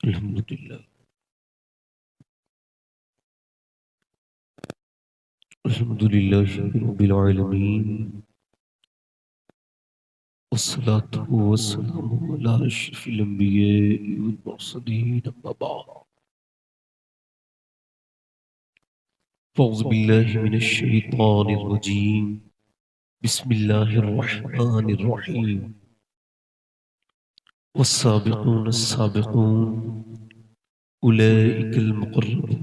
अल्हम्दुलिल्लाह अल्हम्दुलिल्लाहि रब्बिल आलमीन वस्सलातु वस्सलामु अला अशरफिल अंबिया'i वल मुरसलीन अम्मा बाद फ़ौज़ु बिल्लाहि मिनश शैतानिर रजीम बिस्मिल्लाहिर रहमानिर रहीम वस्साबिक़ून अस्साबिक़ून उलाइकल मुक़र्रबून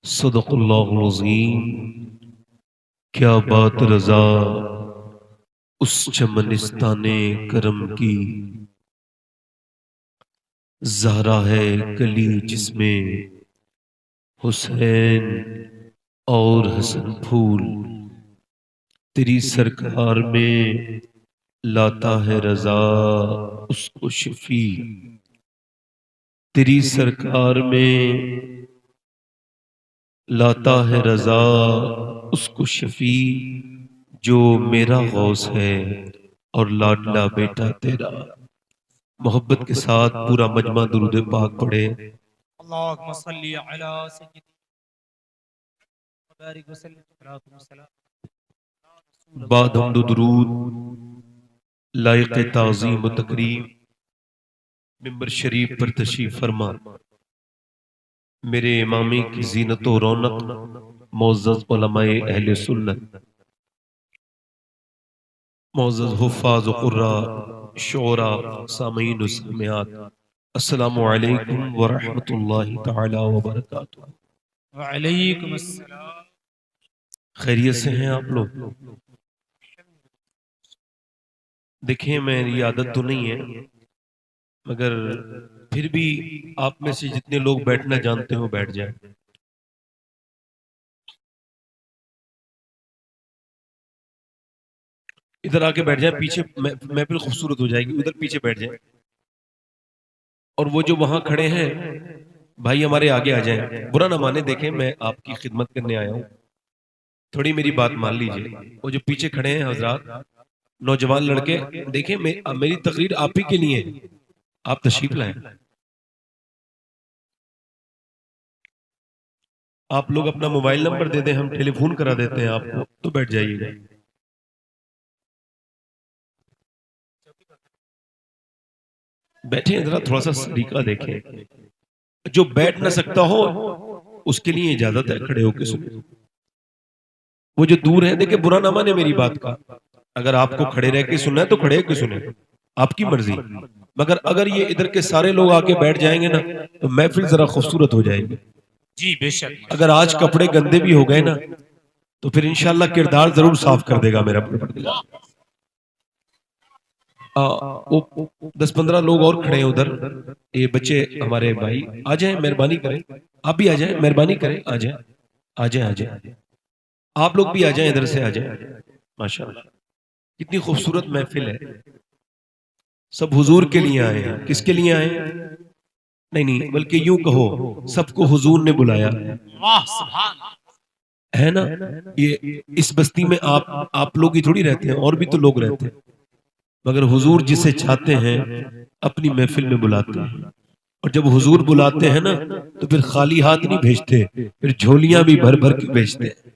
सदक़ल्लाहुल अज़ीम। क्या बात रज़ा उस चमनिस्ताने करम की, ज़हरा है कली जिसमें हुसैन और हसन फूल। तेरी सरकार में लाता है रज़ा उसको शफी। तेरी सरकार में लाता है रज़ा उसको शफी, जो मेरा गौस है और लाडला बेटा तेरा। मोहब्बत के साथ पूरा मजमा दुरूद पाक पढ़े। अल्लाहुम्मा सल्ली अला सय्यिदी व बारिक व सल्लिम सलातो व सलाम बाद हम्दो दुरूद लायक ताज़ीम व तकरीम मिंबर शरीफ पर तशरीफ फरमा। मेरे इमामी की जीनत व रौनक मुअज़्ज़ज़ उलमाए अहले सुन्नत, मुअज़्ज़ज़ हुफ़्फ़ाज़ व क़ुर्रा शुअरा सामीन व सामिआत, अस्सलामु अलैकुम व रहमतुल्लाहि तआला व बरकातुहू। व अलैकुम अस्सलाम। खैरियत से हैं आप लोग? देखिए, मेरी आदत तो नहीं है, मगर फिर भी आप में से जितने लोग बैठना जानते हो बैठ जाएं। इधर आके बैठ जाए, पीछे महफिल खूबसूरत हो जाएगी। उधर पीछे बैठ जाए। और वो जो वहां खड़े हैं भाई, हमारे आगे आ जाएं। बुरा ना माने, देखें मैं आपकी खिदमत करने आया हूँ, थोड़ी मेरी बात मान लीजिए। वो जो पीछे खड़े हैं हजरात, नौजवान लड़के, देखें मेरी तकरीर आप ही के लिए है, आप तशरीफ लाएं। आप लोग अपना मोबाइल नंबर दे दें, हम टेलीफोन करा देते हैं आपको, तो बैठ जाइएगा। बैठे जरा, थोड़ा सा सलीका देखें। जो बैठ ना सकता हो उसके लिए इजाजत है खड़े होकर सुने। वो जो दूर है, देखिए बुरा ना माने मेरी बात का, अगर आपको खड़े रह के सुनना है तो खड़े होकर सुने, आपकी मर्जी। मगर अगर ये इधर के सारे लोग आके बैठ जाएंगे ना, तो महफिल जरा खूबसूरत हो जाएगी। जी बेशक। अगर आज कपड़े गंदे भी हो गए ना, तो फिर इंशाल्लाह किरदार जरूर साफ कर देगा मेरा परवरदिगार। वो 10-15 लोग और खड़े हैं उधर, ये बच्चे हमारे भाई, आ जाए मेहरबानी करें। आप भी आ जाए, मेहरबानी करें, आ जाए आ जाए आ जाए। आप लोग भी आ जाए, इधर से आ जाए। माशाल्लाह, कितनी खूबसूरत महफिल है। सब हुजूर के लिए आए हैं। किसके लिए आए हैं? नहीं नहीं, बल्कि यूं कहो, सबको हुजूर ने बुलाया वाह सुभान है ना। ये इस बस्ती में आप लोग ही थोड़ी रहते हैं, और भी तो लोग रहते हैं। मगर हुजूर जिसे चाहते हैं अपनी महफिल में बुलाते हैं। और जब हुजूर बुलाते हैं ना, तो फिर खाली हाथ नहीं भेजते, फिर झोलियां भी भर भर के भेजते हैं।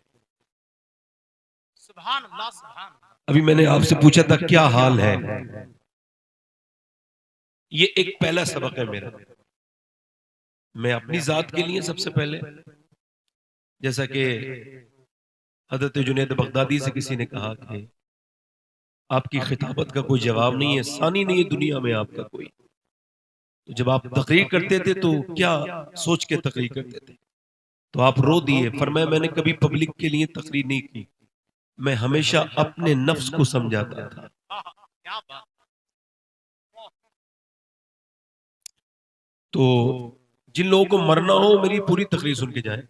सुभान अल्लाह सुभान। अभी मैंने आपसे पूछा था क्या हाल है, ये एक पहला सबक है मेरा। मैं अपनी जात के लिए सबसे पहले, जैसा कि हजरत जुनैद बगदादी से किसी ने कहा कि आपकी खिताबत का कोई जवाब नहीं है, सानी नहीं है दुनिया में आपका कोई। तो जब आप तकरीर करते थे तो क्या सोच के तकरीर करते थे? तो आप रो दिए। फरमाया मैंने कभी पब्लिक के लिए तकरीर नहीं की, मैं हमेशा अपने नफ्स को समझाता था। क्या बात। तो जिन लोगों को मरना हो मेरी पूरी तकरीर सुन के जाए।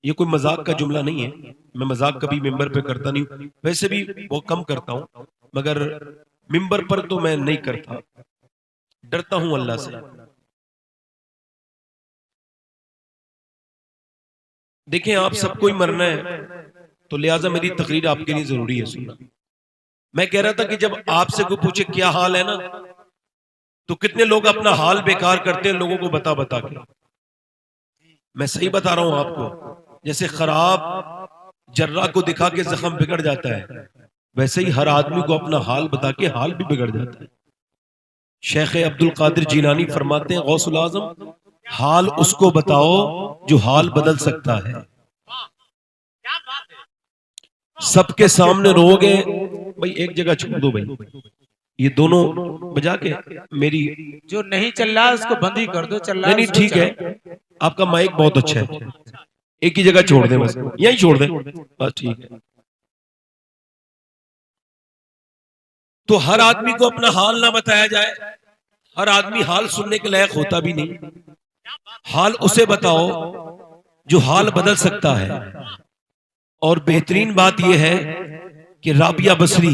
ये कोई मजाक का जुमला नहीं है, मैं मजाक कभी मिंबर पे करता नहीं हूं, वैसे भी वो कम करता हूं, मगर मिंबर पर तो मैं नहीं करता, डरता हूं अल्लाह से। देखें, आप सबको ही मरना है, तो लिहाजा मेरी तकरीर आपके लिए जरूरी है सुनना। मैं कह रहा था कि जब आपसे कोई पूछे क्या हाल है ना, तो कितने लोग अपना हाल बेकार करते हैं लोगों को बता बता के। मैं सही बता रहा हूं आपको, जैसे खराब जर्रा को दिखा के जख्म बिगड़ जाता है, वैसे ही हर आदमी को अपना हाल बता के हाल भी बिगड़ जाता है। शेख अब्दुल कादिर जीलानी फरमाते हैं, गौसुल आजम, हाल उसको बताओ जो हाल बदल सकता है। क्या बात है। सबके सामने रोगे, भाई एक जगह छोड़ दो भाई, ये दोनों बजा के मेरी, जो नहीं चल रहा है उसको बंद ही कर दो, चल रहा नहीं है नहीं उसको ठीक चलाओ। है, आपका माइक बहुत अच्छा है, एक ही जगह छोड़ दें, बस यहीं छोड़ दें, बस ठीक है। तो हर आदमी को अपना हाल ना बताया जाए, हर आदमी हाल सुनने के लायक होता भी नहीं। हाल उसे बताओ जो हाल बदल सकता है। और बेहतरीन बात यह है कि राबिया बसरी,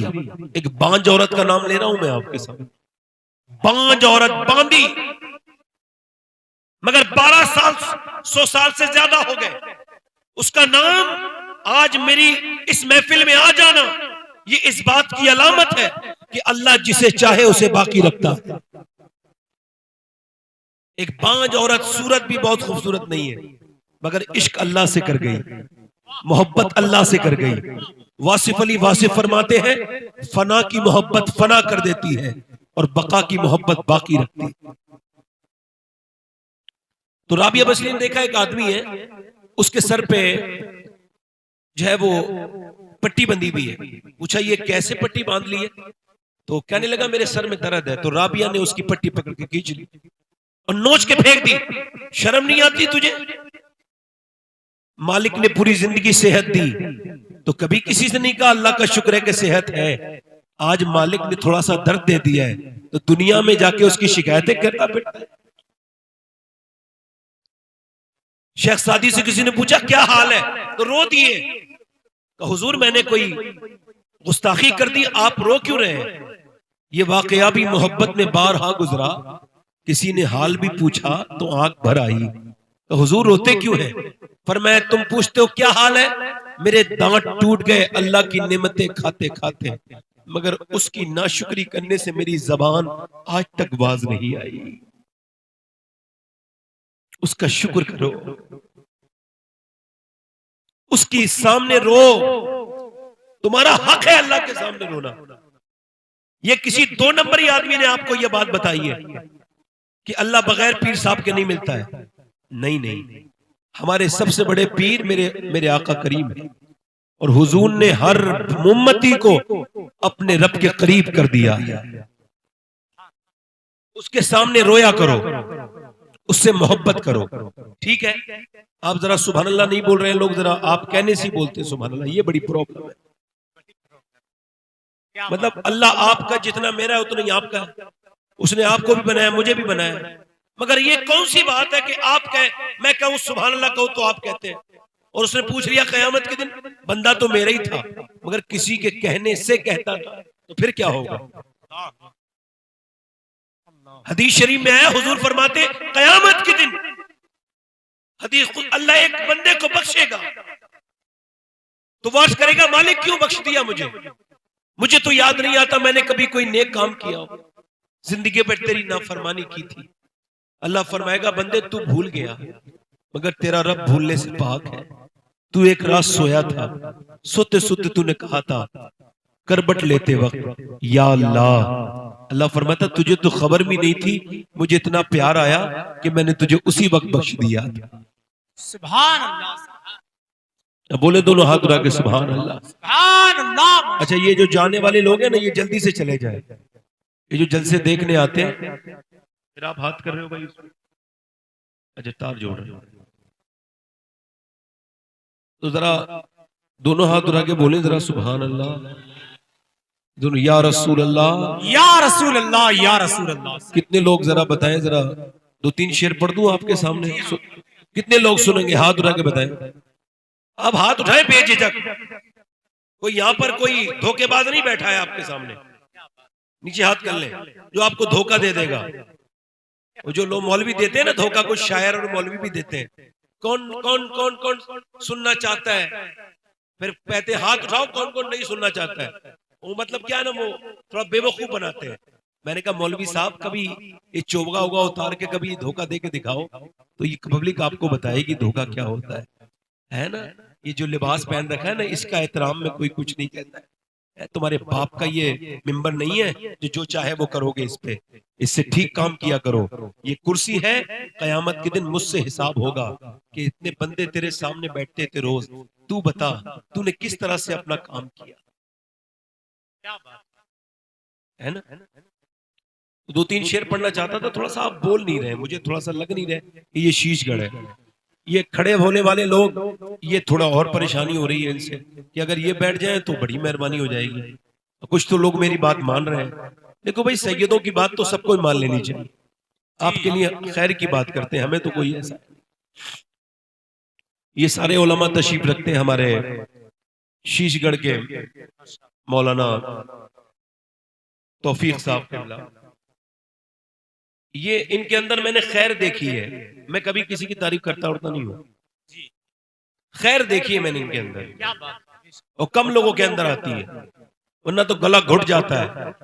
एक बांझ औरत का नाम ले रहा हूं मैं आपके सामने, बांझ औरत, बांधी, मगर 12 साल 100 साल से ज्यादा हो गए, उसका नाम आज मेरी इस महफिल में आ जाना, ये इस बात की अलामत है कि अल्लाह जिसे चाहे उसे बाकी रखता है। एक बांझ औरत, सूरत भी बहुत खूबसूरत नहीं है, मगर इश्क अल्लाह से कर गई, मोहब्बत अल्लाह से कर गई। वासिफ अली वासिफ फरमाते हैं, फना की मोहब्बत फना कर देती है और बका की मोहब्बत बाकी रखती है। तो राबिया बसरी ने देखा एक आदमी है, उसके सर पे जो है वो पट्टी बंधी हुई है। पूछा ये कैसे पट्टी बांध ली है? तो कहने लगा मेरे सर में दर्द है। तो राबिया ने उसकी पट्टी पकड़ के खींच ली और नोच के फेंक दी। शर्म नहीं आती तुझे? मालिक ने पूरी जिंदगी सेहत दी, तो कभी किसी से नहीं कहा अल्लाह का शुक्र है कि सेहत है। आज मालिक ने थोड़ा सा दर्द दे दिया है, तो दुनिया में जाके उसकी शिकायतें करता फिरता है। शेख सादी से किसी ने पूछा क्या हाल है, तो रो दिए। हुजूर मैंने कोई गुस्ताखी कर दी, आप रो क्यों रहे हैं? ये वाकया भी मोहब्बत में बारहा गुजरा, किसी ने हाल भी पूछा तो आंख भर आई। तो हुजूर रोते क्यों हैं? फरमाया तुम पूछते हो क्या हाल है, मेरे दांत टूट गए अल्लाह की नेमतें खाते खाते, मगर उसकी नाशुक्री करने से मेरी जबान आज तक बाज नहीं आई। उसका शुक्र करो, उसके सामने रो, तुम्हारा हक है अल्लाह के सामने रोना। ये किसी 2 नंबरी आदमी ने आपको यह बात बताई है कि अल्लाह बगैर पीर साहब के नहीं मिलता है। नहीं नहीं, हमारे सबसे बड़े पीर मेरे आका करीम है, और हुजूर ने हर उम्मती को अपने रब के करीब कर दिया। उसके सामने रोया करो, उससे मोहब्बत करो। ठीक है, आप जरा सुभान अल्लाह नहीं बोल रहे हैं लोग, जरा आप कहने से बोलते हैं सुभान अल्लाह, ये बड़ी प्रॉब्लम है। मतलब अल्लाह आपका जितना मेरा है उतना ही आपका है। उसने आपको भी बनाया, मुझे भी बनाया, मगर ये कौन सी बात है कि आप कहें, मैं कहूं सुभान अल्लाह कहूं तो आप कहते हैं। और उसने पूछ लिया कयामत के दिन, बंदा तो मेरा ही था मगर किसी के कहने से कहता था, तो फिर क्या होगा? हदीस शरीफ में आया, हुजूर फरमाते कयामत के दिन हदीस, अल्लाह एक बंदे को बख्शेगा तो वो अर्ज करेगा मालिक क्यों बख्श दिया मुझे तो याद नहीं आता मैंने कभी कोई नेक काम किया हो, जिंदगी पर तेरी नाफरमानी की थी। अल्लाह फरमाएगा बंदे तू भूल गया, मगर तेरा रब भूलने से पाक है। तू एक रात सोया था, सोते सोते तूने कहा था करबट लेते वक्त या अल्लाह। अल्लाह फरमाता तुझे तो खबर भी नहीं थी, मुझे इतना प्यार आया कि मैंने तुझे उसी वक्त बख्श दिया। सुभान अल्लाह, बोले दोनों हाथ उठा के सुभान अल्लाह। सुभान अल्लाह। अच्छा, ये जो जाने वाले लोग हैं ना, ये जल्दी से चले जाए। ये जो जलसे देखने आते हैं, फिर आप हाथ कर रहे हो भाई, अच्छा तार जोड़ रहे हो, तो जरा दोनों हाथ उठा के बोले जरा सुभान अल्लाह दोनों, या रसूल अल्लाह, या रसूल अल्लाह, या रसूल अल्लाह। कितने लोग जरा बताएं, जरा 2-3 शेर पढ़ दूं आपके सामने, कितने लोग सुनेंगे? हाथ उठा के बताएं। अब हाथ उठाएं बेझिझक, कोई यहां पर कोई धोखेबाज नहीं बैठा है आपके सामने। नीचे हाथ कर ले जो आपको धोखा दे देगा। वो जो लोग मौलवी देते हैं ना धोखा, कुछ शायर और मौलवी भी देते हैं। कौन कौन कौन कौन सुनना चाहता है? फिर कहते हाथ उठाओ कौन कौन नहीं सुनना चाहता है। वो मतलब क्या है ना, वो थोड़ा बेवकूफ बनाते हैं। मैंने कहा मौलवी साहब कभी ये चोबगा उगा उतार के कभी धोखा दे के दिखाओ, तो ये पब्लिक आपको बताएगी धोखा क्या होता है ना। ये जो लिबास पहन रखा है ना, इसका एहतराम में कोई कुछ नहीं कहता है। तुम्हारे बाप का ये मिंबर नहीं है जो चाहे वो करोगे इस पे, इससे ठीक काम किया करो। ये कुर्सी है, कयामत के दिन मुझसे हिसाब होगा कि इतने बंदे तेरे सामने बैठते थे रोज, तू बता तूने किस तरह से अपना काम किया। क्या बात है ना। दो तीन शेर पढ़ना चाहता था, थोड़ा सा आप बोल नहीं रहे, मुझे थोड़ा सा लग नहीं रहा कि ये शीशगढ़ है। ये खड़े होने वाले लोग, ये थोड़ा और परेशानी हो रही है इनसे कि अगर ये बैठ जाए तो बड़ी मेहरबानी हो जाएगी। कुछ तो लोग मेरी बात मान रहे हैं। देखो भाई, सैयदों की बात तो सबको मान लेनी चाहिए। आपके लिए खैर की बात करते हैं, हमें तो कोई ऐसा। ये सारे उलमा तशरीफ रखते हैं हमारे शीशगढ़ के मौलाना तौफीक साहब किबला। ये इनके अंदर मैंने खैर देखी है। मैं कभी किसी की तारीफ करता उड़ता नहीं हूं, खैर देखी है मैंने इनके अंदर, क्या बात और कम लोगों के अंदर आती है, वरना तो गला घुट जाता है,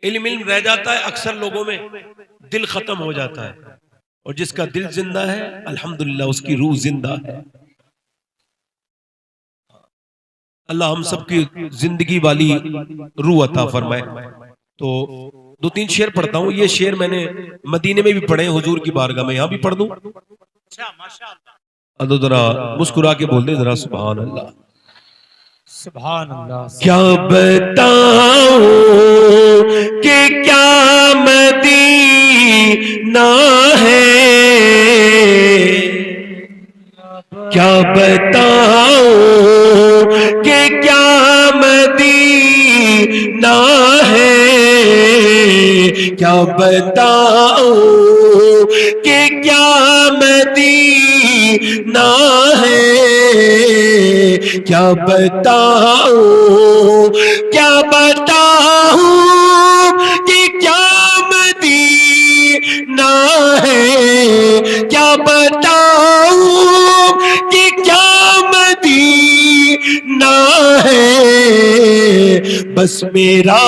इल्म रह जाता है अक्सर लोगों में, दिल खत्म हो जाता है। और जिसका दिल जिंदा है अल्हम्दुलिल्लाह उसकी रूह जिंदा है। अल्लाह हम सबकी जिंदगी वाली रूह अता फरमाए। तो दो तीन शेर पढ़ता हूँ। ये शेर मैंने मदीने में भी पढ़े, हुजूर की बारगाह में, यहाँ भी पढ़ दूं। अच्छा, माशाअल्लाह, तो जरा मुस्कुरा के बोल दे जरा सुभान अल्लाह। सुभान अल्लाह। क्या बताऊं कि क्या मदीना है, क्या बताऊं कि क्या मदीना है, क्या बताऊं कि क्या मदीना है, क्या बताऊं, क्या बताऊं कि क्या मदीना है, क्या बताऊं कि क्या मदीना है। बस मेरा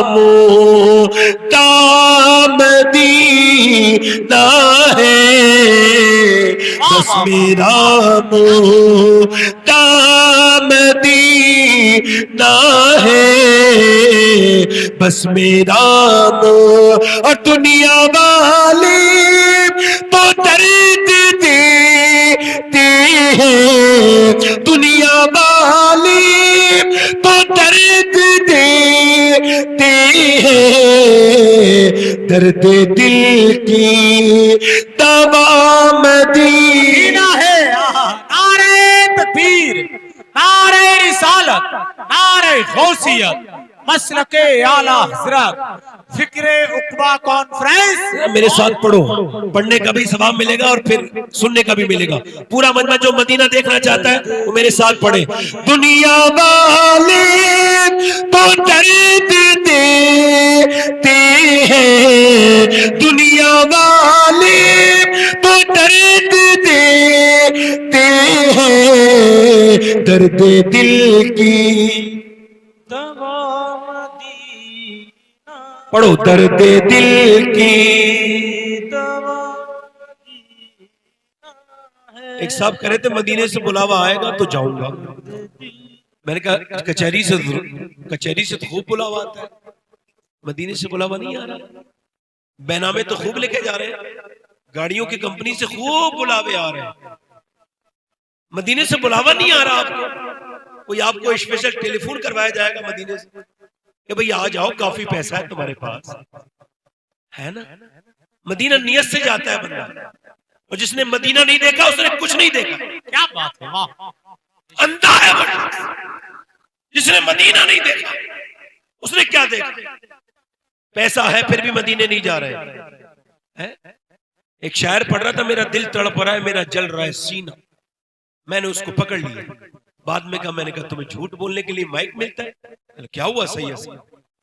मोहता मदीना है, बस मेरा मोहता मदीना है, बस मेरा मोह। और दुनिया वाले तो दर्द देते हैं, दुनिया वाले तो दर्द देते हैं, दर्द दिल की दवा मदीना है। नारे तकबीर, नारे रिसालत, नारे गौसियत, मसलके आला हज़रत, फिक्रे उक़बा कॉन्फ्रेंस। मेरे साथ पढ़ो, पढ़ने का भी सवाब मिलेगा और फिर सुनने का भी मिलेगा। पूरा मजमा जो मदीना देखना चाहता है वो मेरे साथ पढ़े। दुनिया वाले तो दर्द देते हैं, दुनिया वाले तो दर्द देते हैं, दर्द दिल की पढ़ो, दर्द दिल की। एक साहब कह रहे थे मदीने से बुलावा आएगा तो जाऊंगा। मैंने कहा कचहरी से तो खूब बुलावा आता है, मदीने से बुलावा नहीं आ रहा। बैनामे तो खूब लेके जा रहे हैं, गाड़ियों की कंपनी से खूब बुलावे आ रहे हैं, मदीने से बुलावा नहीं आ रहा आपको। कोई आपको स्पेशल टेलीफोन करवाया जाएगा मदीने से कि भाई आ जाओ, काफी पैसा है तुम्हारे पास, है ना। मदीना नियत से जाता है बंदा, और जिसने मदीना नहीं देखा उसने कुछ नहीं देखा। क्या बात है, वाह, अंधा है बंदा। जिसने मदीना नहीं देखा उसने क्या देखा। पैसा है फिर भी मदीने नहीं जा रहे हैं। एक शायर पढ़ रहा था, मेरा दिल तड़प रहा है, मेरा जल रहा है सीना। मैंने उसको पकड़ लिया, बाद में कहा, मैंने कहा तुम्हें झूठ बोलने के लिए माइक मिलता है? क्या हुआ? सही है।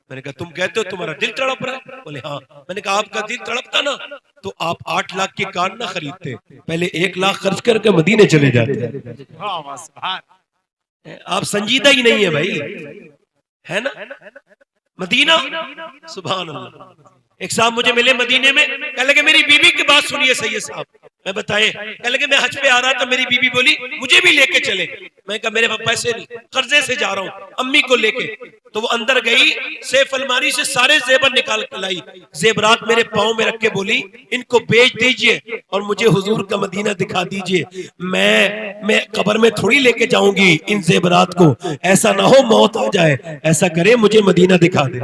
मैंने कहा तुम कहते हो तुम्हारा दिल तड़प रहा है? बोले हाँ। मैंने कहा आपका दिल तड़पता ना तो आप 8 लाख की कार ना खरीदते, पहले 1 लाख खर्च करके मदीने चले जाते। आप संजीदा ही नहीं है भाई, है ना। मदीना, सुभान अल्लाह। एक साहब मुझे मिले मदीने में, कह लगे मेरी बीबी की बात सुनिए सैयद साहब। मैं बताए, कह लगे मैं हज पे आ रहा था, मेरी बीबी बोली मुझे भी लेके चले। मैं कहा मेरे पास पैसे नहीं, कर्जे से जा रहा हूँ अम्मी को लेके। तो वो अंदर गई, सेफ अलमारी से सारे जेबर निकाल के लाई, जेबरात मेरे पाँव में रख के बोली इनको बेच दीजिए और मुझे हुजूर का मदीना दिखा दीजिए। मैं कब्र में थोड़ी लेके जाऊंगी इन जेबरात को, ऐसा ना हो मौत आ जाए, ऐसा करे मुझे मदीना दिखा दे।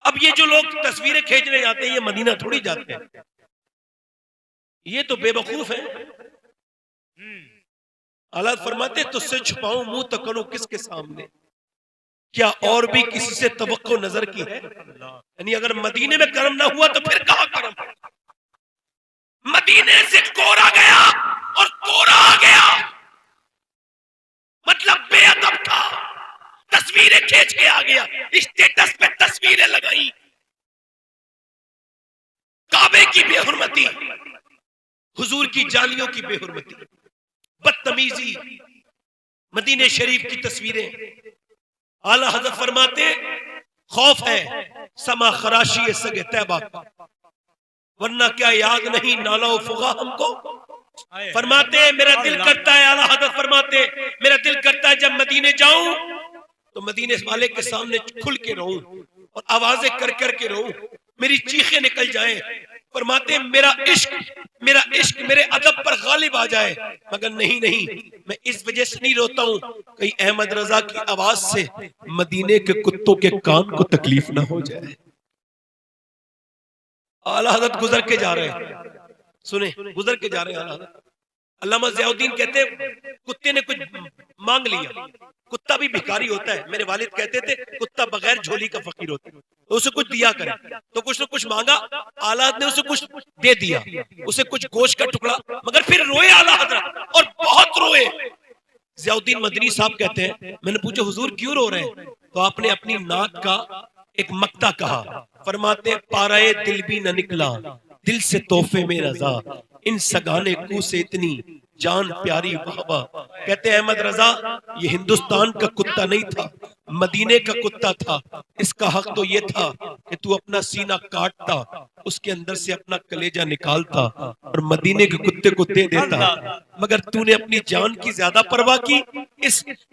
अब ये जो लोग तस्वीरें खींचने जाते हैं, ये मदीना थोड़ी जाते हैं, ये तो बेवकूफ है। आला फरमाते तुझसे छुपाऊं मुंह तो करूं किसके सामने, क्या और भी किसी से तवक्को नजर की है? यानी अगर मदीने में कर्म ना हुआ तो फिर कहां कर्म? मदीने से कोरा गया और कोरा आ गया, मतलब बेअदब था, तस्वीरें खींच के आ गया, स्टेटस पे तस्वीरें लगाई, काबे की बेहुरमती, हुजूर की जालियों की बेहुरमती, बदतमीजी, मदीने शरीफ की तस्वीरें। आला हज़रत फरमाते खौफ है समा खराशी सगे तैबा, वरना क्या याद नहीं नाला फुगा हमको। फरमाते मेरा दिल करता है, आला हज़रत फरमाते मेरा दिल करता है जब मदीने जाऊं तो मदीने वाले के सामने खुल के रहूं और आवाजें कर कर के रहूं, मेरी चीखें निकल जाएं। फरमाते मेरा इश्क मेरे अदब पर गालिब आ जाए, मगर नहीं नहीं, मैं इस वजह से नहीं रोता हूं कहीं अहमद रजा की आवाज से मदीने के कुत्तों के कान को तकलीफ ना हो जाए। आला हज़रत गुजर के जा रहे हैं, सुने गुजर के जा रहे हैं आला हज़रत। अल्लामा ज़ियाउद्दीन कहते कुत्ते ने कुछ मांग लिया, कुत्ता भी भिखारी होता है, मेरे वालिद कहते थे कुत्ता बगैर झोली का फकीर होता है, तो उसे कुछ दिया करे, तो कुछ न कुछ मांगा, आला ने उसे कुछ दे दिया, उसे कुछ गोश्त का टुकड़ा, मगर फिर रोए आला हज़रत और बहुत रोए। ज़ियाउद्दीन मदनी साहब कहते हैं मैंने पूछा हुजूर क्यों रो रहे हैं, तो आपने अपनी नात का एक मक्ता कहा। फरमाते पाराए दिल भी न निकला दिल से तोहफे में रजा, इन सगाने को से इतनी जान प्यारी वाहवा। कहते हैं अहमद रजा ये हिंदुस्तान का कुत्ता नहीं था, मदीने का कुत्ता था, इसका हक तो ये था कि तू अपना सीना काटता, उसके अंदर से अपना कलेजा निकालता और मदीने के कुत्ते को दे देता, मगर तूने अपनी जान की ज्यादा परवाह की।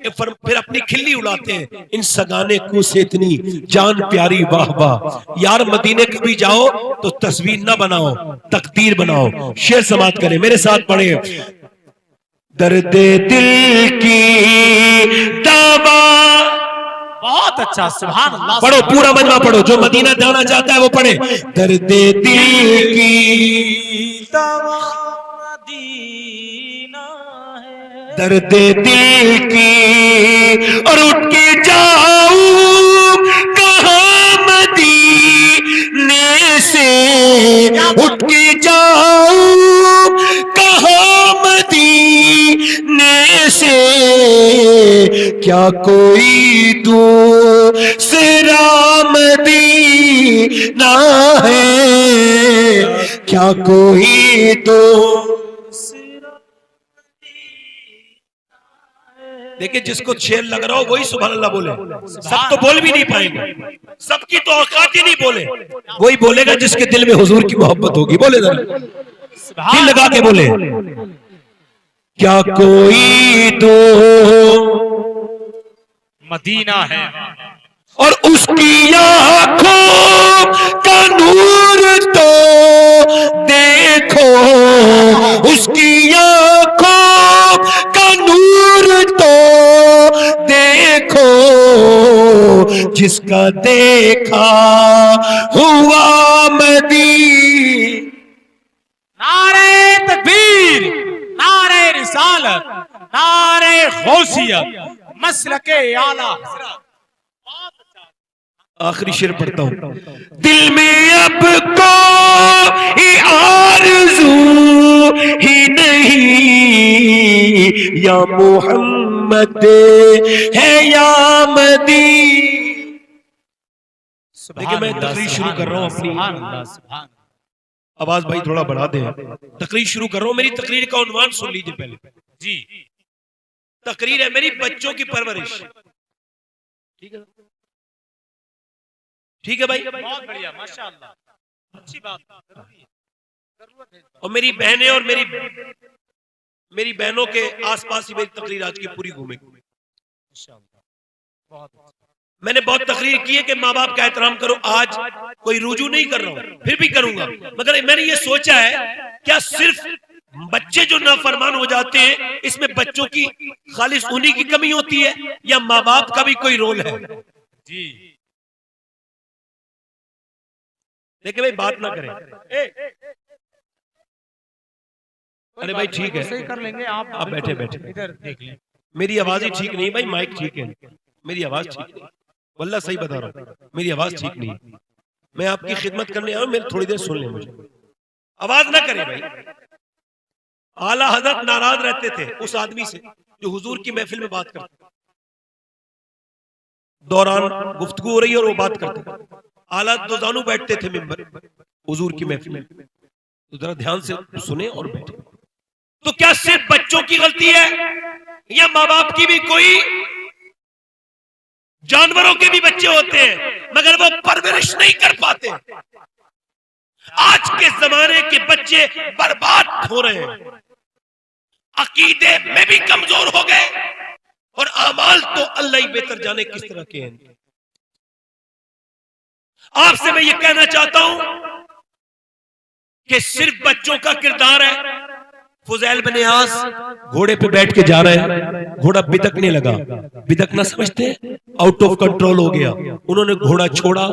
फिर अपनी खिल्ली उड़ाते हैं इन सगाने को से इतनी जान प्यारी वाह वाह। यार मदीने कभी जाओ तो तस्वीर ना बनाओ, तकदीर बनाओ। शेर समाप्त करें, मेरे साथ पढ़े। दर्दे दिल की दवा, बहुत अच्छा, सुभान अल्लाह। पढ़ो पूरा मजमा पढ़ो, जो मदीना जाना चाहता है वो पढ़े। दर्दे दिल की दवा मदीना है, दर्दे दिल की और उठ के जाऊं कहाँ मदीने से, उठ के जाऊं कहाँ मदीने से, क्या कोई दूसरा मदीना है, क्या कोई देखिए जिसको शेर लग रहा हो वही सुभान अल्लाह बोले, सब तो बोल भी नहीं पाएंगे, सबकी तो औकात ही नहीं बोले, वही बोलेगा जिसके दिल में हुजूर की मोहब्बत होगी। बोले जरा दिल लगा के बोले, क्या कोई तो मदीना है और उसकी आंखों का नूर तो देखो, उसकी आंखों का नूर तो देखो, जिसका देखा हुआ मदीना। नारे तकबीर, नारे रिसालत, नारे गौसियत, मसलके आला हज़रत। आखिरी शेर पढ़ता हूं। दिल में अब कोई आरज़ू ही नहीं, या मोहम्मद है या मदी। देखिए मैं तकरीर शुरू कर रहा हूं अपनी, सुभान अल्लाह, सुभान। आवाज भाई थोड़ा बढ़ा दे, तकरीर शुरू कर रहा हूं। मेरी तकरीर का उन्वान सुन लीजिए पहले जी। तकरीर है मेरी बच्चों की परवरिश। ठीक है, ठीक है भाई। बहुत बढ़िया, माशाअल्लाह, अच्छी बात, जरूरी है, जरूरत है इस बात। और मेरी बहनें और मेरी बहनों के आसपास ही मेरी तकरीर आज की पूरी घूमेगी। माशाअल्लाह, बहुत अच्छा। मैंने बहुत तकरीर की है कि माँ बाप का एहतराम करो। आज कोई रुजू नहीं कर रहा हूं, फिर भी करूंगा, मगर मैंने ये सोचा है क्या सिर्फ बच्चे जो नाफरमान हो जाते हैं इसमें बच्चों की खालिस उन्हीं की कमी होती है या माँ बाप का भी कोई रोल है? जी, देखिए भाई, बात ना करें। अरे भाई ठीक है, सही कर लेंगे आप बैठे बैठे। इधर देख लें। मेरी आवाज ही ठीक नहीं भाई, माइक ठीक है, मेरी आवाज ठीक नहीं, वल्लाह सही बता रहा हूँ, मेरी आवाज ठीक नहीं है। मैं आपकी खिदमत करने आया हूं, मेरी थोड़ी देर सुन ले मुझे, आवाज ना करें भाई। आला हजरत नाराज रहते थे उस आदमी से जो हुजूर की महफिल में बात करते, दौरान गुफ्तगू हो रही है और वो बात करते थे। आला दो जानू बैठते थे मिंबर हुजूर की महफिल में, तो जरा ध्यान से सुने और बैठे। तो क्या सिर्फ बच्चों की गलती है या माँ बाप की भी? कोई जानवरों के भी बच्चे होते हैं मगर वो परवरिश नहीं कर पाते। आज के जमाने के बच्चे बर्बाद हो रहे हैं, अकीदे में भी कमजोर हो गए और अमाल तो अल्लाह ही बेहतर जाने किस तरह के हैं। आपसे मैं ये कहना चाहता हूं कि सिर्फ बच्चों का किरदार है। फुजैल बिन यास घोड़े पे बैठ के जा रहे हैं, घोड़ा बिदकने लगा, बिदकना समझते हैं, आउट ऑफ कंट्रोल हो गया। उन्होंने घोड़ा छोड़ा,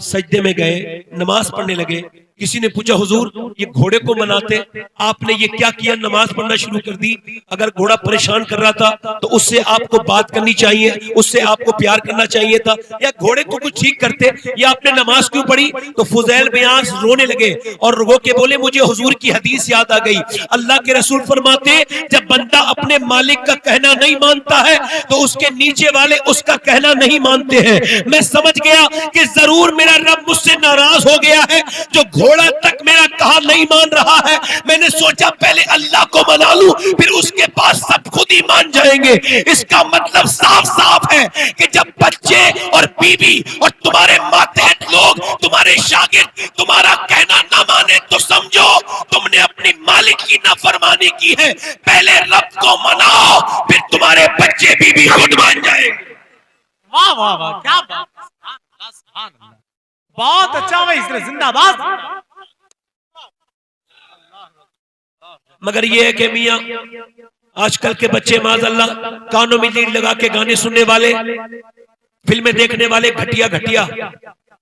सजदे में गए, नमाज पढ़ने लगे। किसी ने पूछा हुजूर ये घोड़े को मनाते, आपने ये क्या किया, नमाज पढ़ना शुरू कर दी? अगर घोड़ा परेशान कर रहा था तो उससे आपको बात करनी चाहिए, उससे आपको प्यार करना चाहिए था, या घोड़े को कुछ ठीक करते, या आपने नमाज क्यों पढ़ी? तो फुजैल बिन यास रोने लगे और रो के बोले मुझे हुजूर की हदीस याद आ गई। अल्लाह के रसूल फरमाते जब बंदा अपने मालिक का कहना नहीं मानता है तो उसके नीचे वाले उसका कहना नहीं मानते हैं। मैं समझ गया कि जरूर मेरा रब मुझसे नाराज हो गया है जो घोड़ा तक मेरा कहा नहीं मान रहा है। मैंने सोचा पहले अल्लाह को मना लूं, फिर उसके पास सब खुद ही मान जाएंगे। इसका मतलब साफ साफ है कि जब बच्चे और बीवी और तुम्हारे मातहत लोग, तुम्हारे शागिर्द तुम्हारा कहना ना माने तो समझो तुमने अपनी मालिक की नाफरमानी की है। पहले रब को मनाओ, फिर तुम्हारे बच्चे बीवी खुद मान जाएंगे। वाह वाह वाह, क्या बात, सुभान अल्लाह, सुभान अल्लाह, बहुत अच्छा भाई, इसलिए जिंदाबाद। मगर ये है कि मियां आजकल के बच्चे माज़अल्लाह कानों में लीड लगा के गाने सुनने वाले, फिल्में देखने वाले, घटिया घटिया,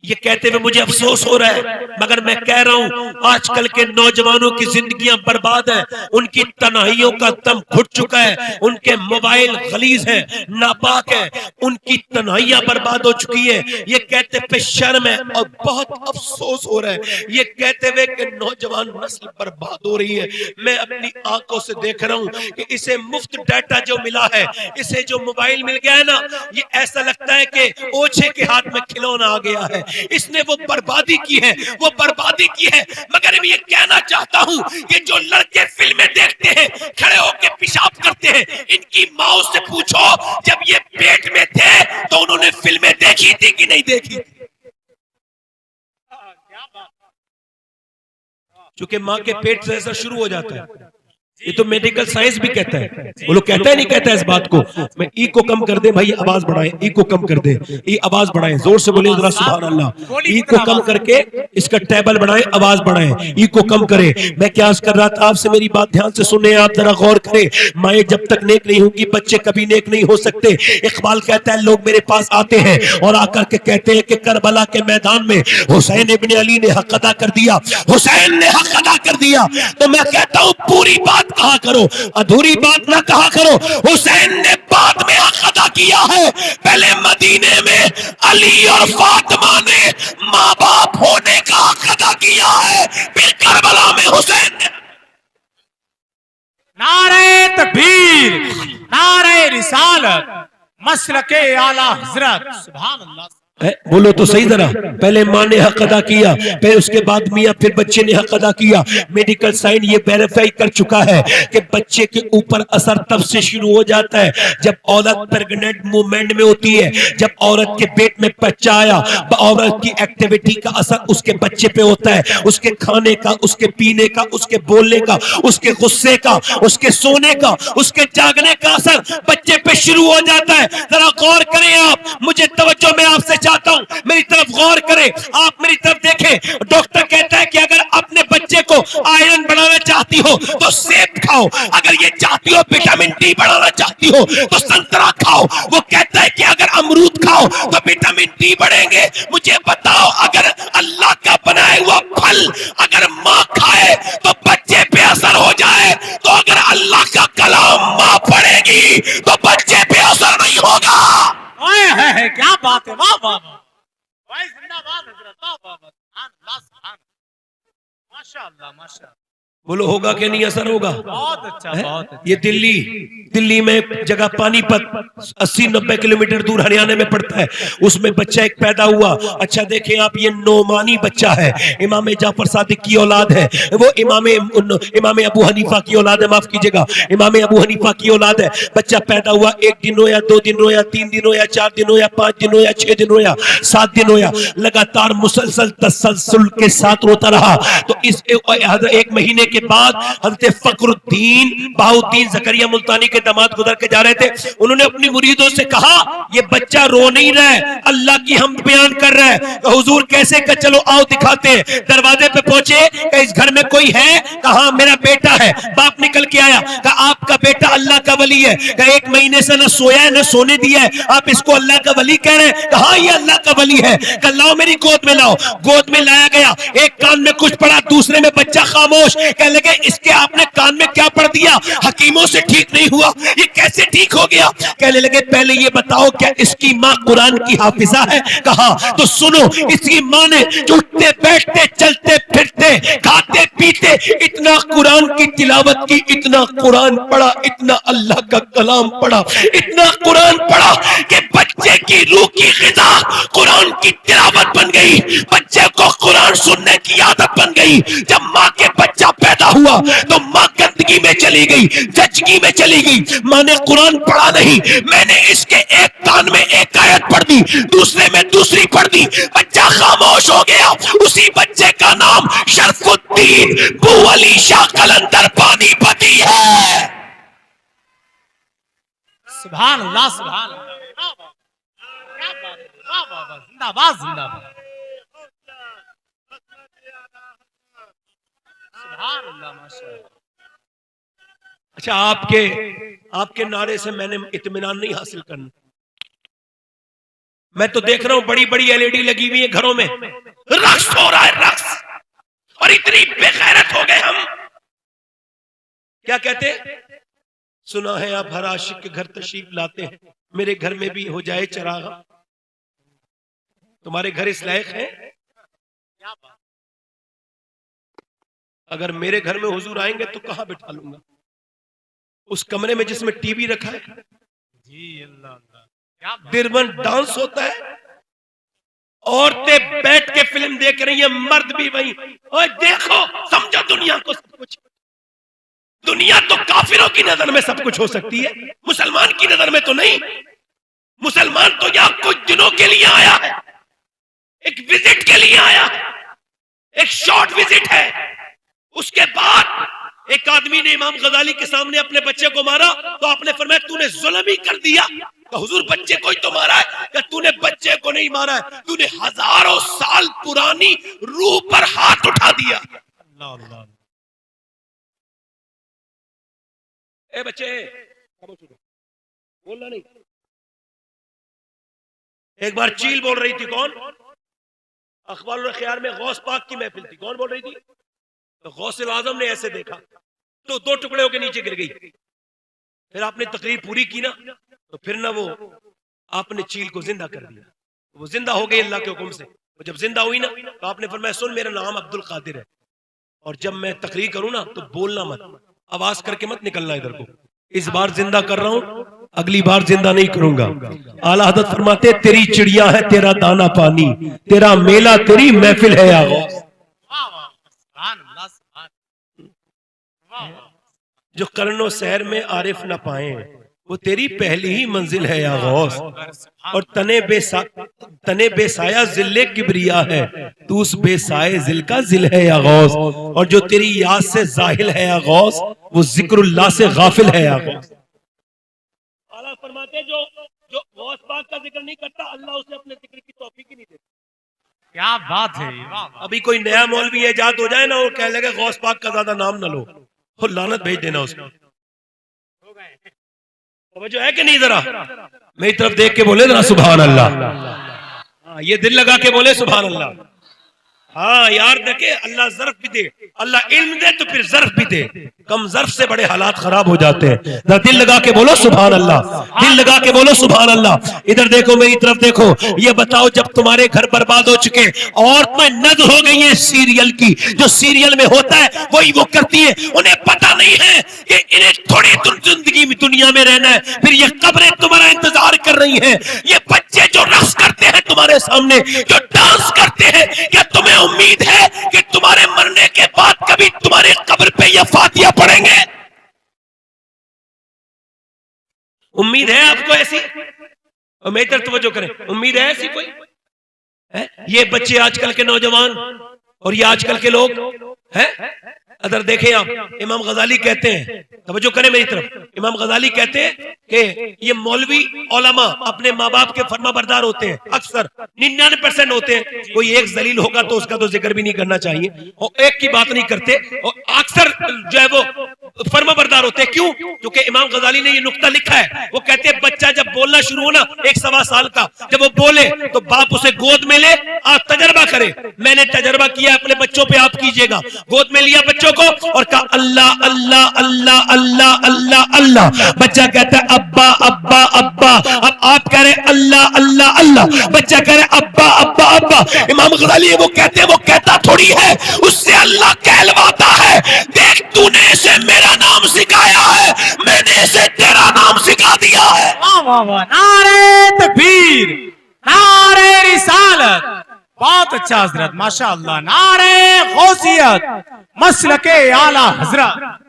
ये कहते हुए मुझे अफसोस हो रहा है, मगर मैं कह रहा हूं आजकल के नौजवानों की जिंदगियां बर्बाद है, उनकी तन्हाइयों का दम घुट चुका है, उनके मोबाइल गलीज है, नापाक है, उनकी तन्हाइयां बर्बाद हो चुकी है। ये कहते पे शर्म है और बहुत अफसोस हो रहा है ये कहते हुए कि नौजवान नस्ल बर्बाद हो रही है। मैं अपनी आंखों से देख रहा हूं कि इसे मुफ्त डाटा जो मिला है, इसे जो मोबाइल मिल गया है ना, ये ऐसा लगता है कि ओछे के हाथ में खिलौना आ गया है। इसने वो बर्बादी की है, वो बर्बादी की है। मगर मैं ये कहना चाहता हूं कि जो लड़के फिल्में देखते हैं, खड़े होकर पेशाब करते हैं, इनकी माओ से पूछो जब ये पेट में थे तो उन्होंने फिल्में देखी थी कि नहीं देखी थी? चूंकि मां के पेट से ऐसा शुरू हो जाता है, ये तो मेडिकल साइंस भी कहता है। वो लोग कहता है नहीं कहता है इस बात को। मैं ई को कम कर दे भाई, आवाज बढ़ाएं, ई को कम कर दे, ई आवाज बढ़ाएं, जोर से बोलिए जरा सुभान अल्लाह। ई को कम करके इसका टेबल बढ़ाएं, आवाज बढ़ाएं, ई को कम करें। मैं क्या कर रहा था, आपसे मेरी बात ध्यान से सुने, आप जरा गौर करें। माए जब तक नेक नहीं होंगी बच्चे कभी नेक नहीं हो सकते। इकबाल कहता है लोग मेरे पास आते हैं और आकर के कहते हैं कि करबला के मैदान में हुसैन इब्ने अली ने हक अदा कर दिया, हुसैन ने हक अदा कर दिया। तो मैं कहता हूं पूरी बात कहा करो, अधूरी बात ना कहा करो। हुसैन ने बाद में हक अदा किया है, पहले मदीने में अली और फातिमा ने मां बाप होने का हक अदा किया है, फिर करबला में हुसैन ने। नारे तकबीर, नारे रिसालत, मसलके आला हजरत, सुभान अल्लाह। बोलो तो सही जरा। पहले माँ ने हक अदा किया, फिर उसके बाद मियाँ, फिर बच्चे ने हक अदा किया। मेडिकल साइंस ये वेरीफाई कर चुका है कि बच्चे के ऊपर असर तब से शुरू हो जाता है जब औरत प्रेग्नेंट मूवमेंट में होती है, जब औरत के पेट में बच्चा आया, औरत की एक्टिविटी का असर उसके बच्चे पे होता है, उसके खाने का, उसके पीने का, उसके बोलने का, उसके गुस्से का, उसके सोने का, उसके जागने का असर बच्चे पे शुरू हो जाता है। जरा गौर करें आप, मुझे तवज्जो में आपसे चाहता हूं, मेरी तरफ गौर करें, आप मेरी तरफ देखें। डॉक्टर कहता है कि अगर अपने बच्चे को आयरन बढ़ाना चाहती हो तो सेब खाओ, अगर ये चाहती हो विटामिन डी बढ़ाना चाहती हो तो संतरा खाओ। वो कहता है कि अगर अमरूद खाओ तो विटामिन डी बढ़ेंगे। मुझे बताओ, अगर अल्लाह का बनाया हुआ फल अगर माँ खाए तो बच्चे पे असर हो जाए, तो अगर अल्लाह का कलाम माँ पढ़ेगी तो बच्चे पे असर नहीं होगा। है क्या बात है, वाह वाह वाह, भाई जिंदाबाद हजरत, वाह वाह वाह, सुभान अल्लाह, सुभान अल्लाह, माशाअल्लाह माशाअल्लाह। बोलो होगा कि नहीं असर होगा? बहुत अच्छा, बहुत अच्छा। ये दिल्ली में एक जगह पानीपत 80-90 किलोमीटर दूर हरियाणा में पड़ता है, उसमें बच्चा एक पैदा हुआ। अच्छा देखें आप, ये नोमानी बच्चा है, इमाम जाफर सादिक की औलाद है, वो इमाम अबू हनीफा की औलाद है, माफ कीजिएगा, इमाम अबू हनीफा की औलाद है। बच्चा पैदा हुआ, 1 दिन रोया, 2 दिन रोया, 3 दिन रोया, 4 दिन रोया, 5 दिन रोया, 6 दिन रोया, 7 दिन रोया, लगातार मुसलसल तसलसल के साथ रोता रहा। तो इस 1 महीने के बाद हज़रत फखरुद्दीन बहाउद्दीन ज़करिया मुल्तानी के दामाद गुजर के जा रहे थे। उन्होंने अपनी मुरीदों से कहा, ये बच्चा रो नहीं रहा है, अल्लाह की हम बयान कर रहा है। तो हुजूर कैसे का, चलो आओ दिखाते हैं। दरवाजे पे पहुंचे, इस घर में कोई है? कहा मेरा बेटा है। बाप निकल के आया, कहा आपका बेटा अल्लाह का वली है। कहा 1 महीने से न सोया है न सोने दिया है, आप इसको अल्लाह का वली कह रहे हैं? कहा ये अल्लाह का वली है। कहा लाओ मेरी गोद में लाओ। गोद में लाया गया, एक कान में कुछ पढ़ा, दूसरे में बच्चा खामोश। कहने लगे इसके आपने कान में क्या पढ़ दिया? हकीमों से ठीक नहीं हुआ, ये कैसे ठीक हो गया? कहने लगे पहले ये बताओ क्या इसकी माँ कुरान की हाफिजा है? कहा तो सुनो, इसकी माँ ने उठते बैठते चलते फिरते खाते पीते इतना कुरान की तिलावत की, इतना कुरान पढ़ा, इतना अल्लाह का कलाम पढ़ा, इतना कुरान पढ़ा कि बच्चे की रूह की ग़िज़ा कुरान की तिलावत बन गई। बच्चे को कुरान सुनने की आदत बन गई। जब माँ के बच्चा पैदा हुआ तो माँ गंदगी में चली गई, जचगी में चली गई। माँ ने कुरान पढ़ा नहीं, मैंने इसके एक कान में एक आयत पढ़ दी, दूसरे में दूसरी पढ़ दी, बच्चा खामोश हो गया। उसी बच्चे का नाम शरफुद्दीन बुअली शाह कलंदर पानीपती है। सुभान अल्लाह, सुभान अल्लाह, क्या बात है, वाह वाह वाह, जिंदाबाद जिंदाबाद, सुभान अल्लाह, माशाअल्लाह। अच्छा आपके नारे से मैंने इत्मीनान नहीं हासिल करना। मैं तो देख रहा हूं बड़ी बड़ी एलईडी लगी हुई है घरों में, रक्स हो रहा है, रक्स। और इतनी बेगैरत हो गए हम। क्या कहते? सुना है आप हर आशिक के घर तशरीफ लाते हैं, मेरे घर में भी हो जाए चरागा। तुम्हारे घर इस लायक है? क्या बात, अगर मेरे घर में हुजूर आएंगे तो कहां बिठा लूंगा? उस कमरे में जिसमें टीवी रखा है, जी अल्लाह अल्लाह, क्या बात, दिरबन डांस होता है, औरतें बैठ के फिल्म देख रही हैं, मर्द भी वहीं। और देखो, समझो दुनिया को सब कुछ। दुनिया तो काफिरों की नजर में सब कुछ हो सकती है, मुसलमान की नजर में तो नहीं। मुसलमान तो यहां कुछ दिनों के लिए आया है, एक विजिट के लिए आया है, एक शॉर्ट विजिट है। उसके बाद एक आदमी ने इमाम गजाली के सामने अपने बच्चे को मारा तो आपने फरमाया तूने जुल्म ही कर दिया। तो हुजूर बच्चे को ही तो मारा है। कि तूने बच्चे को नहीं मारा है, तूने हजारों साल पुरानी रूह पर हाथ उठा दिया। अल्लाह अल्लाह, ए बच्चे बोलना नहीं। एक बार चील बोल रही थी, कौन? अखबार ख्याल में गौस पाक की महफिल थी, कौन बोल रही थी? तो गौसल आजम ने ऐसे देखा तो 2 टुकड़े होकर नीचे गिर गई। फिर आपने तकरीर पूरी की ना, तो फिर ना वो आपने चील को जिंदा कर दिया। वो जिंदा हो गई अल्लाह के हुक्म से। वो जब जिंदा हुई ना तो आपने फरमाया सुन, मेरा नाम अब्दुल कादिर है, और जब मैं तकरीर करूं ना तो बोलना मत, आवाज करके मत निकलना इधर को। इस बार जिंदा कर रहा हूं, अगली बार जिंदा नहीं करूंगा। आला हज़रत फरमाते तेरी चिड़िया है तेरा दाना पानी, तेरा मेला तेरी महफिल है या गौस। जो करनो शहर में आरिफ ना पाए वो तेरी पहली ही मंजिल है या गौस। और तने बेसाया जिल्ले किबरिया है, तू उस बेसाए जिल का जिल है या गौस। और जो तेरी याद से जाहिल है या गौस, वो जिक्रुल्लाह से गाफिल है या गौस। आला फरमाते जो गौस पाक का जिक्र नहीं करता, अल्लाह उसे अपने जिक्र की तौफीक ही नहीं देता। क्या बात है। अभी कोई नया मौलवी इजाद हो जाए ना, वो कह लगे गौस पाक का ज्यादा नाम ना लो, और लानत भेज देना उसको। जो है कि नहीं, जरा मेरी तरफ देख के बोले जरा सुभान अल्लाह। ये दिल लगा के बोले सुभान अल्लाह। हाँ यार, देखे अल्लाह ज़र्फ भी दे, अल्लाह इल्म दे तो फिर ज़र्फ भी दे। कम ज़र्फ से बड़े हालात खराब हो जाते हैं। दिल लगा के बोलो सुभान अल्लाह, दिल लगा के बोलो सुभान अल्लाह। इधर देखो, मेरी तरफ देखो। ये बताओ, जब तुम्हारे घर बर्बाद हो चुके, औरतें नद हो गई हैं सीरियल की, जो सीरियल में होता है वही वो करती है। उन्हें पता नहीं है कि इन्हें थोड़ी जिंदगी में दुनिया में रहना है, फिर ये कब्रें तुम्हारा इंतजार कर रही हैं। ये बच्चे जो रक्स करते हैं तुम्हारे सामने, जो डांस करते हैं, क्या तुम्हें उम्मीद है कि तुम्हारे मरने के बाद कभी तुम्हारे कब्र पे ये फातिया पढ़ेंगे? उम्मीद है आपको ऐसी? और मेरी तरफ तवज्जो करें, उम्मीद है ऐसी कोई है? ये बच्चे आजकल के नौजवान और ये आजकल के लोग हैं। अगर देखें आप, इमाम गजाली कहते हैं, तवज्जो करें मेरी तरफ, इमाम गजाली कहते हैं कि ये मौलवी उलमा अपने माँ बाप के फर्मा बरदार होते हैं, अक्सर 99% होते हैं। कोई एक जलील होगा तो उसका तो जिक्र भी नहीं करना चाहिए, और एक की बात नहीं करते, और अक्सर जो है वो फर्मा बरदार होते हैं। क्यों? क्योंकि इमाम गजाली ने ये नुक्ता लिखा है। वो कहते हैं बच्चा जब बोलना शुरू हो ना, 1-1.25 साल का, जब वो बोले तो बाप उसे गोद में ले, आप तजर्बा करें। मैंने तजर्बा किया अपने बच्चों पे, आप कीजिएगा। गोद में लिया बच्चों को और कहा अल्लाह अल्लाह अल्लाह अल्लाह अल्लाह अल्लाह। बच्चा कहता है अब्बा अब्बा अब्बा। अब आप कह रहे अल्लाह अल्लाह अल्लाह, बच्चा कह रहे अब्बा अब्बा अब्बा। इमाम गजाली वो कहते हैं, वो कहता थोड़ी है, उससे अल्लाह कहलवाता है, देख तूने इसे मेरा नाम सिखाया है, मैंने इसे तेरा नाम सिखा दिया है। वाह वाह वाह, नारे तकबीर, नारे रिसालत। बहुत अच्छा हजरत, माशाअल्लाह। नारे गौसियत, मसलके आला हजरत।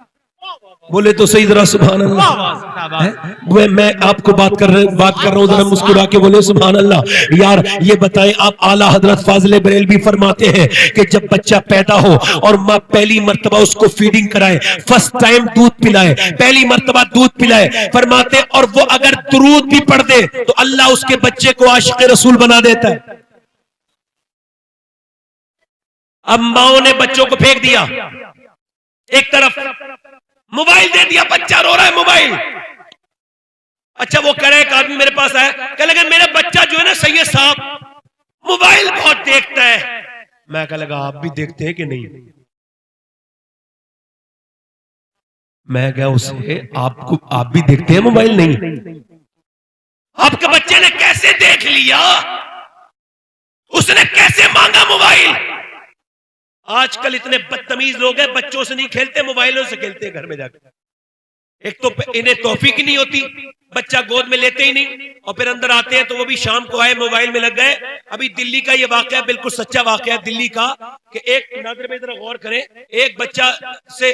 बोले तो सही जरा सुभान अल्लाह। मैं आपको बात कर रहा हूँ, जरा मुस्कुरा के बोले सुभान अल्लाह। यार ये बताएं आप, आला हजरत फाजिल बरेलवी फरमाते हैं कि जब बच्चा पैदा हो और माँ पहली मर्तबा उसको फीडिंग कराए, फर्स्ट टाइम दूध पिलाए, पहली मर्तबा दूध पिलाए, फरमाते और वो अगर दुरूद भी पढ़ दे तो अल्लाह उसके बच्चे को आशिक रसूल बना देता है। अब माओ ने बच्चों को फेंक दिया एक तरफ, मोबाइल दे दिया, बच्चा रो रहा है मोबाइल। अच्छा वो कह रहा है, एक आदमी मेरे पास आया, कह लगा मेरा बच्चा जो है ना सैयद साहब मोबाइल बहुत देखता है। मैं कह लगा आप भी देखते हैं कि नहीं? मैं क्या उसे आप भी देखते हैं मोबाइल? नहीं। आपके बच्चे ने कैसे देख लिया? उसने कैसे मांगा मोबाइल? आजकल इतने बदतमीज लोग हैं, बच्चों से नहीं खेलते, मोबाइलों से खेलते हैं घर में जाकर। एक तो इन्हें तौफीक ही नहीं होती, बच्चा गोद में लेते ही नहीं, और फिर अंदर आते हैं तो वो भी शाम को आए मोबाइल में लग गए। अभी दिल्ली का ये वाकया बिल्कुल सच्चा वाकया है दिल्ली का, कि एक नजर में जरा गौर करें, एक बच्चा से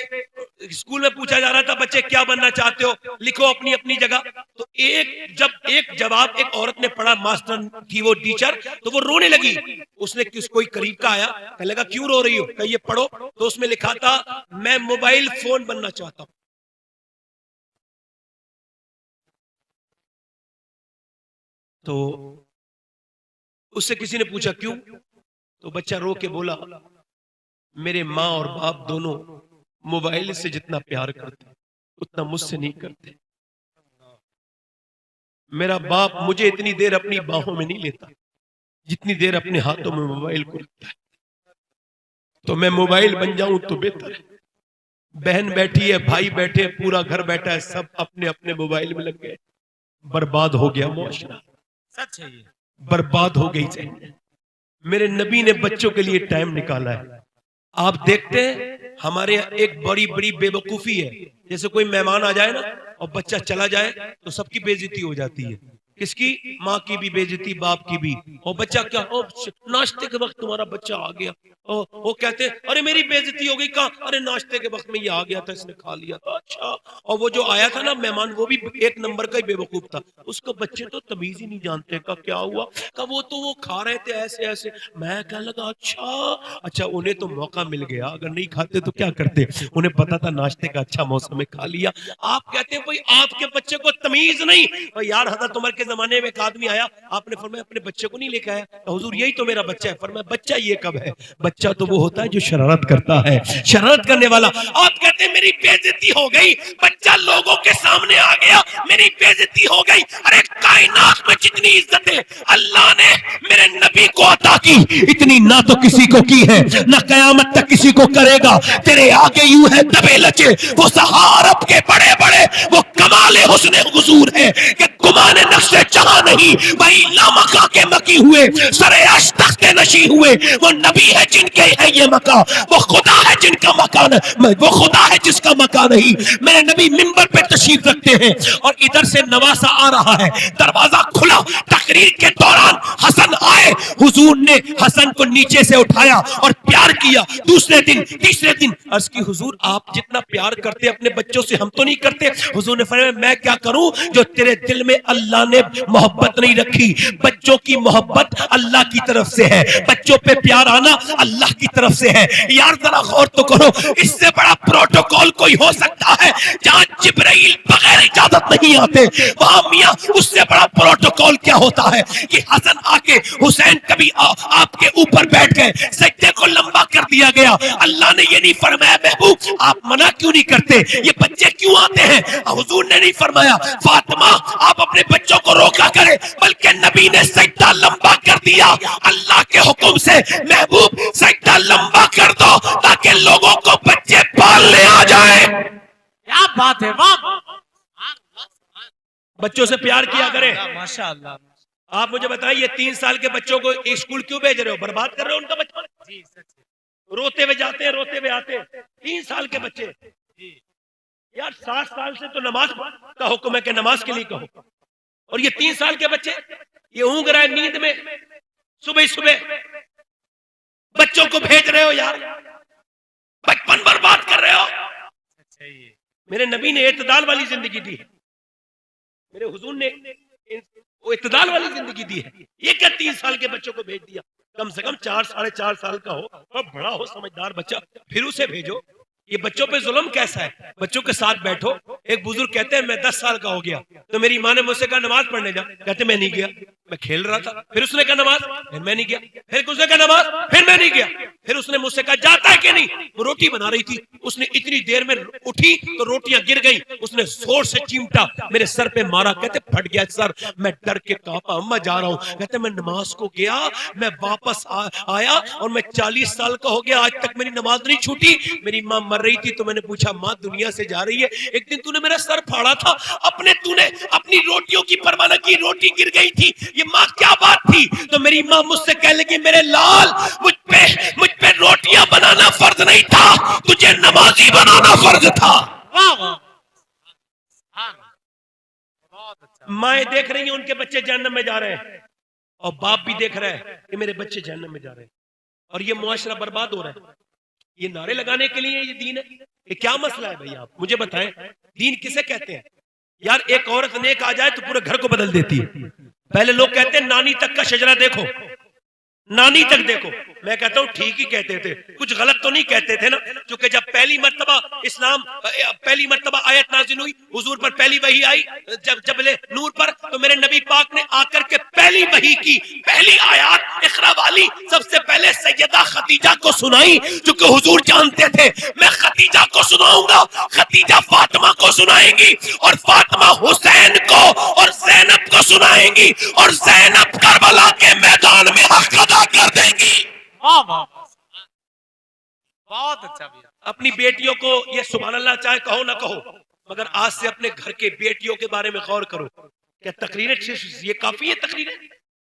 स्कूल में पूछा जा रहा था बच्चे क्या बनना चाहते हो, लिखो अपनी अपनी जगह। तो एक जवाब एक औरत ने पढ़ा, मास्टर थी वो टीचर, तो वो रोने लगी। उसने कोई करीब का आया, कहने लगा क्यों रो रही हो? कहा ये पढ़ो। तो उसमें लिखा था मैं मोबाइल फोन बनना चाहता हूं। तो उससे किसी ने पूछा क्यों? तो बच्चा रो के बोला मेरे माँ और बाप दोनों मोबाइल से जितना प्यार करते उतना मुझसे नहीं करते। मेरा बाप मुझे इतनी देर अपनी बाहों में नहीं लेता जितनी देर अपने हाथों में मोबाइल को रखता है। तो मैं मोबाइल बन जाऊं तो बेहतर है। बहन बैठी है, भाई बैठे, पूरा घर बैठा है, सब अपने अपने मोबाइल में लग गए। बर्बाद हो गया मुआशरा, सच है ये, बर्बाद हो गई चाहिए। मेरे नबी ने बच्चों के लिए टाइम निकाला है। आप देखते हैं हमारे यहाँ एक बड़ी बड़ी बेवकूफी है, जैसे कोई मेहमान आ जाए ना और बच्चा चला जाए तो सबकी बेइज्जती हो जाती है। किसकी? माँ की भी बेइज्जती, बाप की भी। और बच्चा क्या, ओ नाश्ते के वक्त तुम्हारा बच्चा आ गया, वो कहते हैं अरे मेरी बेइज्जती हो गई। कहा? अरे नाश्ते के वक्त में ये आ गया था, इसने खा लिया था। अच्छा, और वो जो आया था ना मेहमान, वो भी एक नंबर का ही बेवकूफ था। उसको बच्चे तो तमीज ही नहीं जानते। का क्या हुआ? का वो तो वो खा रहे थे ऐसे ऐसे। मैं क्या लगा, अच्छा उन्हें तो मौका मिल गया, अगर नहीं खाते तो क्या करते? उन्हें पता था नाश्ते का अच्छा मौसम है, खा लिया। आप कहते हैं भाई आपके बच्चे को तमीज नहीं। और यार हज़रत उमर के जमाने में एक आदमी आया, आपने फरमाया अपने बच्चे को नहीं लेके आया? तो हुजूर यही तो मेरा बच्चा है। फरमाया बच्चा ये कब है? बच्चा तो वो होता है जो शरारत करता है, शरारत करने वाला। आप कहते हैं मेरी बेइज्जती हो गई, बच्चा लोगों के सामने आ गया, मेरी बेइज्जती हो गई। अरे कायनात में जितनी इज्जतें अल्लाह ने मेरे नबी को अता की, इतनी ना तो किसी को की है, ना कयामत तक किसी को करेगा। तेरे आगे यूं है दबे लचे वो सहारब के बड़े बड़े, वो कमाले हुस्न हुजूर है कि गुमाने नक्शे जहां नहीं, वही लामका के मकी हुए, सरे अश्तख के नशी हुए। वो नबी है जिनके है ये मका, वो खुदा है जिनका मकान, वो खुदा है जिसका मकान नहीं। मेरे नबी मिंबर पे तशरीफ रखते हैं और इधर से नवासा आ रहा है, दरवाजा खुला, तकरीर के दौरान हसन आए, हुजूर ने हसन को नीचे से उठाया और प्यार किया। दूसरे दिन तीसरे दिन अर्ज की हुजूर आप जितना प्यार करते अपने बच्चों से हम तो नहीं करते। हुजूर ने फरमाया मैं क्या करूं जो तेरे दिल में अल्लाह ने मोहब्बत नहीं रखी। बच्चों की मोहब्बत अल्लाह की तरफ से है, बच्चों पे प्यार आना अल्लाह की तरफ से है। यार जरा गौर तो करो, इससे बड़ा प्रोटोकॉल कोई हो सकता है? जहां जिब्राइल बगैर इजाजत नहीं आते, वहां मियां उससे बड़ा प्रोटोकॉल क्या होता है कि हसन आके हुसैन कभी आपके ऊपर बैठ गए, सज्जे को लंबा कर दिया गया। अल्लाह ने ये नहीं फरमाया महबूब आप मना क्यों नहीं करते, ये बच्चे क्यों आते हैं? हुजूर ने नहीं फरमाया फातिमा आप अपने बच्चों को रोका करें, बल्कि नबी ने सज्जा लंबा कर दिया। अल्लाह के हुक्म से महबूब सज्जा लंबा कर दो ताकि लोगों को बच्चे पालने आ जाए। क्या बात है, वाह। बच्चों से प्यार किया करें। माशाअल्लाह। आप मुझे बताएं ये 3 साल के बच्चों को स्कूल क्यों भेज रहे हो? बर्बाद कर रहे हो उनका बचपन। जी सच रोते हुए जाते हैं, रोते हुए आते हैं। 3 साल के बच्चे यार, 7 साल से तो नमाज का हुक्म है कि नमाज के लिए कहो, और ये 3 साल के बच्चे ये ऊँग रहा है नींद में, सुबह सुबह बच्चों को भेज रहे हो यार, बचपन बर्बाद कर रहे हो। मेरे नबी ने इत्तेदाल वाली जिंदगी दी है, मेरे हुजूर ने वो इत्तेदाल वाली जिंदगी दी है। ये क्या 3 साल के बच्चों को भेज दिया? कम से कम 4 साढ़े 4 साल का हो और बड़ा हो समझदार बच्चा, फिर उसे भेजो। ये बच्चों पे जुल्म कैसा है? बच्चों के साथ बैठो। एक बुजुर्ग कहते हैं मैं 10 साल का हो गया तो मेरी माँ ने मुझसे कहा नमाज पढ़ने जा, कहते मैं नहीं गया, मैं खेल रहा था। फिर उसने कहा नमाज, फिर मैं नहीं गया। फिर उसने कहा नमाज, फिर मैं नहीं गया। फिर उसने मुझसे कहा जाता है कि नहीं? वो रोटी बना रही थी, उसने इतनी देर में उठी तो रोटियां गिर गई, उसने जोर से चिमटा मेरे सर पे मारा, कहते फट गया सर। मैं डर के कांपा, अम्मा जा रहा हूँ। कहते मैं नमाज को गया, मैं वापस आया और मैं 40 साल का हो गया, आज तक मेरी नमाज नहीं छूटी। मेरी माँ मर रही थी तो मैंने पूछा माँ दुनिया से जा रही है, एक दिन तूने मेरा सर फाड़ा था, तूने अपनी रोटियों की परवाह न की, रोटी गिर गई थी, ये माँ क्या बात थी? तो मेरी माँ मुझसे कह लगी मेरे लाल मुझ पे रोटियां बनाना फर्ज नहीं था, तुझे नमाजी बनाना फर्ज था। माएं देख रही हैं उनके बच्चे जहन्नम में जा रहे हैं और बाप भी देख रहा है कि मेरे बच्चे जहन्नम में जा रहे हैं, और ये मुआशरा बर्बाद हो रहा है। ये नारे लगाने के लिए ये दीन है? ये क्या मसला है भाई? आप मुझे बताएं दीन किसे कहते हैं? यार एक औरत नेक आ जाए तो पूरे घर को बदल देती है। पहले लोग कहते हैं नानी तक का शजरा देखो, नानी तक देखो। मैं कहता हूँ ठीक ही कहते थे, कुछ गलत तो नहीं कहते थे ना, क्योंकि जब पहली मर्तबा आयत नाजिल हुई, हुजूर पर पहली वही आई जब जबले नूर पर, तो मेरे नबी पाक ने आकर के पहली वही की पहली आयत इकरा वाली सबसे पहले सैयदा खदीजा को सुनाई, क्योंकि हुजूर जानते थे मैं खदीजा को सुनाऊंगा, खदीजा फातिमा को सुनाएंगी और फातिमा हुसैन को और ज़ैनब को सुनाएंगी और ज़ैनब करबला के मैदान में हक अदा कर देंगी। बहुत अच्छा भैया। अपनी बेटियों को ये सुभान अल्लाह चाहे कहो ना कहो, मगर आज से अपने घर के बेटियों के बारे में गौर करो। क्या तकरीरें ये काफी है? तकरीरें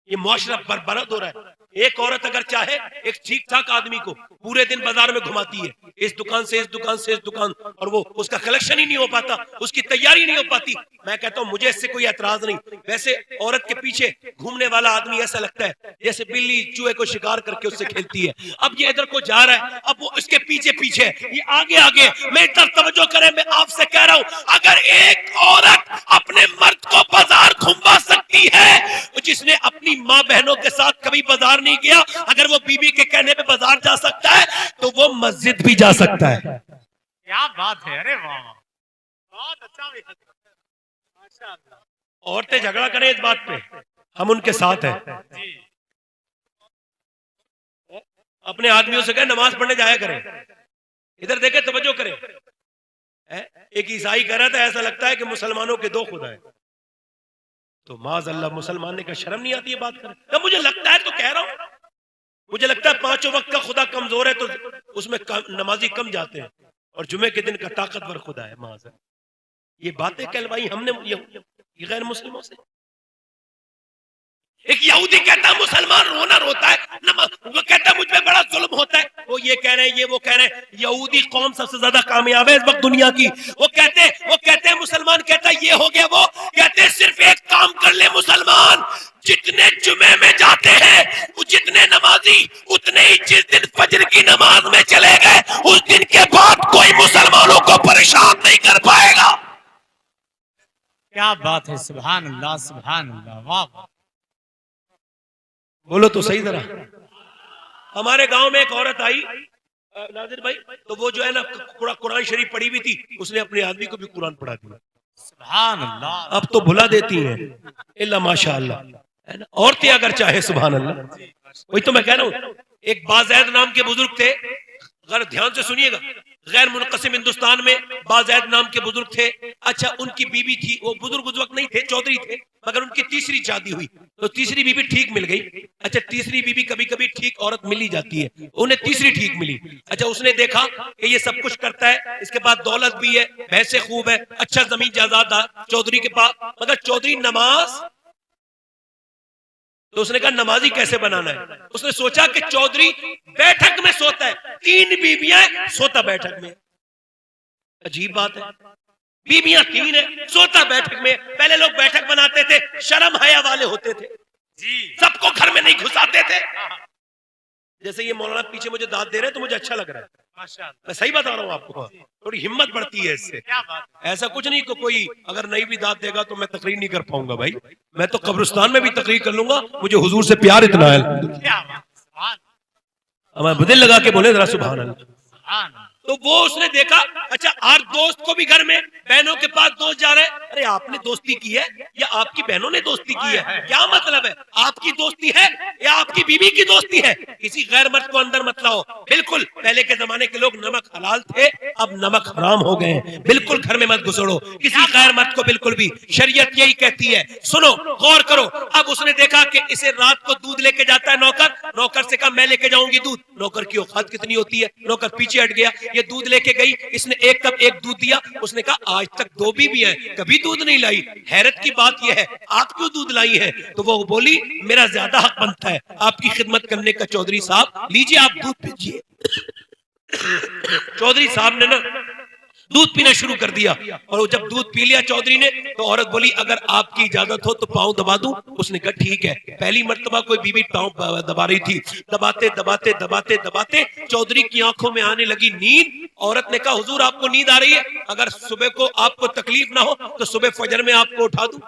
ये मुआशरा बर्बाद हो रहा है। एक औरत अगर चाहे एक ठीक ठाक आदमी को पूरे दिन बाजार में घुमाती है, इस दुकान से इस दुकान से इस दुकान, और वो उसका कलेक्शन ही नहीं हो पाता, उसकी तैयारी नहीं हो पाती, मैं कहता हूं मुझे इससे कोई एतराज नहीं। वैसे औरत के पीछे घूमने वाला आदमी ऐसा लगता है जैसे बिल्ली चूहे को शिकार करके उससे खेलती है। अब ये इधर को जा रहा है, अब वो इसके पीछे पीछे, ये आगे आगे। मैं इधर तवज्जो करें, मैं आपसे कह रहा हूं, अगर एक औरत अपने मर्द को बाजार घुमा सकती है, जिसने अपनी माँ बहनों के साथ कभी बाजार नहीं गया, अगर वो बीबी के कहने पे बाजार जा सकता है तो वो मस्जिद भी जा सकता है। क्या बात है, अरे वाह, बहुत अच्छा भी है। माशाअल्लाह। औरतें झगड़ा करें इस बात पे, हम उनके साथ हैं। जी। अपने आदमियों से कहें नमाज पढ़ने जाया करें, इधर देखे तवज्जो करें। एक ईसाई कह रहा था ऐसा लगता है कि मुसलमानों के दो खुदा है, तो माज अल्लाह मुसलमान ने कहा शर्म नहीं आती है बात करें? तो मुझे लगता है तो कह रहा हूं, मुझे लगता है 5 वक्त का खुदा कमजोर है तो उसमें नमाजी कम जाते हैं, और जुमे के दिन का ताकतवर खुदा है। माज ये बातें कहलवाई हमने ये गैर मुस्लिमों से। एक यहूदी कहता है मुसलमान रोना रोता है, वो कहता है मुझ पे बड़ा जुल्म होता है, वो ये कह रहे हैं, ये वो कह रहे हैं। यहूदी कौम सबसे ज्यादा कामयाब है इस वक्त दुनिया की। वो कहते हैं मुसलमान कहता है ये हो गया, वो कहते हैं सिर्फ एक काम कर ले मुसलमान, जितने जुमे में जाते हैं, जितने नमाजी, उतने ही जिस दिन फजर की नमाज में चले गए, उस दिन के बाद कोई मुसलमानों को परेशान नहीं कर पाएगा। क्या बात है, सुभान अल्लाह, सुभान अल्लाह, वाह वाह। बोलो तो सही जरा। हमारे गांव में एक औरत आई नाजिर भाई, तो वो जो है ना कुरान शरीफ पढ़ी हुई थी, उसने अपने आदमी को भी कुरान पढ़ा दिया। सुभान अल्लाह। अब तो भुला देती हैं इल्ला माशाअल्लाह, है ना। औरतें अगर चाहे, सुभान अल्लाह। वही तो मैं कह रहा हूं, एक बाज़ैद नाम के बुजुर्ग थे, अगर ध्यान से सुनिएगा, गैर मुनक़सिम हिंदुस्तान में बाज़ैद नाम के बुजुर्ग थे। अच्छा, उनकी बीवी थी, वो बुजुर्ग उस वक्त नहीं थे, चौधरी थे, मगर उनकी तीसरी शादी हुई तो तीसरी बीवी ठीक मिल गई। अच्छा, तीसरी बीवी कभी कभी ठीक औरत मिल ही जाती है, उन्हें तीसरी ठीक मिली। अच्छा, उसने देखा कि ये सब कुछ करता है, इसके बाद दौलत भी है, भैंसे खूब है, अच्छा जमीन जायदाद चौधरी के पास, मगर चौधरी नमाज, तो उसने कहा नमाजी कैसे बनाना है। उसने सोचा कि चौधरी बैठक में सोता है, 3 बीबियां सोता बैठक में। अजीब बात है, बीबियां 3 है, सोता बैठक में। पहले लोग बैठक बनाते थे, शर्म हया वाले होते थे जी, सबको घर में नहीं घुसाते थे। जैसे ये मौलाना पीछे मुझे दाद दे रहे हैं तो मुझे अच्छा लग रहा है, माशाअल्लाह। मैं सही बता रहा हूँ आपको, थोड़ी हिम्मत बढ़ती है इससे। क्या बात है। ऐसा कुछ नहीं कि कोई अगर नहीं भी दाद देगा तो मैं तकरीर नहीं कर पाऊंगा भाई, मैं तो कब्रिस्तान में भी तकरीर कर लूंगा, मुझे हुजूर से प्यार इतना है। क्या बात, सुभान हमें दिल लगा के बोले जरा सुभान अल्लाह। सुभान। तो वो उसने देखा, अच्छा हर दोस्त को भी घर में बहनों के पास दोस्त जा रहे हैं, अरे आपने दोस्ती की है या आपकी बहनों ने दोस्ती की है, क्या मतलब है, आपकी दोस्ती है या आपकी बीवी की दोस्ती है। किसी गैर मर्द को अंदर मत लाओ। बिल्कुल पहले के जमाने के लोग नमक हलाल थे, अब नमक हराम हो गए हैं, बिल्कुल घर में मत घुसड़ो किसी गैर मर्द को, बिल्कुल भी। शरीयत यही कहती है, सुनो गौर करो। अब उसने देखा कि इसे रात को दूध लेके जाता है नौकर, नौकर से कहा मैं लेके जाऊंगी दूध। नौकर की औकात कितनी होती है, नौकर पीछे हट गया, ये दूध लेके गई, इसने एक कप एक दूध दिया। उसने कहा आज तक 2 बीवी हैं, कभी दूध नहीं लाई, हैरत की बात यह है आप क्यों दूध लाई है। तो वो बोली मेरा ज्यादा हक बनता है आपकी खिदमत करने का चौधरी साहब, लीजिए आप दूध पीजिए। चौधरी साहब ने ना दूध पीना शुरू कर दिया, और जब दूध पी लिया चौधरी ने, तो औरत बोली अगर आपकी इजाजत हो तो पांव दबा दूं। उसने कहा ठीक है। पहली मर्तबा कोई बीवी पांव दबा रही थी, दबाते दबाते दबाते दबाते चौधरी की आंखों में आने लगी नींद। औरत ने कहा हुजूर आपको नींद आ रही है, अगर सुबह को आपको तकलीफ ना हो तो सुबह फजर में आपको उठा दूं।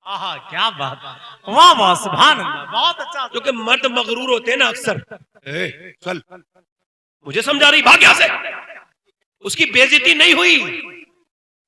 आहा, क्या बात, वाह वाह, सुभान अल्लाह, बहुत अच्छा। क्योंकि मर्द मगरूर होते हैं ना अक्सर, चल मुझे समझा रही, भाग यहां से। उसकी बेइज्जती नहीं हुई,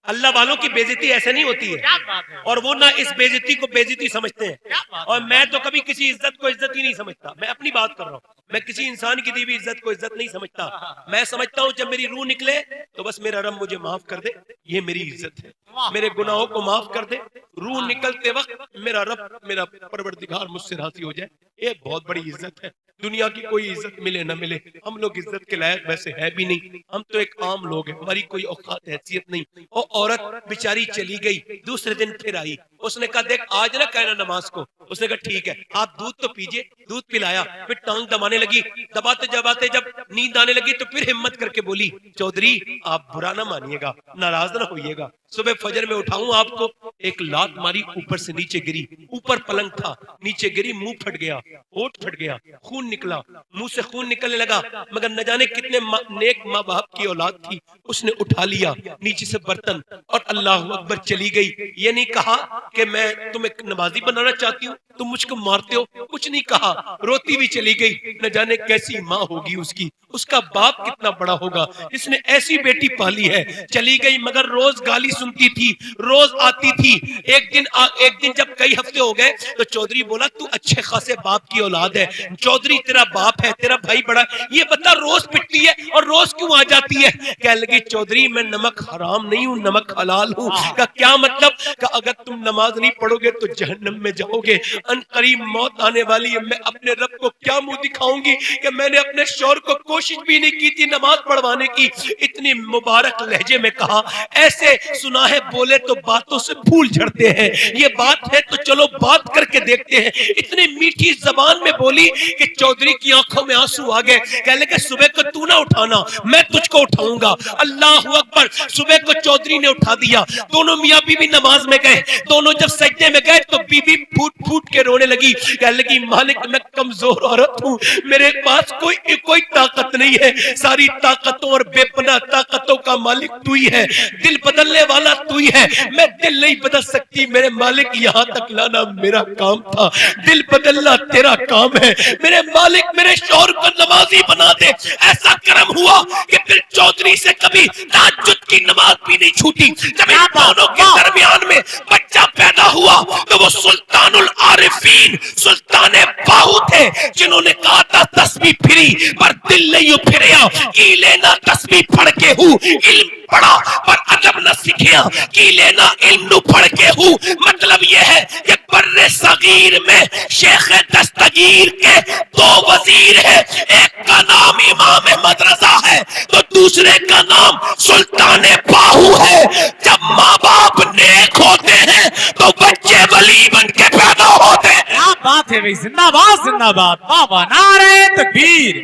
अल्लाह वालों की बेइज्जती ऐसे नहीं होती है, और वो ना इस बेइज्जती को बेइज्जती समझते हैं। और मैं तो कभी किसी इज्जत को इज्जत ही नहीं समझता, मैं अपनी बात कर रहा हूँ, मैं किसी इंसान की दी हुई इज्जत को इज्जत नहीं समझता। मैं समझता हूँ जब मेरी रूह निकले तो बस मेरा रब मुझे माफ कर दे, ये मेरी इज्जत है, मेरे गुनाहों को माफ कर दे। रूह निकलते वक्त मेरा रब, मेरा परवरदिगार मुझसे राजी हो जाए, ये बहुत बड़ी इज्जत है। दुनिया की कोई इज्जत मिले ना मिले, हम लोग इज्जत के लायक वैसे है भी नहीं, हम तो एक आम लोग हैं, हमारी कोई औकात हैसियत नहीं। और औरत बेचारी चली गई, दूसरे दिन फिर आई, उसने कहा देख आज ना कहना नमाज को। उसने कहा ठीक है, आप दूध तो पीजिए। दूध पिलाया, फिर टांग दबाने लगी, दबाते दबाते जब नींद आने लगी तो फिर हिम्मत करके बोली चौधरी आप बुरा ना मानिएगा, नाराज ना होइएगा, सुबह फजर में उठाऊं आपको। एक लात मारी, ऊपर से नीचे गिरी, ऊपर पलंग था, नीचे गिरी, मुंह फट गया, होठ फट गया, खून निकला, मुंह से खून निकलने लगा। मगर न जाने कितने नेक माँ बाप की औलाद थी, उसने उठा लिया नीचे से बर्तन और अल्लाह अकबर चली गई। ये नहीं कहा कि मैं तुम्हें नमाजी बनाना चाहती हूँ, तुम मुझको मारते हो, कुछ नहीं कहा, रोती भी चली गई। न जाने कैसी माँ होगी उसकी, उसका बाप कितना बड़ा होगा, इसने ऐसी बेटी पाली है। चली गई मगर रोज गाली सुनती थी, रोज आती थी। एक दिन जब कई हफ्ते हो गए तो चौधरी बोला तू अच्छे खासे बाप की औलाद है, चौधरी तेरा बाप है, तेरा भाई बड़ा, ये बता रोज पिटती है और रोज क्यों आ जाती है। कह लगी चौधरी मैं नमक हराम नहीं हूँ, नमक हलाल हूँ। का क्या मतलब? का अगर तुम नमाज नहीं पढ़ोगे तो जहन्नम में जाओगे, अनकरीब मौत आने वाली है। मैं अपने रब को क्या मुंह दिखाऊंगी कि मैंने अपने शौहर को कोशिश भी नहीं की थी नमाज पढ़वाने की। इतनी मुबारक लहजे में कहा, ऐसे सुना है बोले तो बातों से फूल झड़ते हैं, ये बात है तो चलो बात करके देखते हैं। इतनी मीठी जबान में बोली कि चौधरी की आंखों में आंसू आ गए। कह लगे सुबह को तू ना उठाना, मैं तुझको उठाऊंगा। अल्लाह अकबर, सुबह को चौधरी ने उठा दिया। दोनों मियां बीवी नमाज में गए, दोनों जब सजदे में गए तो बीवी फूट फूट के रोने लगी। कह लगी मालिक मैं कमजोर औरत हूँ, मेरे पास कोई ताकत नहीं है, सारी ताकतों और बेपनाह ताकतों का मालिक तू ही है, दिल बदलने वाला तू ही है, मैं दिल नहीं बदल सकती मेरे मालिक, यहाँ तक लाना मेरा काम था, दिल बदलना तेरा काम है। मेरे मालिक मेरे शौहर को नमाजी बना दे। ऐसा करम हुआ कि फिर चौधरी से कभी तहज्जुद की नमाज भी नहीं छूटी। जब इन दोनों के दरमियान में बच्चा पैदा हुआ तो वो सुल्तानुल आरिफीन सुल्तान बाहू थे, जिन्होंने कहा था तस्बीह फिरी पर दिल नहीं फिरिया, की लेना तस्बीह पढ़ के हूँ, इल्म पढ़ा पर अदब न सीखिया, की लेना इल्म पढ़ के हूँ। मतलब यह है कि बर्रे सगीर में शेख दस्तगीर के दो वजीर है, एक का नाम इमाम मदरसा है तो दूसरे का नाम सुल्तान बाहू है। जब माँ बाप नेक होते हैं तो बच्चे वली बन के पैदा होते हैं। क्या बात है भाई, जिंदाबाद जिंदाबाद, बाबा नारे तकबीर,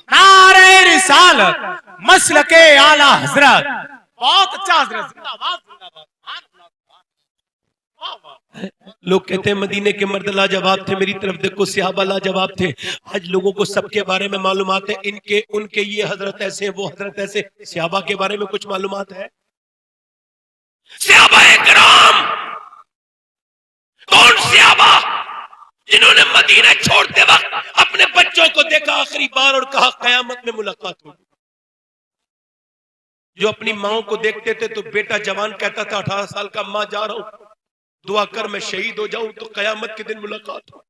नारे रिसालत, मसलके आला हजरत, बहुत अच्छा हजरत, जिंदाबाद जिंदाबाद। लोग कहते हैं मदीने के मर्द लाजवाब थे, मेरी तरफ देखो सहाबा लाजवाब थे। आज लोगों को सबके बारे में मालूमात है, इनके उनके ये हजरत ऐसे वो हजरत ऐसे। सहाबा के बारे में कुछ मालूमात है? सहाबा इकराम कौन सहाबा जिन्होंने मदीना छोड़ते वक्त अपने बच्चों को देखा आखिरी बार और कहा कयामत में मुलाकात होगी। जो अपनी माओ को देखते थे तो बेटा जवान कहता था 18 साल का, मां जा रहा हूं, दुआ कर मैं शहीद हो जाऊं तो कयामत के दिन मुलाकात हो।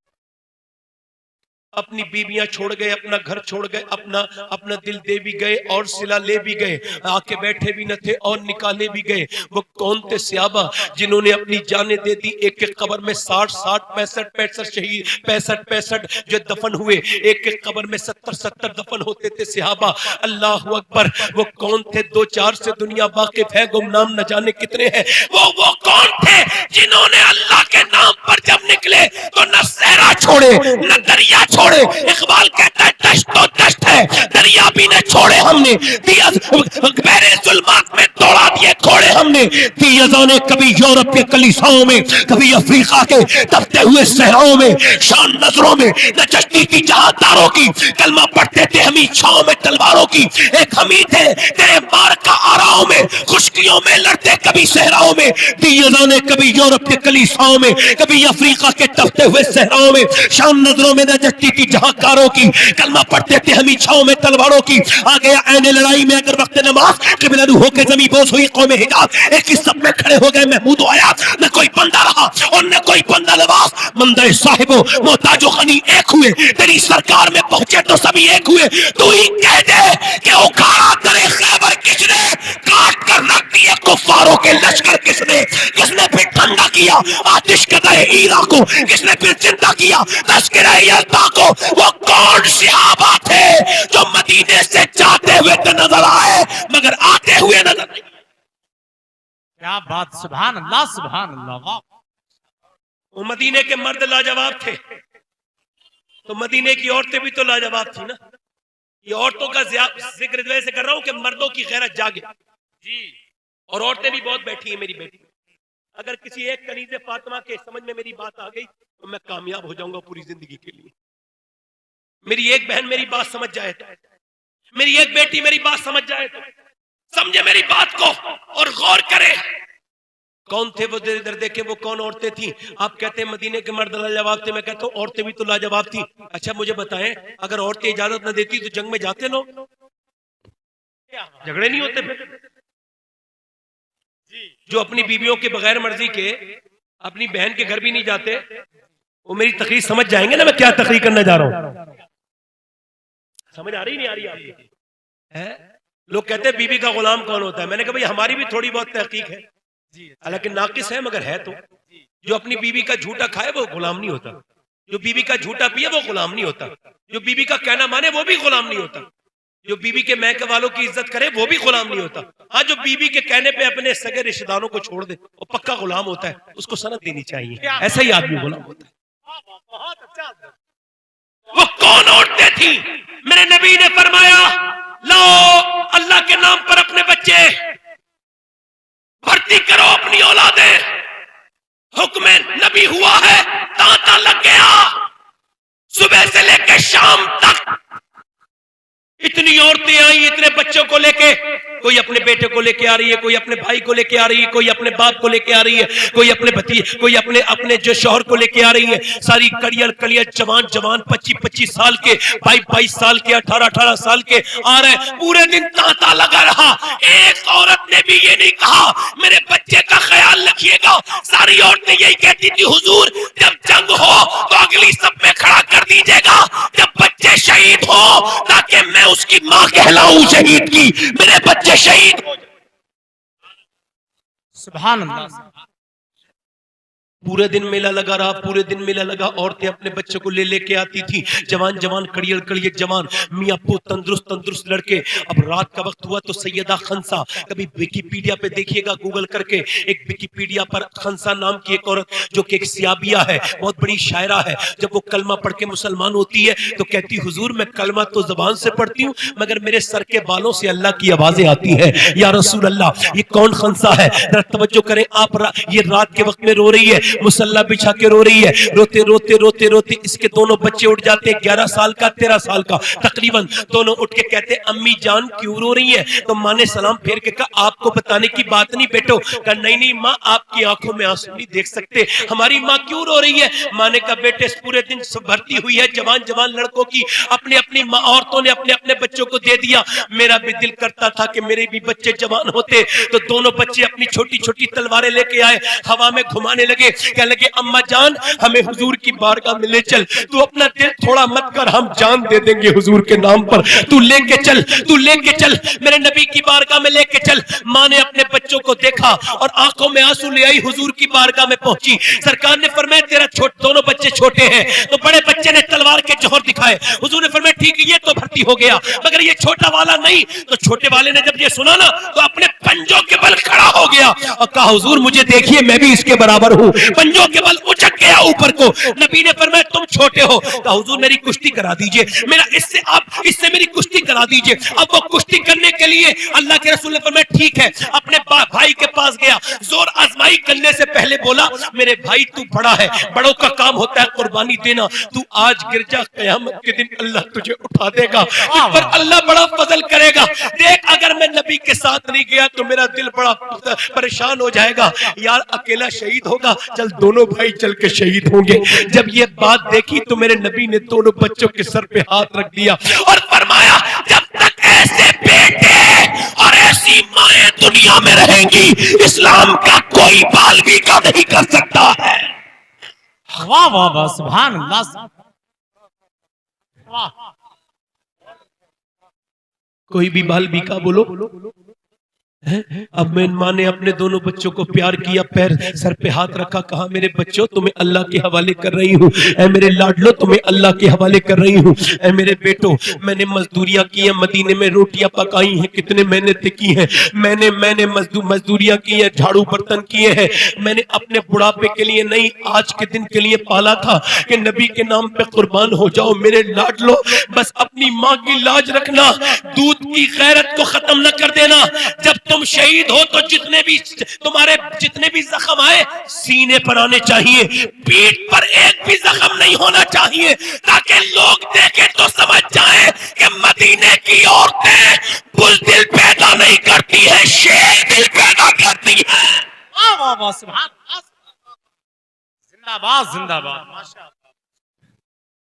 अपनी बीबियां छोड़ गए, अपना घर छोड़ गए, अपना दिल दे भी गए और सिला ले भी गए, आके बैठे भी न थे और निकाले भी गए। वो कौन थे सहाबा जिन्होंने अपनी जानें दे दी। एक एक कब्र में 60 65 शहीद 65 जो दफन हुए, एक एक कब्र में 70 दफन होते थे सहाबा। अल्लाह अकबर, वो कौन थे? 2-4 से दुनिया वाकिफ है, गुमनाम न जाने कितने हैं। वो कौन थे जिन्होंने अल्लाह के नाम पर जब निकले तो न सहरा छोड़े न दरिया छोड़े। इकबाल कहता है दश्त तो दश्त है, दरिया भी न छोड़े हमने, जुल्मात में दौड़ा दिए घोड़े हमने। ने कभी यूरोप के कलीसियाओं में, कभी अफ्रीका के दबते हुए सहराओं में, शान नजरों में न जश्ती थी जहादारों की, कलमा पढ़ते थे हमी छाओं में तलवारों की। एक हमी थे तेरे मार का आराओं में, खुशकियों में लड़ते कभी सहराओं में। ने कभी यूरोप के कलीसियाओं में, कभी अफ्रीका के दबते हुए सहराओं में, शान नजरों में न जश्ती थी जहाकारों की, कलमा पढ़ते थे हमी छाओं में तलवारों की। आ गया ऐने लड़ाई में अगर वक्त नमाज, किबला होके जमी बोझ हुई कौम हिजाज, एक ही सब में खड़े हो गए महमूद आया, न कोई बंदा रहा और न कोई बंदा नवाज। मंदे साहिबो मोहताजो गनी एक हुए, तेरी सरकार में पहुंचे तो सभी एक हुए। तू ही कह दे कि उखाड़ा करे खैबर किसने, काट कर रख दिए कुफार तलवारों के लश्कर किसने किसने फिर ठंडा किया आतिश कदे ईरा को, किसने फिर जिंदा किया तस्करे यल्दा को। वो कौन सहाबा थे जो मदीने से जाते हुए तो नजर आए मगर आते हुए नजर नहीं। क्या बात, सुभान अल्लाह सुभान अल्लाह। वाह, वो मदीने के मर्द लाजवाब थे तो मदीने की औरतें भी तो लाजवाब थी ना। ये औरतों का जिक्र वैसे कर रहा हूं कि मर्दों की गैरत जागे जी। और औरतें भी बहुत बैठी हैं मेरी बेटी। अगर किसी एक कनीज़े फातिमा के समझ में मेरी बात आ गई तो मैं कामयाब हो जाऊंगा पूरी जिंदगी के लिए। मेरी एक बहन मेरी बात समझ जाए तो, मेरी एक बेटी मेरी बात समझ जाए तो समझे मेरी बात को और गौर करे कौन थे वो। इधर देखे वो कौन औरतें थी। आप कहते हैं मदीने के मर्द लाजवाब थे, मैं कहता हूँ औरतें भी तो लाजवाब थी। अच्छा मुझे बताएं, अगर औरतें इजाजत न देती तो जंग में जाते लोग? झगड़े नहीं होते फिर? जो अपनी बीवियों के बगैर मर्जी के अपनी बहन के घर भी नहीं जाते, वो मेरी तकरीर समझ जाएंगे ना मैं क्या तकरीर करना जा रहा हूं। समझ आ रही नहीं आ रही आपकी? है लोग कहते हैं बीबी का गुलाम कौन होता है। मैंने कहा भाई हमारी भी थोड़ी बहुत तहकीक है, हालांकि नाकिस है मगर है। तो जो अपनी बीबी का झूठा खाए वो गुलाम नहीं होता, जो बीबी का झूठा पिए वो गुलाम नहीं होता, जो बीबी का कहना माने वो भी गुलाम नहीं होता, जो बीबी के मैके वालों की इज्जत करे वो भी गुलाम नहीं होता। हाँ, जो बीबी के कहने पे अपने सगे रिश्तेदारों को छोड़ दे वो पक्का गुलाम होता है, उसको सनद देनी चाहिए। ऐसा ही आदमी गुलाम होता है। बहुत अच्छा। वो कौन औरतें थी? मेरे नबी ने फरमाया लाओ अल्लाह के नाम पर अपने बच्चे भर्ती करो, अपनी औलादें। हुक्म नबी हुआ है, तांता लग गया। सुबह से लेकर शाम तक इतनी औरतें आई, इतने बच्चों को लेके। कोई अपने बेटे को लेके आ रही है, कोई अपने भाई को लेके आ रही है, कोई अपने बाप को लेके आ रही है, कोई अपने भतीजे, कोई अपने अपने जो शौहर को लेके आ रही है। सारी कड़ियल कड़ियल जवान जवान 25-25 साल के, 22-22 साल के, 18-18 साल के आ रहे। पूरे दिन तांता लगा रहा। एक औरत ने भी ये नहीं कहा मेरे बच्चे का ख्याल रखिएगा। सारी औरतें यही कहती थी हुजूर जब जंग हो तो अगली सब में खड़ा कर दीजिएगा, जब बच्चे शहीद हो ताकि मैं उसकी मां कहलाऊं शहीद की, मेरे बच्चे शहीद हो। सुभान अल्लाह। पूरे दिन मेला लगा रहा, पूरे दिन मेला लगा। औरतें अपने बच्चों को ले लेके आती थी, जवान जवान कड़ियल कड़ियल जवान, मियाँ पो तंदुरुस्त तंदुरुस्त लड़के। अब रात का वक्त हुआ तो सैयदा खंसा, कभी विकिपीडिया पे देखिएगा गूगल करके, एक विकिपीडिया पर खंसा नाम की एक औरत जो कि एक सियाबिया है, बहुत बड़ी शायरा है। जब वो कलमा पढ़ के मुसलमान होती है तो कहती हुजूर मैं कलमा तो जबान से पढ़ती हूँ मगर मेरे सर के बालों से अल्लाह की आवाजें आती है। या रसूल अल्लाह, ये कौन खंसा है? जरा तवज्जो करें आप। ये रात के वक्त में रो रही है, मुसल्ला बिछा के रो रही है। रोते रोते रोते रोते इसके दोनों बच्चे उठ जाते, 11 साल का 13 साल का तकरीबन। दोनों उठ के कहते अम्मी जान क्यों रो रही है? तो माँ ने सलाम फेर के कहा आपको बताने की बात नहीं बेटो। कहा नहीं नहीं माँ, आपकी आंखों में आंसू नहीं देख सकते, हमारी माँ क्यों रो रही है? माँ ने कहा बेटे पूरे दिन भर्ती हुई है जवान जवान लड़कों की, अपने अपनी माँ औरतों ने अपने अपने बच्चों को दे दिया। मेरा भी दिल करता था कि मेरे भी बच्चे जवान होते। तो दोनों बच्चे अपनी छोटी छोटी तलवारें लेके आए, हवा में घुमाने लगे। कहने लगे अम्मा जान हमें हुजूर की बारगाह में ले चल, तू अपना दिल थोड़ा मत कर, हम जान दे देंगे हुजूर के नाम पर, तू लेके चल, तू लेके चल, मेरे नबी की बारगाह में लेके चल। माँ ने अपने बच्चों को देखा और आंखों में आंसू ले आई, हुजूर की बारगाह में पहुंची। सरकार ने फरमाया तेरा दोनों बच्चे छोटे हैं। तो बड़े बच्चे ने तलवार के जोहर दिखाए। हुजूर ने फरमाया ठीक है ये तो भर्ती हो गया मगर ये छोटा वाला नहीं। तो छोटे वाले ने जब ये सुना ना तो अपने पंजों के बल खड़ा हो गया और कहा हुजूर मुझे देखिए मैं भी इसके बराबर हूँ। पंजों के बल उचक गया ऊपर को। नबी ने फरमाया तुम छोटे हो। कहा हुजूर मेरी कुश्ती करा दीजिए, मेरा इससे मेरी कुश्ती करा दीजिए। अब वो कुश्ती करने के लिए अल्लाह के रसूल ने फरमाया ठीक है। अपने भाई के पास गया, जोर आजमाई करने से पहले बोला मेरे भाई तू बड़ा है, बड़ों का काम होता है कुर्बानी देना, तू आज गिर जा, क़यामत के दिन अल्लाह तुझे उठा देगा, तुझ पर अल्लाह बड़ा फजल करेगा। देख अगर मैं नबी के साथ नहीं गया तो मेरा दिल बड़ा परेशान हो जाएगा, यार अकेला शहीद होगा, चल दोनों भाई चल के शहीद होंगे। जब ये बात देखी तो मेरे नबी ने दोनों बच्चों के सर पे हाथ रख दिया और फरमाया जब तक ऐसे बेटे और ऐसी माएं दुनिया में रहेंगी इस्लाम का कोई बाल भी का नहीं कर सकता है। वाह वाह वाह सुभान अल्लाह। वाह कोई भी बाल बीका बोलो, अब मैं माँ ने अपने दोनों बच्चों को प्यार किया, पैर सर पे हाथ रखा, कहा मेरे बच्चों तुम्हें अल्लाह के हवाले कर रही हूँ, ऐ मेरे लाडलो तुम्हें अल्लाह के हवाले कर रही हूँ, ऐ मेरे बेटो मैंने मजदूरियां की हैं, मदीने में रोटियां पकाई हैं, कितने मेहनतें की हैं, मैंने मैंने मजदूरियां की हैं, झाड़ू बर्तन किए हैं, मैंने अपने बुढ़ापे के लिए नहीं आज के दिन के लिए पाला था कि नबी के नाम पे कुर्बान हो जाओ मेरे लाडलो। बस अपनी माँ की लाज रखना, दूध की गैरत को खत्म न कर देना। जब तुम शहीद हो तो तुम्हारे जितने भी जख्म आए सीने पर आने चाहिए, पीठ पर एक भी जख्म नहीं होना चाहिए, ताकि लोग देखें तो समझ जाएं कि मदीने की औरतें बुज़दिल पैदा नहीं करती है, शेर दिल पैदा करती है। वाह वाह वाह, सुभान अल्लाह, जिंदाबाद जिंदाबाद, माशाअल्लाह।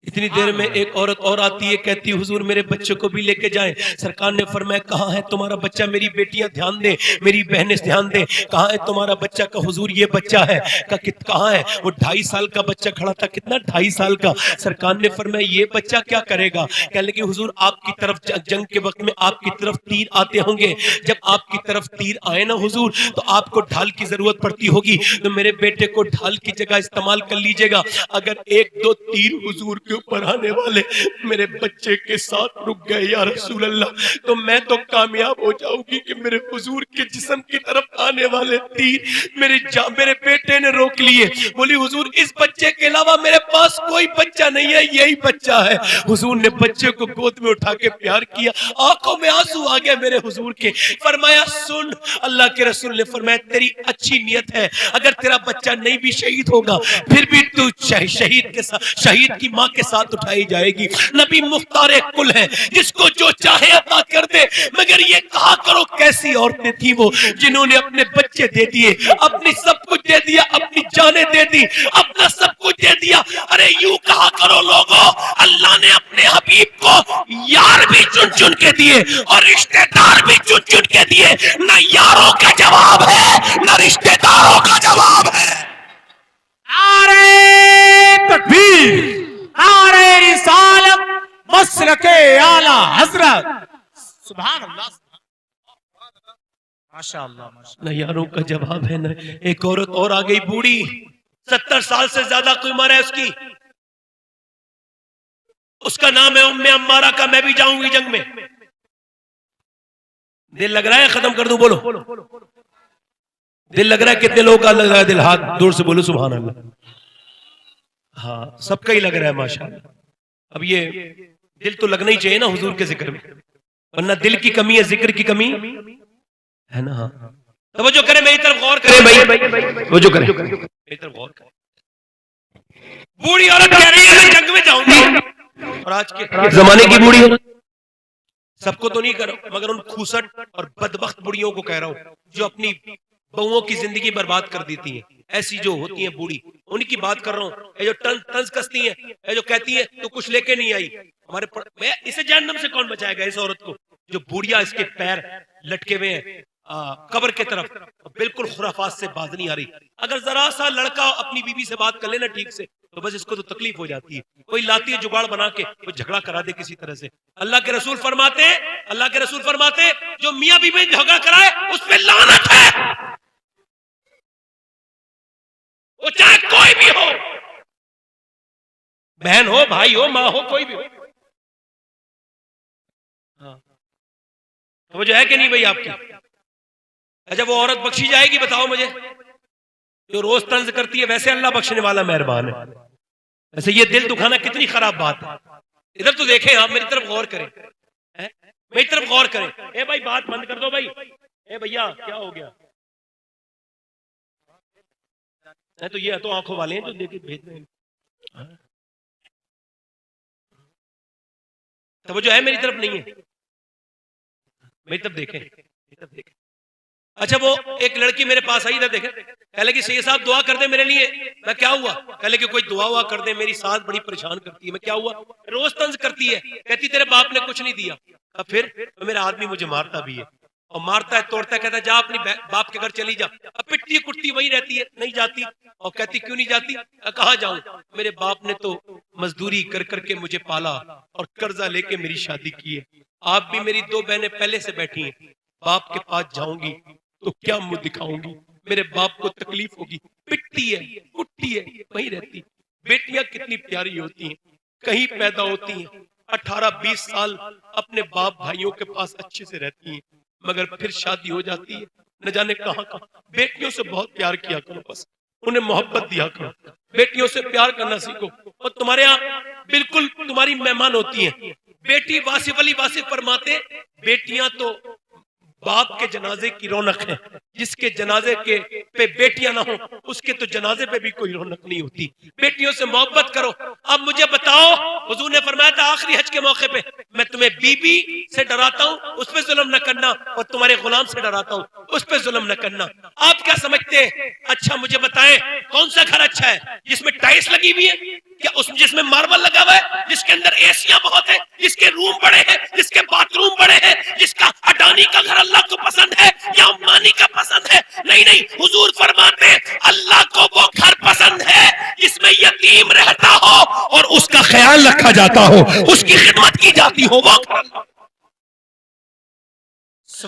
इतनी देर में एक औरत और आती है, कहती हुजूर मेरे बच्चों को भी लेके जाएं। सरकार ने फरमाया कहाँ है तुम्हारा बच्चा, मेरी बेटियां ध्यान दें, मेरी बहनें ध्यान दें, कहाँ है तुम्हारा बच्चा? का हुजूर ये बच्चा है। कहाँ है? वो 2.5 साल का बच्चा खड़ा था। कितना? 2.5 साल का। सरकार ने फरमाया ये बच्चा क्या करेगा? कह लगे हुजूर आपकी तरफ जंग के वक्त में आपकी तरफ तीर आते होंगे, जब आपकी तरफ तीर आए ना हुजूर तो आपको ढाल की जरूरत पड़ती होगी, तो मेरे बेटे को ढाल की जगह इस्तेमाल कर लीजिएगा। अगर 1-2 तीर हुजूर के ऊपर आने वाले मेरे बच्चे के साथ रुक गए या रसूल अल्लाह, तो मैं तो कामयाब हो जाऊंगी कि मेरे हुजूर के जिस्म की तरफ आने वाले तीर मेरे बेटे ने रोक लिए। बोली हुजूर इस बच्चे के अलावा मेरे पास कोई बच्चा नहीं है, यही बच्चा है। हुजूर ने बच्चे को गोद में उठा के प्यार किया, आंखों में आंसू आ गए मेरे हुजूर के। फरमाया सुन, अल्लाह के रसूल ने फरमाया तेरी अच्छी नियत है, अगर तेरा बच्चा नहीं भी शहीद होगा फिर भी तू शहीद के साथ, शहीद की माँ के साथ उठाई जाएगी। नबी मुख्तार कुल है, जिसको जो चाहे अता कर दे, मगर ये कहा करो कैसी औरतें थी वो जिन्होंने अपने बच्चे दे दिए, अपनी सब कुछ दे दिया, अपनी जानें दे दी, अपना सब कुछ दे दिया। अरे यूं कहा करो लोगों, अल्लाह ने अपने हबीब को यार भी चुन चुन के दिए और रिश्तेदार भी चुन चुन के दिए। न यारों का जवाब है न रिश्तेदारों का जवाब है। नारे तकबीर, नारे रिसालत, मसलके आला हजरत, सुभान अल्लाह, माशाअल्लाह माशाअल्लाह। न यारों का जवाब है न। एक औरत और आ गई, बूढ़ी, 70 साल से ज्यादा की उम्र है उसकी, उसका नाम है उम्मे अम्मारा का। मैं भी जाऊंगी जंग में। दिल लग रहा है खत्म कर दूं? बोलो दिल लग रहा है? कितने लोगों का लग रहा है दिल? हाथ दूर से बोलो सुभान अल्लाह। हाँ सबका ही लग रहा है माशाअल्लाह। अब ये दिल तो लगना ही चाहिए ना हुजूर के जिक्र में, वरना दिल की कमी है, जिक्र की कमी है ना। हाँ तवज्जो करें, मेरी तरफ गौर करें भाई, तवज्जो करें, मेरी तरफ गौर करें। बूढ़ी औरत कह रही है मैं जंग में जाऊंगी, और आज के जमाने की बूढ़ी औरत, सबको तो नहीं करो मगर उन खूसट और बदबख्त बुढ़ियों को कह रहा हूं जो अपनी बहुओं की जिंदगी बर्बाद कर देती हैं, ऐसी जो होती हैं बूढ़ी, उनकी बात कर रहा हूं। ये जो तंज कसती हैं, ये जो कहती है तो कुछ लेके नहीं आई हमारे इसे जहन्नम से कौन बचाएगा इस औरत को, जो बुढ़िया इसके पैर लटके हुए हैं कब्र के तरफ, बिल्कुल खुराफात से बाज नहीं आ रही। अगर जरा सा लड़का अपनी बीवी से बात कर लेना ठीक से तो बस इसको तो तकलीफ हो जाती है, कोई लाती है जुगाड़ बना के, कोई झगड़ा करा दे किसी तरह से। अल्लाह के रसूल फरमाते जो मियां बीवी में झगड़ा कराए उस पे लानत है, वो चाहे कोई भी हो, बहन हो, भाई हो, मां हो, कोई भी हो। हाँ तो वो जो है कि नहीं भाई आपकी? अच्छा वो औरत बख्शी जाएगी? बताओ मुझे, जो रोज तंज करती है। वैसे अल्लाह बख्शने वाला मेहरबान है, वैसे ये दिल दुखाना कितनी खराब बात है। इधर तो देखें, आप मेरी तरफ गौर करें, मेरी तरफ गौर करें। ए भाई बात बंद कर दो भाई, ए भैया क्या हो गया? तो ये तो आंखों वाले हैं जो देखे भेज रहे हैं, तो वो जो है मेरी तरफ नहीं है, मेरी तरफ देखें, मेरी तरफ देखें। अच्छा वो एक लड़की मेरे पास आई, इधर देखें, कह लगी शेख साहब दुआ कर दे मेरे लिए। मैं क्या हुआ? कह लगी कोई दुआ हुआ कर दे, मेरी सास बड़ी परेशान करती है। मैं क्या हुआ? रोज तंज करती है, कहती तेरे बाप ने कुछ नहीं दिया। अब फिर तो मेरा आदमी मुझे मारता भी है, और मारता है तोड़ता है, कहता है जा अपनी बाप के घर चली जा। अब पिटती कुटती वही रहती है, नहीं जाती, और कहती क्यों नहीं जाती? कहाँ जाऊं? मेरे बाप ने तो मजदूरी कर करके मुझे पाला और कर्जा लेके मेरी शादी की है। आप भी मेरी 2 बहनें पहले से बैठी हैं, बाप के पास जाऊंगी तो क्या मुंह दिखाऊंगी, मेरे बाप को तकलीफ होगी, पिटती है, उठती है, वहीं रहती। बेटियां कितनी प्यारी होती हैं, कहीं पैदा होती हैं, 18-20 साल अपने बाप भाइयों के पास अच्छे से रहती हैं, मगर फिर शादी हो जाती है न जाने कहां कहां। बेटियों से बहुत प्यार किया करो, बस उन्हें मोहब्बत दिया करो, बेटियों से प्यार करना सीखो। और तुम्हारे यहाँ बिल्कुल तुम्हारी मेहमान होती हैं। बेटी वासिफ अली वासिफ फरमाते, बेटियां तो बाप के जनाजे की रौनक है, जिसके जनाजे के पे बेटियां ना हो उसके तो जनाजे पे भी कोई रौनक नहीं होती। बेटियों से मोहब्बत करो। अब मुझे बताओ, हुजूर ने फरमाया था आखिरी हज के मौके पे, मैं तुम्हें बीबी से डराता हूं, उस पे जुल्म न करना, और तुम्हारे गुलाम से डराता हूं, उस पे जुल्म न करना। आप क्या समझते हैं? अच्छा मुझे बताएं, कौन सा घर अच्छा है? जिसमें टाइल्स लगी हुई है क्या? उस जिसमें मार्बल लगा हुआ है, जिसके अंदर एसियां बहुत है, जिसके रूम बड़े हैं, जिसके बाथरूम बड़े हैं, जिसका अडानी का घर अल्लाह को पसंद है या अंबानी का पसंद है? नहीं नहीं, हुजूर फरमाते हैं अल्लाह को वो घर पसंद है जिसमें यतीम रहता हो और उसका ख्याल रखा जाता हो, उसकी खिदमत की जाती हो, वो घर अल्लाह।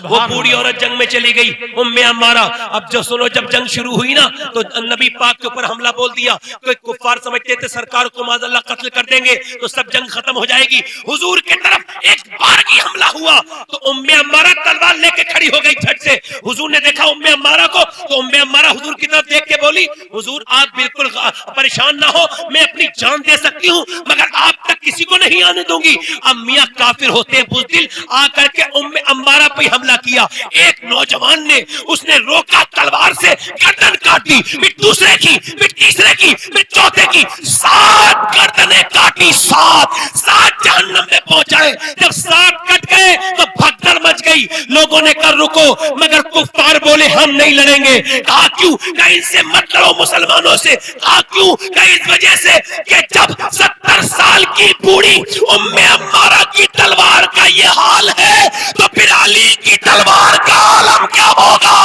वो बूढ़ी औरत जंग में चली गई, उम्मे अम्मारा। अब जो सुनो, जब जंग शुरू हुई ना तो नबी पाक के ऊपर हमला बोल दिया। तो कुफ्फार समझते थे सरकार को माज़अल्लाह कत्ल कर देंगे तो सब जंग खत्म हो जाएगी। हुजूर की तरफ एक बार की हमला हुआ तो उम्मे अम्मारा तलवार लेके खड़ी हो गई झट से। हुजूर ने देखा उम्मे अम्मारा को तो उम्मे अम्मारा हुजूर की तरफ देख के बोली, हुजूर आप बिल्कुल परेशान ना हो, मैं अपनी जान दे सकती हूँ मगर आप तक किसी को नहीं आने दूंगी। अब मियां काफिर होते हैं बुज़दिल, आकर के उम्मे अम्मारा पे हमला किया। एक नौजवान ने उसने रोका, तलवार से गर्दन काट दी, फिर दूसरे की, फिर तीसरे की, फिर चौथे की, 7 गर्दनें काटी। 7 जहन्नम में पहुंचाए। जब 7 कट गए तो भगदड़ मच गई। लोगों ने कहा रुको, मगर कुफ्फार बोले हम नहीं लड़ेंगे। कहा क्यों? कहा इनसे मत लड़ो मुसलमानों से। कहा क्यों? कहा इस वजह से कि जब 70 साल की बूढ़ी उम्मे अम्मारा की तलवार का ये हाल है तो फिर अली की तलवार का आलम क्या होगा?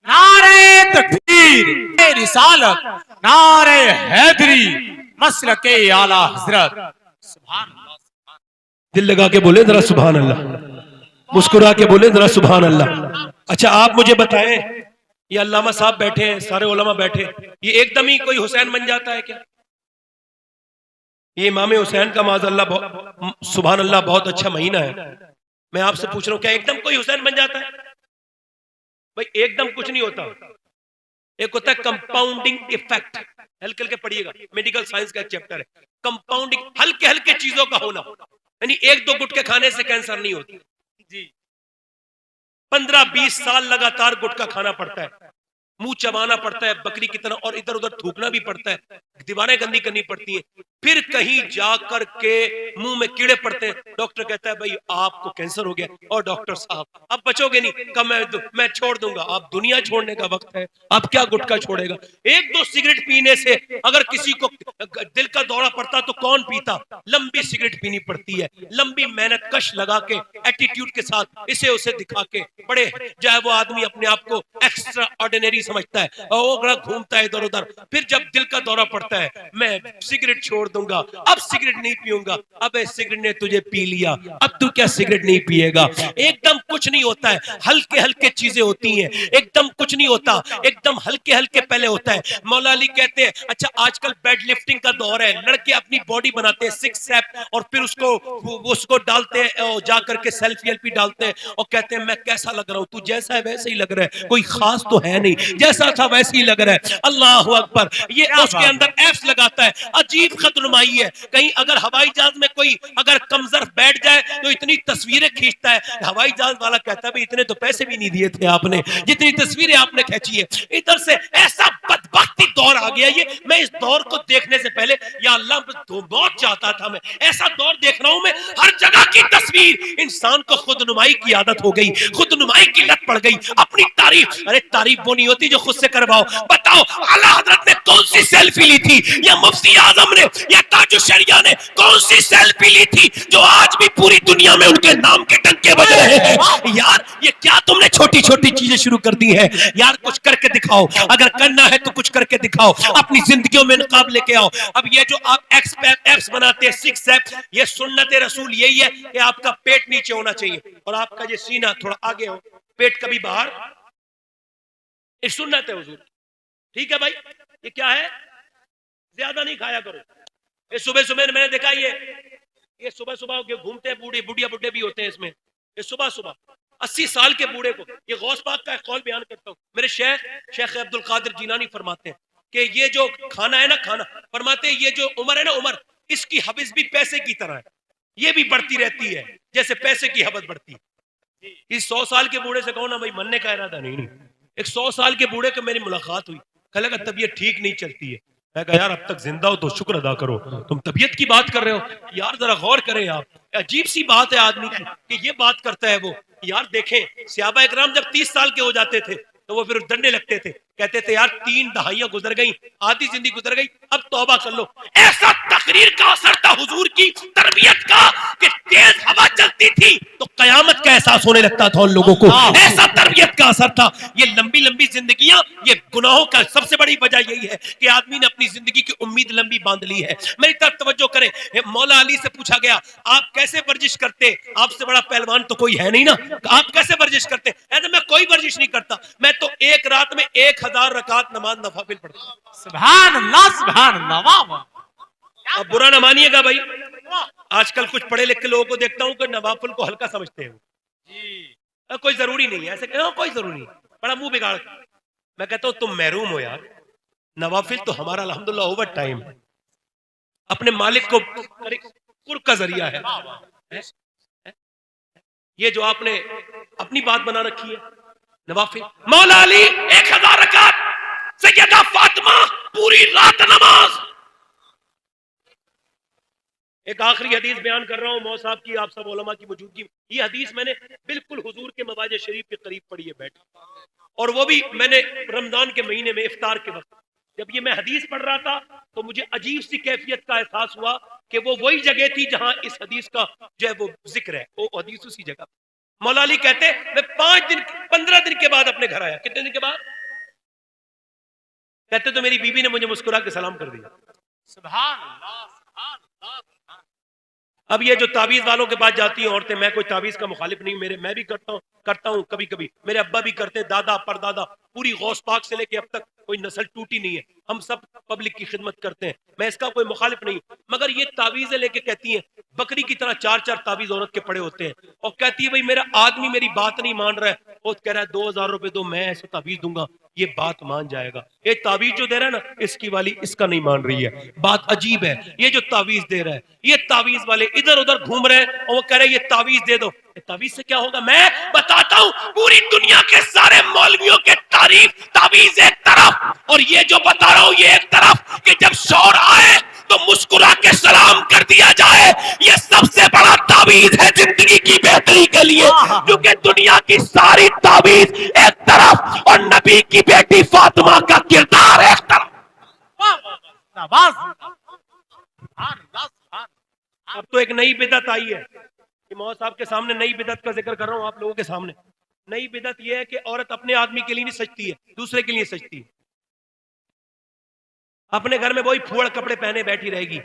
नारे तकबीर, रिसालत, नारे हैदरी, मसलके आला हजरत। सुभान अल्लाह। दिल लगा के बोले जरा सुभान अल्लाह, मुस्कुरा के बोले जरा सुभान अल्लाह। अच्छा आप मुझे बताएं, ये अल्लामा साहब बैठे हैं, सारे उलमा बैठे, ये एकदम ही कोई हुसैन बन जाता है क्या? ये इमाम हुसैन का माज़अल्लाह सुभान अल्लाह बहुत अच्छा महीना है। मैं आपसे पूछ रहा हूं, क्या एकदम कोई हुसैन बन जाता है? भाई एकदम कुछ नहीं होता। एक होता है कंपाउंडिंग इफेक्ट, हल्के हल्के पढ़िएगा, मेडिकल साइंस का एक चैप्टर है। कंपाउंडिंग, हल्के हल्के चीजों का होना, यानी 1-2 गुटके खाने से कैंसर नहीं होती जी। 15-20 साल लगातार गुटखा खाना पड़ता है, मुंह चबाना पड़ता है बकरी की तरह, और इधर उधर थूकना भी पड़ता है, दीवारें गंदी करनी पड़ती हैं, फिर कहीं जाकर के मुंह में कीड़े पड़ते हैं। डॉक्टर कहता है भाई आपको कैंसर हो गया, और डॉक्टर साहब अब बचोगे नहीं, कब मैं छोड़ दूंगा। आप दुनिया छोड़ने का वक्त है, आप क्या गुटखा छोड़ेगा? 1-2 सिगरेट पीने से अगर किसी को दिल का दौरा पड़ता तो कौन पीता? लंबी सिगरेट पीनी पड़ती है, लंबी मेहनत कश लगा के, एटीट्यूड के साथ, इसे उसे दिखा के, बड़े चाहे वो आदमी अपने आप को एक्स्ट्रा ऑर्डिनरी समझता है और वो बड़ा घूमता है इधर उधर। फिर जब दिल का दौरा पड़ता है, मैं सिगरेट छोड़ दूंगा, अब सिगरेट नहीं पीऊंगा। अबे सिगरेट ने तुझे पी लिया, अब तू क्या सिगरेट नहीं पिएगा? एकदम कुछ नहीं होता है, हल्के हल्के चीजें होती हैं, एकदम कुछ नहीं होता, एकदम हल्के हल्के पहले होता है। मौला अली कहते हैं, अच्छा आजकल वेट लिफ्टिंग का दौर है, लड़के अपनी बॉडी बनाते हैं 6 एप, और फिर उसको डालते हैं, जाकर के सेल्फी एल्फी डालते हैं और कहते हैं मैं कैसा लग रहा हूं? तू जैसा है वैसे ही लग रहा है, कोई खास तो है नहीं, जैसा था वैसे ही लग रहा है। अल्लाह अकबर। ये उसके अंदर एप्स लगाता है, अजीब खतरनुमाई है। कहीं अगर हवाई जहाज में कोई अगर कमजर्फ बैठ जाए तो इतनी तस्वीरें खींचता है, हवाई जहाज वाला कहता है भाई इतने तो पैसे भी नहीं दिए थे आपने, जितनी तस्वीरें आपने खींची है। इधर से ऐसा बदबख्ती दौर आ गया। ये मैं इस दौर को देखने से पहले या अल्लाह बहुत चाहता था, मैं ऐसा दौर देख रहा हूं, मैं हर जगह की तस्वीर। इंसान को खुदनुमाई की आदत हो गई, खुदनुमाई की लत पड़ गई, अपनी तारीफ। अरे तारीफ वो नहीं होती जो खुद से करवाओ। बताओ आला हजरत ने कौन सी सेल्फी ली थी, या मुफ्ती आजम ने या ताजु शरिया ने कौन सी सेल्फी ली थी जो आज भी पूरी दुनिया में उनके नाम के टंके बज रहे हैं? यार ये क्या तुमने छोटी छोटी चीजें शुरू कर दी है यार, कुछ करके दिखाओ, अगर करना है तो कुछ करके दिखाओ, अपनी जिंदगियों में नकाब लेके आओ। अब ये जो आप एप्स बनाते हैं, 6 ऐप, ये सुन्नत रसूल यही है कि आपका पेट नीचे होना चाहिए और आपका ये सीना थोड़ा आगे हो, पेट कभी बाहर, ये सुन्नत है हुजूर। ठीक है भाई, ये क्या है, ज्यादा नहीं खाया करो। ये सुबह सुबह मैंने देखा, ये सुबह सुबह घूमते हैं, बूढ़े बुढ़िया बुढ़े भी होते हैं इसमें, ये सुबह सुबह 80 साल के बूढ़े को, ये गौस पाक का एक कौल बयान करता हूँ, मेरे शेख अब्दुल कादिर जिलानी फरमाते हैं कि ये जो खाना है ना, खाना फरमाते हैं ये जो उम्र है ना, उम्र इसकी हवस भी पैसे की तरह है, ये भी बढ़ती रहती है जैसे पैसे की हवस बढ़ती है। इस 100 साल के बूढ़े से कहो ना भाई, मरने का इरादा नहीं, एक 100 साल के बूढ़े को मेरी मुलाकात हुई, कहा लगा तबीयत ठीक नहीं चलती है। मैं कहा यार अब तक जिंदा हो तो शुक्र अदा करो, तुम तबीयत की बात कर रहे हो यार, जरा गौर करें आप, अजीब सी बात है आदमी की कि ये बात करता है वो। यार देखें, सहाबा इकराम जब 30 साल के हो जाते थे तो वो फिर डरने लगते थे, कहते थे यार 3 दहाइयां गुजर गई, आधी जिंदगी गुजर गई, अब तौबा कर लो। ऐसा तकरीर का असर था हुजूर की तरबियत का कि तेज हवा चलती थी तो कयामत का एहसास होने लगता था उन लोगों को, ऐसा तरबियत का असर था। ये लंबी लंबी जिंदगियां, ये गुनाहों का सबसे बड़ी वजह यही है कि आदमी ने अपनी जिंदगी की उम्मीद लंबी बांध ली है। मेरी तरफ तवज्जो करें, मौला अली से पूछा गया आप कैसे वर्जिश करते, आपसे बड़ा पहलवान तो कोई है नहीं ना, आप कैसे वर्जिश करते? मैं कोई वर्जिश नहीं करता, मैं तो एक रात में 1000 रकात नमाज नफाफिल पढ़ता हूं। सुभान अल्लाह, सुभान अल्लाह, वाह वाह। अब बुरा ना मानिएगा भाई, आजकल कुछ पढ़े लिखे लोगों को देखता हूं कि नवाफिल को हल्का समझते हैं जी, कोई जरूरी नहीं है ऐसे, कोई जरूरी नहीं, बड़ा मुंह बिगाड़। मैं कहता हूं तुम महरूम हो यार, नवाफिल तो हमारा अल्हम्दुलिल्लाह ओवर टाइम है, अपने मालिक को कुर्ब का जरिया है। ये जो आपने अपनी बात बना रखी है नवाफिल, मौला अली 1000 रकात, सैयदा फातिमा पूरी रात नमाज। एक आखिरी हदीस बयान कर रहा हूं मौ साहब की, आप सब उलमा की मौजूदगी। ये हदीस मैंने बिल्कुल हुजूर के मवाजे शरीफ के करीब पढ़ी है बैठ, और वो भी मैंने रमजान के महीने में इफ्तार के वक्त जब ये मैं हदीस पढ़ रहा था तो मुझे अजीब सी कैफियत का एहसास हुआ कि वो वही जगह थी जहां इस हदीस का जो है वो जिक्र है, वो हदीस उसी जगह। मौला अली कहते मैं 15 दिन के बाद अपने घर आया। कितने दिन के बाद? कहते तो मेरी बीबी ने मुझे मुस्कुरा के सलाम कर दिया। सुभान अल्लाह, सुभान अल्लाह। अब ये जो ताबीज वालों के पास जाती हैं औरतें, मैं कोई ताबीज का मुखालिफ नहीं, मैं भी करता हूँ कभी कभी, मेरे अब्बा भी करते, दादा परदादा, पूरी गौस पाक से लेके अब तक कोई नस्ल टूटी नहीं है, हम सब पब्लिक की खिदमत करते हैं, मैं इसका कोई मुखालिफ नहीं। मगर ये ताबीजें लेके कहती हैं, बकरी की तरह 4 ताबीज औरत के पड़े होते हैं, और कहती है भाई मेरा आदमी मेरी बात नहीं मान रहा है, वो कह रहा है 2000 रुपए दो, मैं ऐसे ताबीज दूंगा ये बात मान जाएगा। ये ताबीज जो दे रहा है ना, इसकी वाली इसका नहीं मान रही है, बात अजीब है। ये जो ताबीज दे रहा है, ये ताबीज वाले इधर उधर घूम रहे हैं और वो कह रहे हैं ये ताबीज दे दो, ताबीज से क्या होगा? मैं बताता हूं, पूरी दुनिया के सारे मौलवियों के तारीफ ताबीज एक तरफ, और ये जो बता रहा हूं ये एक तरफ, कि जब शौर आए तो मुस्कुरा के सलाम कर दिया जाए, ये सबसे बड़ा ताबीज है जिंदगी की बेहतरी के लिए, क्योंकि दुनिया की सारी ताबीज एक तरफ और नबी की बेटी फातिमा का किरदार एक तरफ। अब तो एक नई बिदअत आई है, मौला साहब के सामने नई बिदअत का जिक्र कर रहा हूं आप लोगों के सामने। नई बिदअत यह है कि औरत अपने आदमी के लिए नहीं सजती है, दूसरे के लिए सजती है। अपने घर में वही फुअड़ कपड़े पहने बैठी रहेगी,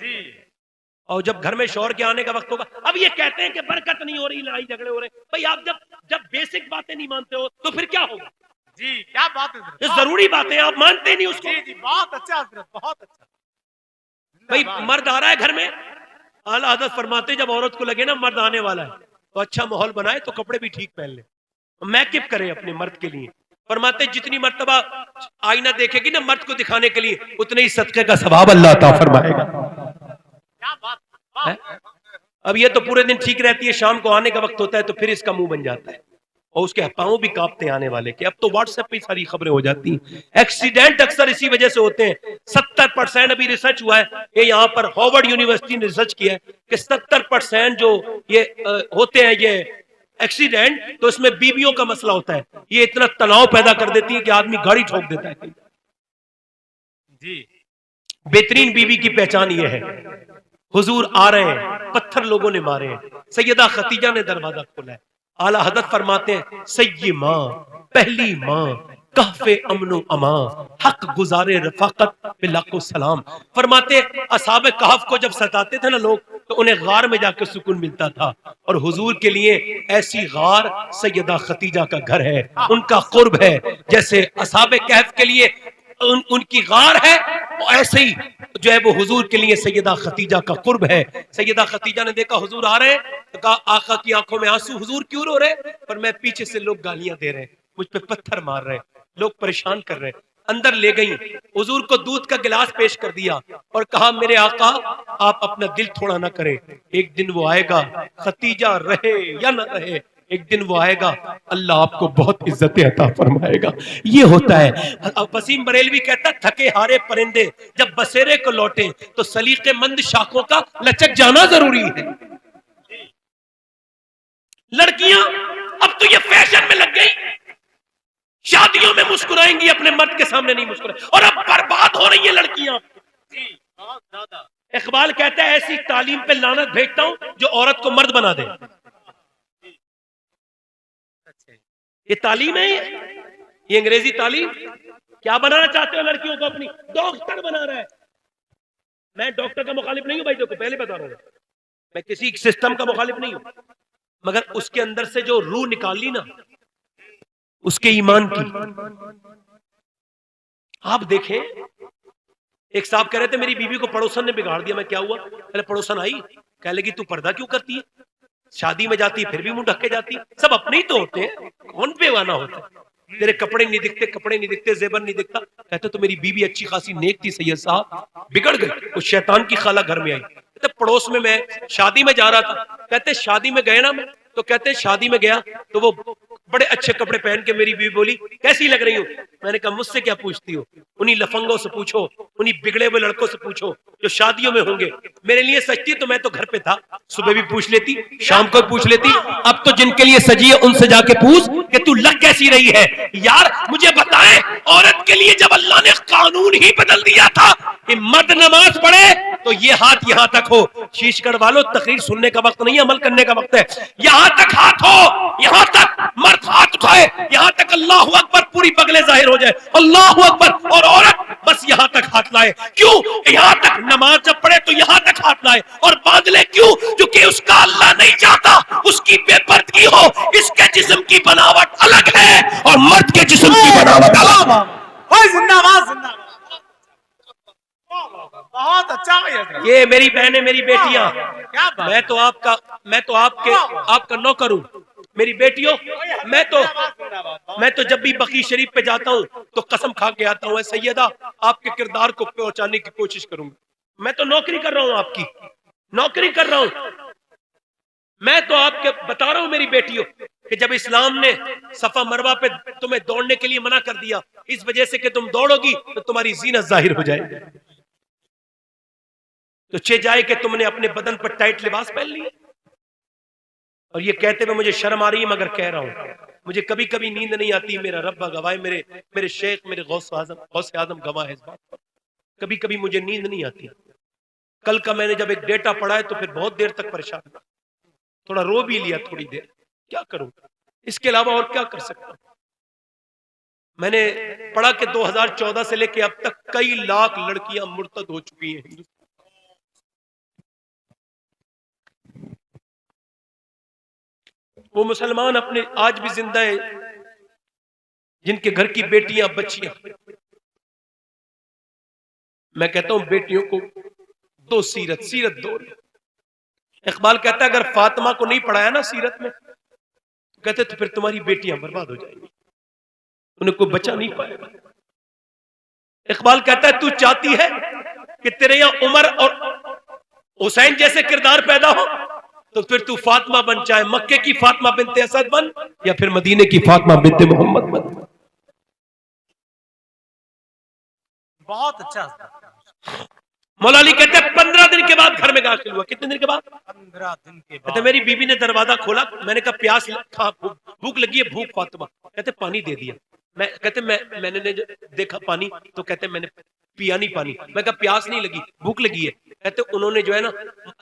और जब घर में शौहर के आने का वक्त होगा, अब ये कहते हैं कि बरकत नहीं हो रही, लड़ाई झगड़े हो रहे। भाई आप जब बेसिक बातें नहीं मानते हो तो फिर क्या होगा? जी क्या बात है, ये जरूरी बातें आप मानते नहीं उसको। जी जी, बहुत अच्छा हजरत, बहुत अच्छा। भाई मर्द आ रहा है घर में, आला हज़रत फरमाते जब औरत को लगे ना मर्द आने वाला है तो अच्छा माहौल बनाए तो कपड़े भी ठीक पहन ले, मैकअप करे अपने मर्द के लिए। फरमाते जितनी मर्तबा आईना देखेगी ना मर्द को दिखाने के लिए, उतने ही सदके का सवाब अल्लाह अता फरमाएगा। क्या बात है? अब ये तो पूरे दिन ठीक रहती है, शाम को आने का वक्त होता है तो फिर इसका मुंह बन जाता है और उसके पांव भी कांपते हैं आने वाले के। अब तो व्हाट्सएप पे सारी खबरें हो जाती हैं। एक्सीडेंट अक्सर इसी वजह से होते हैं। 70% अभी रिसर्च हुआ है, ये यहाँ पर हार्वर्ड यूनिवर्सिटी ने रिसर्च किया है कि 70% जो ये होते हैं ये एक्सीडेंट, तो इसमें बीवियों का मसला होता है। ये इतना तनाव पैदा कर देती है कि आदमी गाड़ी ठोक देता है। जी बेहतरीन बीवी की पहचान ये है, हुजूर आ रहे हैं, पत्थर लोगों ने मारे हैं, सैयदा खतीजा ने दरवाजा खोला है, आला हजरत फरमाते हैं सय्यी माँ, पहली माँ, कहफे अमनो अमा, हक गुजारे रफाकत पे लाखों सलाम। फरमाते असहाब कहफ को जब सताते थे ना लोग, तो उन्हें गार में जाकर सुकून मिलता था, और हुजूर के लिए ऐसी गार सैयदा खतीजा का घर है, उनका कुर्ब है। जैसे असहाब कहफ के लिए उनकी गार है, ऐसे ही जो है वो हुजूर के लिए सैयदा खतीजा का कुर्ब है। सैयदा खतीजा ने देखा हुजूर आ रहे हैं, तो कहा आका की आंखों में आंसू, हुजूर क्यों रो रहे हैं? पर मैं पीछे से लोग गालियां दे रहे हैं, मुझ पे पत्थर मार रहे हैं, लोग परेशान कर रहे हैं। अंदर ले गई, हुजूर को दूध का गिलास पेश कर दिया और कहा मेरे आका आप अपना दिल थोड़ा ना करें, एक दिन वो आएगा, खतीजा रहे या ना रहे, एक दिन वो आएगा, अल्लाह आपको बहुत इज्जतें अता फरमाएगा। ये होता है। वसीम बरेलवी कहता थके हारे परिंदे जब बसेरे को लौटे तो सलीके मंद शाखों का लचक जाना जरूरी है। लड़कियां अब तो ये फैशन में लग गई, शादियों में मुस्कुराएंगी, अपने मर्द के सामने नहीं मुस्कुराएंगी, और अब बर्बाद हो रही है लड़कियां। इकबाल कहता है ऐसी तालीम पे लानत भेजता हूं जो औरत को मर्द बना दे। ये तालीम है, ये अंग्रेजी तालीम। क्या बनाना चाहते हो लड़कियों को? अपनी डॉक्टर बना रहा है। मैं डॉक्टर का मुखालिफ नहीं हूं भाई, देखो पहले बता रहा हूं, मैं किसी सिस्टम का मुखालिफ नहीं हूं, मगर उसके अंदर से जो रूह निकाली ना उसके ईमान की। आप देखें, एक साहब कह रहे थे मेरी बीवी को पड़ोसन ने बिगाड़ दिया। मैं क्या हुआ? पहले पड़ोसन आई, कह लगी तू पर्दा क्यों करती है, शादी में जाती है फिर भी मुंह ढक के जाती है। सब अपने ही तो होते हैं, कौन बेगाना होता है? तेरे कपड़े नहीं दिखते, कपड़े नहीं दिखते, जेबर नहीं दिखता। कहते तो मेरी बीवी अच्छी खासी नेक थी सैयद साहब, बिगड़ गई, उस शैतान की खाला घर में आई। कहते पड़ोस में मैं शादी में जा रहा था, कहते शादी में गए ना मैं, तो कहते शादी में गया तो वो बड़े अच्छे कपड़े पहन के मेरी बीवी बोली कैसी लग रही हो? मैंने कहा मुझसे क्या पूछती हो, उन्हीं लफंगों से पूछो, उन्हीं बिगड़े हुए लड़कों से पूछो जो शादियों में होंगे। मेरे लिए सजती तो मैं तो घर पे था, सुबह भी पूछ लेती, शाम को भी पूछ लेती। अब तो जिनके लिए सजी है उनसे जाके पूछ कि तू लग कैसी रही है। यार मुझे बताएं, औरत के लिए जब अल्लाह ने कानून ही बदल दिया था कि मर्द नमाज पढ़े तो ये हाथ यहां तक हो। शीश कड़वा लो, तकरीर सुनने का वक्त नहीं, अमल करने का वक्त है। यहां तक हाथ हो, यहां तक मर्द हाथ उठाए, यहां तक अल्लाह अकबर पूरी बगले जाहिर हो जाए, अल्लाह अकबर, और औरत बस यहां तक हाथ लाए। क्यों? यहां तक नमाज जब पढ़े तो यहां तक हाथ लाए और बांध ले। क्यों? क्योंकि उसका अल्लाह नहीं चाहता उसकी बेपर्दगी हो। इसके जिस्म की बनावट अलग है और मर्द के जिस्म की बनावट अलग है। जिंदाबाद जिंदाबाद, बहुत अच्छा है। ये मेरी बहनें, मेरी बेटियां, क्या बात? मैं तो आपका नौकर हूं। मेरी बेटियों, मैं तो जब भी बकी शरीफ पे जाता हूं तो कसम खा के आता हूं सैयदा आपके किरदार को पहुंचाने की कोशिश करूंगा। मैं तो नौकरी कर रहा हूं, आपकी नौकरी कर रहा हूं। मैं तो आपके बता रहा हूं मेरी बेटियों कि जब इस्लाम ने सफा मरवा पे तुम्हें दौड़ने के लिए मना कर दिया, इस वजह से कि तुम दौड़ोगी तो तुम्हारी जीनत जाहिर हो जाएगी, तो चे जाए कि तुमने अपने बदन पर टाइट लिबास पहन लिया। और ये कहते हुए मुझे शर्म आ रही है, मगर कह रहा हूं मुझे कभी कभी नींद नहीं आती। मेरा रब्बा गवाह, मेरे शेख, मेरे गौसे आजम गवाह है इस बात पर। कभी कभी मुझे नींद नहीं आती। कल का मैंने जब एक डेटा पढ़ा है तो फिर बहुत देर तक परेशान था, थोड़ा रो भी लिया थोड़ी देर। क्या करूं, इसके अलावा और क्या कर सकता हूं? मैंने पढ़ा कि 2014 से लेकर अब तक कई लाख लड़कियां मुर्तद हो चुकी हैं हिंदुस्तान। वो मुसलमान अपने आज भी जिंदा है जिनके घर की बेटियां बच्चियां। मैं कहता हूं बेटियों को दो सीरत दो। इकबाल कहता है अगर फातिमा को नहीं पढ़ाया ना सीरत में, कहते तो फिर तुम्हारी बेटियां बर्बाद हो जाएंगी, उन्हें कोई बचा नहीं पाएगा। इकबाल कहता है तू चाहती है कि तेरे यहां उमर और हुसैन जैसे किरदार पैदा हो, तो फिर तू फातिमा बन, चाहे मक्के की फातिमा बिनते असद बन या फिर मदीने की फातिमा बिनते मोहम्मद बन। बहुत अच्छा। मौला अली कहते हैं 15 दिन के बाद घर में दाखिल हुआ। कितने दिन के बाद? 15 दिन के बाद। कहते मेरी बीबी ने दरवाजा खोला, मैंने कहा प्यास भूख लगी है, भूख फातिमा। कहते पानी दे दिया। मैंने देखा पानी, तो कहते मैंने पिया नहीं पानी। मैं कहा प्यास नहीं लगी, भूख लगी है। कहते उन्होंने जो है ना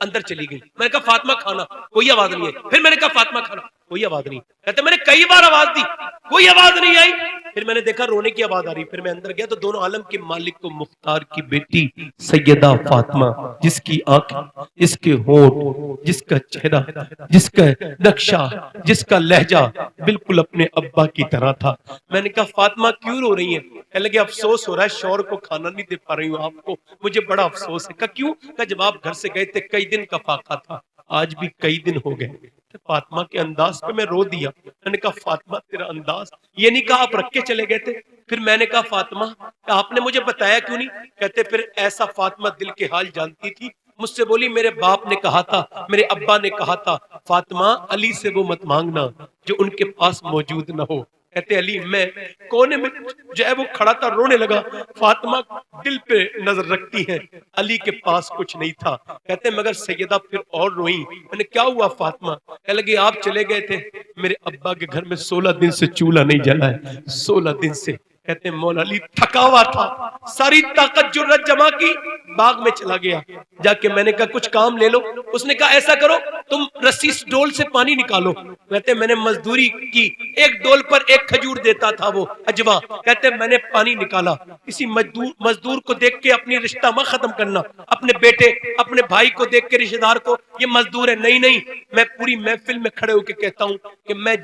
अंदर चली गई। मैंने कहा फातिमा खाना, कोई आवाज नहीं है। फिर मैंने कहा फातिमा खाना, कोई आवाज नहीं। कहते मैंने कई बार आवाज दी, कोई आवाज नहीं आई। फिर मैंने देखा रोने की आवाज आ रही। फिर मैं अंदर गया तो दोनों आलम के मालिक को मुख्तार की बेटी सैयदा फातिमा, जिसकी आंखें, जिसके होंठ, जिसका चेहरा, जिसका नक्शा, जिसका लहजा बिल्कुल अपने अब्बा की तरह था। मैंने कहा फातिमा क्यों रो रही है? कहने लगे अफसोस हो रहा है, शौहर को खाना नहीं दे पा रही हूँ आपको, मुझे बड़ा अफसोस है। कहा क्यों? कहा जब आप घर से गए थे कई दिन का फाका था, आज भी कई दिन हो गए। तो फातिमा के अंदाज पे मैं रो दिया। मैंने कहा फातिमा तेरा अंदाज, ये नहीं कहा आप रख के चले गए थे? फिर मैंने कहा फातिमा आपने मुझे बताया क्यों नहीं? कहते फिर ऐसा फातिमा दिल के हाल जानती थी। मुझसे बोली मेरे बाप ने कहा था, मेरे अब्बा ने कहा था, फातिमा अली से वो मत मांगना जो उनके पास मौजूद ना हो। कहते अली मैं कोने में जो है वो खड़ा था, रोने लगा। फातिमा दिल पे नजर रखती है, अली के पास कुछ नहीं था। कहते मगर सैयदा फिर और रोई। मैंने क्या हुआ फातिमा? कह लगी आप चले गए थे, मेरे अब्बा के घर में 16 दिन से चूल्हा नहीं जला है, 16 दिन से। कहते मौला अली थका हुआ था, सारी ताकत जुर्रत जमा की, बाग में चला गया। जाके मैंने कहा कुछ काम ले लो। उसने कहा ऐसा करो तुम रस्सी डोल से पानी निकालो। कहते मैंने मजदूरी की, एक डोल पर एक खजूर देता था वो अजवा। कहते मैंने पानी निकाला। किसी मजदूर को देख के अपनी रिश्ता मत खत्म करना, अपने बेटे अपने भाई को देख के रिश्तेदार को ये मजदूर है, नहीं नहीं। मैं पूरी महफिल में खड़े होकर कहता हूं कि मैं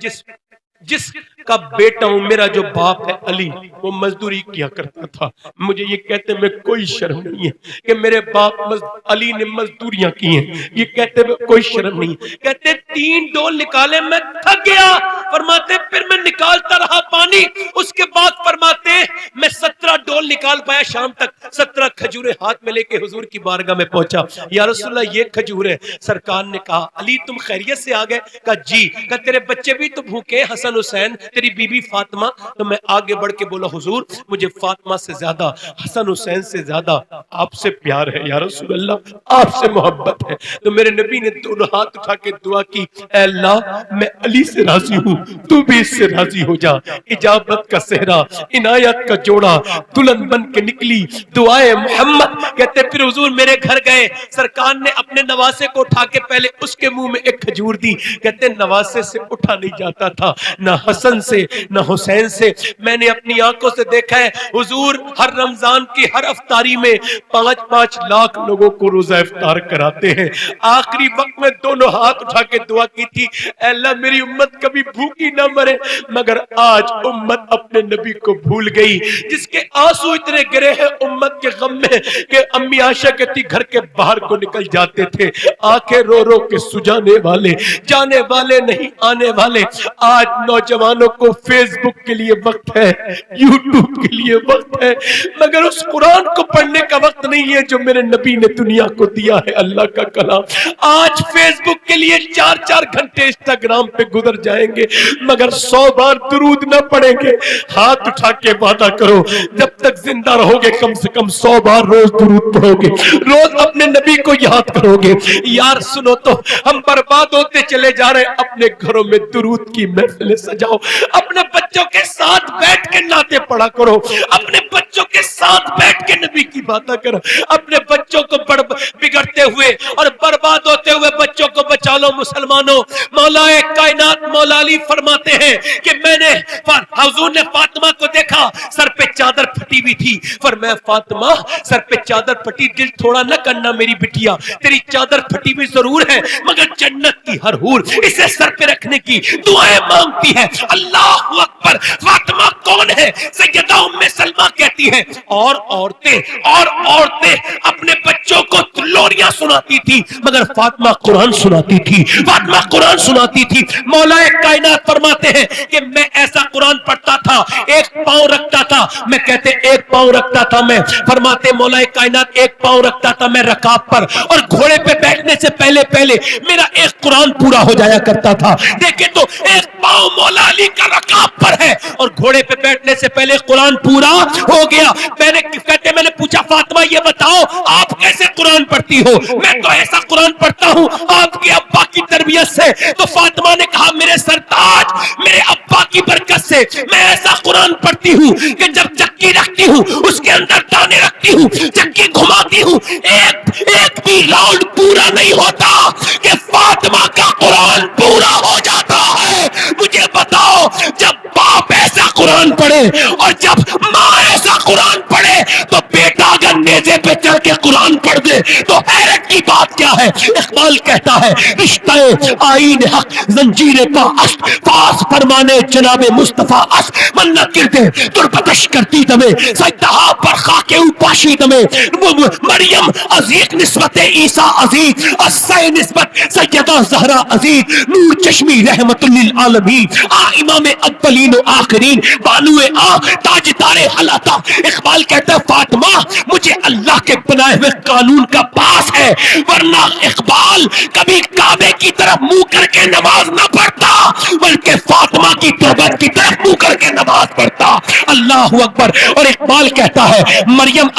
जिसका बेटा हूं, मेरा जो बाप है अली, वो मजदूरी किया करता था। मुझे ये कहते में कोई शर्म नहीं है कि मेरे बाप अली ने मजदूरियां की हैं, ये कहते में कोई शर्म नहीं। कहते 3 डोल निकाले, मैं थक गया। फरमाते फिर मैं निकालता रहा पानी। उसके बाद फरमाते मैं 17 डोल निकाल पाया शाम तक। 17 खजूरें हाथ में लेके हुजूर की बारगाह में पहुंचा। या रसूलल्लाह ये खजूर है। सरकार ने कहा अली तुम खैरियत से आ गए? कहा जी। कहा तेरे बच्चे भी तो भूखे, हसन हुसैन, तेरी बीबी फातिमा? तो मैं आगे बढ़ के बोला हुजूर मुझे फातिमा से ज्यादा, हसन हुसैन से ज्यादा आपसे प्यार है या रसूल अल्लाह, आपसे मोहब्बत है। तो मेरे नबी ने दोनों हाथ उठा के दुआ की, ऐ अल्लाह मैं अली से राजी हूँ, तू भी इससे राजी हो जा। इजाबत का सेहरा, इनायत का जोड़ा, दुल्हन बन के निकली दुआए मोहम्मद। कहते फिर हुजूर मेरे घर गए, सरकार ने अपने नवासे को उठा के पहले उसके मुंह में एक खजूर दी। कहते नवासे से उठा नहीं जाता था, ना हसन से ना हुसैन से। मैंने अपनी आंखों से देखा है हुजूर हर रमजान की हर अफ्तारी में 5-5 लाख लोगों को रोजा इफ्तार कराते हैं। आखिरी वक्त में दोनों हाथ उठा के दुआ की थी, अल्लाह मेरी उम्मत कभी भूखी ना मरे। मगर आज उम्मत अपने नबी को भूल गई, जिसके आंसू इतने गिरे हैं उम्मत के गम में कि अम्मी आयशा कहती घर के बाहर को निकल जाते थे, आंखें रो रो के सुझाने वाले, जाने वाले नहीं आने वाले। आज नौजवानों को फेसबुक के लिए वक्त है, यूट्यूब के लिए वक्त है, मगर उस कुरान को पढ़ने का वक्त नहीं है जो मेरे नबी ने दुनिया को दिया है, अल्लाह का कलाम। आज फेसबुक के लिए 4-4 घंटे इंस्टाग्राम पे गुजर जाएंगे, मगर 100 बार दुरूद न पढ़ेंगे। हाथ उठा के वादा करो जब तक जिंदा रहोगे कम से कम 100 बार रोज दुरूद पढ़ोगे, रोज अपने नबी को याद करोगे। यार सुनो तो हम बर्बाद होते चले जा रहे हैं। अपने घरों में दुरूद की महफिलें सजाओ, अपने बच्चों के साथ बैठ के नाते पढ़ा करो, अपने बच्चों के साथ बैठ के नबी की बातें करो। अपने बच्चों को बिगड़ते हुए और बर्बाद होते हुए बच्चों को बचा लो मुसलमानों। मौलाए कायनात मौला अली फरमाते हैं कि मैंने हुजूर ने फातिमा को देखा, सर पे चादर फटी हुई थी। पर मैं फातिमा सर पे चादर फटी, दिल थोड़ा न करना मेरी बिटिया, तेरी चादर फटी हुई जरूर है मगर जन्नत की हर हूर इसे सर पे रखने की दुआएं मांगती है। अल्लाह अकबर। फातिमा कौन है? सैयदा उम्मे सलमा कहती है और औरतें अपने बच्चों को लोरियां सुनाती थी मगर फातिमा कुरान सुनाती थी, फातिमा कुरान सुनाती थी। मौलाए कायनात फरमाते हैं कि मैं ऐसा कुरान पढ़ता था, एक पांव रखता था, मैं कहते एक पांव रखता था मैं, फरमाते मौलाए कायनात एक पांव रखता था मैं रकाब पर, और घोड़े पे बैठने से पहले पहले मेरा एक कुरान पूरा हो जाया करता था। देखे तो एक पांव मौला अली का रकाब पर है और घोड़े पे बैठने से पहले कुरान पूरा हो गया। मैंने पूछा फातिमा ये बताओ आप कैसे कुरान पढ़ती हो? मैं तो ऐसा कुरान पढ़ता हूँ आपके अब्बा की तरबियत से। तो फातिमा ने कहा मेरे सरताज, मेरे अब्बा की बरकत से मैं ऐसा कुरान पढ़ती हूँ कि जब चक्की रखती हूँ उसके अंदर दाने रखती हूँ, चक्की घुमाती हूँ, एक भी राउंड पूरा नहीं होता कि फातिमा का कुरान पूरा हो जाता है। मुझे बताओ, जब बाप ऐसा कुरान पढ़े और जब माँ ऐसा कुरान पढ़े तो बेटा अगर नेज़े पे चढ़ के कुरान पढ़ दे तो हैरत की बात क्या है। इकबाल कहता है रिश्ते आईन हक जंजीरे पा अस पास फरमाने जनाबे मुस्तफा अस मन किरते तुरबतश करती दमे सजदहा पर खाके उपाशी दमे मरियम अजीज निस्बत ईसा अजीज अस्से निस्बत सैयदा ज़हरा अजीज नूर चश्मी रहमतुल लिल आलमीन आ इमाम अव्वलीन व आखिरीन बानुए आ ताजदारे हलाता। इकबाल कहता है फातिमा मुझे अल्लाह के बनाए हुए कानून का पास है, वरना इकबाल कभी काबे की तरफ मुंह करके नमाज न पढ़ता बल्कि फातिमा की तौबत की तरफ मुंह करके नमाज पढ़ता। अल्लाह अकबर। और इकबाल कहता है मरियम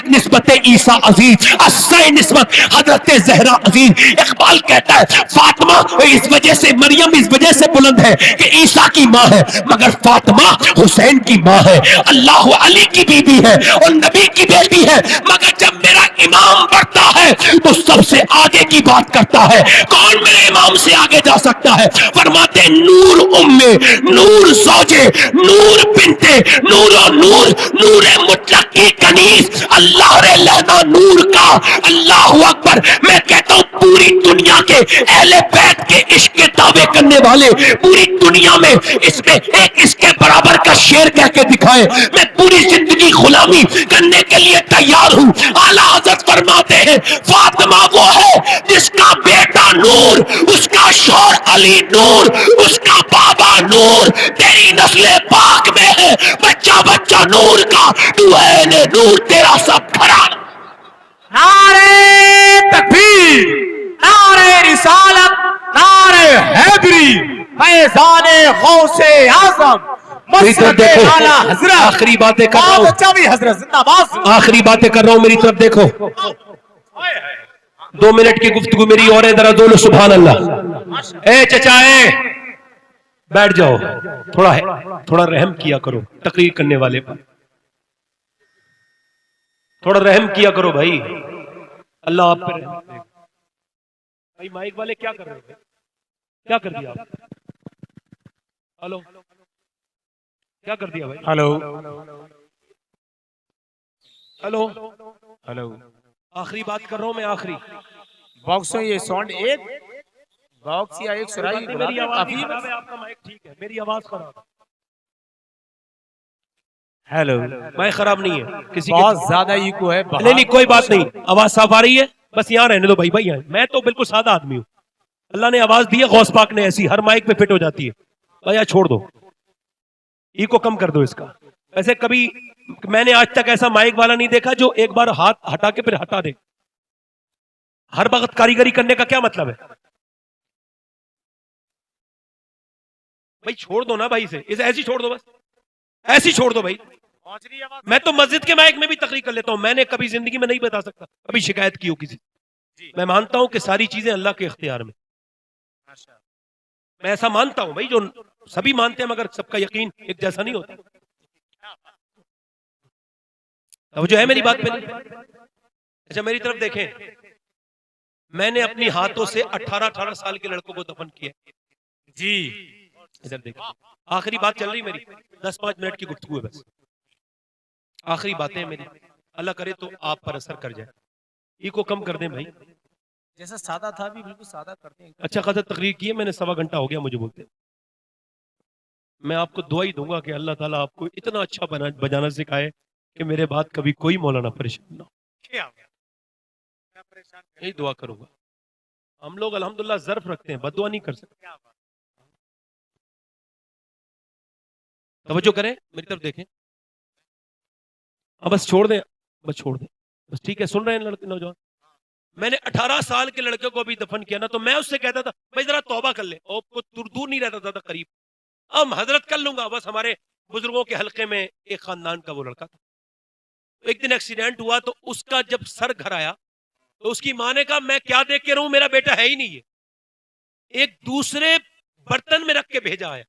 निस्बत ईसा अजीज अस्से निस्बत हजरत ज़हरा अजीज। इकबाल कहता है फातिमा इस वजह से, मरियम इस वजह से बुलंद है कि ईसा की माँ है, मगर फातिमा हुसैन की माँ है, अल्लाह अली की बीबी है और नबी की बेटी है। मगर जब मेरा इमाम बढ़ता है तो सबसे आगे की बात करता है। कौन मेरे इमाम से आगे जा सकता है? फरमाते नूर उम्मे नूर सौजे नूर बिनते नूर और नूर नूर मुतलक की कनीज अल्लाह रे लहना नूर का। अल्लाह अकबर। मैं कहता हूं पूरी दुनिया के अहले बैत के इश्क के दावे करने वाले पूरी दुनिया में इसमें एक इसके बराबर का शेर कह के दिखाए, मैं पूरी जिंदगी गुलामी करने के लिए तैयार हूं। आला हज़रत फरमाते हैं फातिमा वो है जिसका बेटा नूर, उसका शौहर अली नूर, उसका बाबा नूर, तेरी नस्ले पाक में है, बच्चा बच्चा नूर का, तू है ने नूर तेरा सब घराना। नारे तकबीर, नारे रिसालत, नारे हैदरी, फैज़ाने गौसे आज़म मसलके आला हज़रत। आखिरी बातें कर रहा हूं, हज़रत जिंदाबाद। आखिरी बातें कर रहा हूं, मेरी तरफ देखो। 2 मिनट की गुफ्तगू मेरी और है, जरा दोनों सुभान अल्लाह। ए चचा बैठ जाओ, थोड़ा रहम किया करो तकरीर करने वाले पर, थोड़ा रहम किया करो भाई, अल्लाह आप पर रहम करेगा। भाई माइक वाले क्या कर रहे हो? क्या कर दिया आप? हेलो, क्या कर दिया भाई? Hello hello hello. आखिरी बात कर रहा हूं मैं, आखिरी। बॉक्स में ये साउंड एक बॉक्स या एक सुराही मेरी आवाज काफी खराब है, आपका माइक ठीक है, मेरी आवाज खराब है। हेलो। माइक खराब नहीं है किसी के? बहुत ज्यादा इको है। नहीं कोई बात नहीं, आवाज साफ आ रही है, बस यहाँ रहने दो भाई। भाई यहाँ मैं तो बिल्कुल सादा आदमी हूँ, अल्लाह ने आवाज दी है, गौस पाक ने ऐसी हर माइक पे फिट हो जाती है। भाई यहाँ छोड़ दो, इको कम कर दो इसका। वैसे कभी मैंने आज तक ऐसा माइक वाला नहीं देखा जो एक बार हाथ हटा के फिर हटा दे। हर वक्त कारीगरी करने का क्या मतलब है? भाई छोड़ दो ना भाई, से इसे ऐसी छोड़ दो, बस ऐसी छोड़ दो भाई। मैं तो मस्जिद के माइक में भी तकरीर कर लेता हूं, मैंने कभी जिंदगी में नहीं बता सकता कभी शिकायत की हो किसी। मैं मानता हूं कि सारी चीजें अल्लाह के इख्तियार में, मैं ऐसा मानता हूं भाई, जो सभी मानते हैं मगर सबका यकीन एक जैसा नहीं होता। अब जो है मेरी बात पे नहीं। अच्छा मेरी तरफ देखें, मैंने अपनी हाथों से 18 साल के लड़कों को दफन किया जी। इधर देखो, आखिरी बात चल रही मेरी, 10-5 मिनट की गुफ्तगू है बस, आखिरी बातें मेरी, अल्लाह करे तो आप पर असर कर जाए। इको कम कर दें भाई, जैसा सादा था भी बिल्कुल सादा करते हैं। अच्छा खासा तकरीर की है मैंने, 1.25 घंटा हो गया मुझे बोलते। मैं आपको दुआ ही दूंगा कि अल्लाह ताला आपको इतना अच्छा बजाना सिखाए कि मेरे बाद कभी कोई मौलाना परेशान ना हो। यही दुआ करूंगा। हम लोग अल्हम्दुलिल्लाह ज़र्फ रखते हैं, बददुआ नहीं कर सकते। तवज्जो करें, मेरी तरफ देखें। हाँ बस छोड़ दें, बस छोड़ दें, बस ठीक है। सुन रहे हैं लड़के नौजवान, मैंने 18 साल के लड़के को अभी दफन किया ना, तो मैं उससे कहता था भाई जरा तौबा कर ले, और कुछ दूर नहीं रहता था करीब, अब हजरत कर लूंगा। बस हमारे बुजुर्गों के हल्के में एक खानदान का वो लड़का था। एक दिन एक्सीडेंट हुआ तो उसका जब सर घर आया तो उसकी माँ ने कहा मैं क्या देख के रहूं, मेरा बेटा है ही नहीं है। एक दूसरे बर्तन में रख के भेजा है।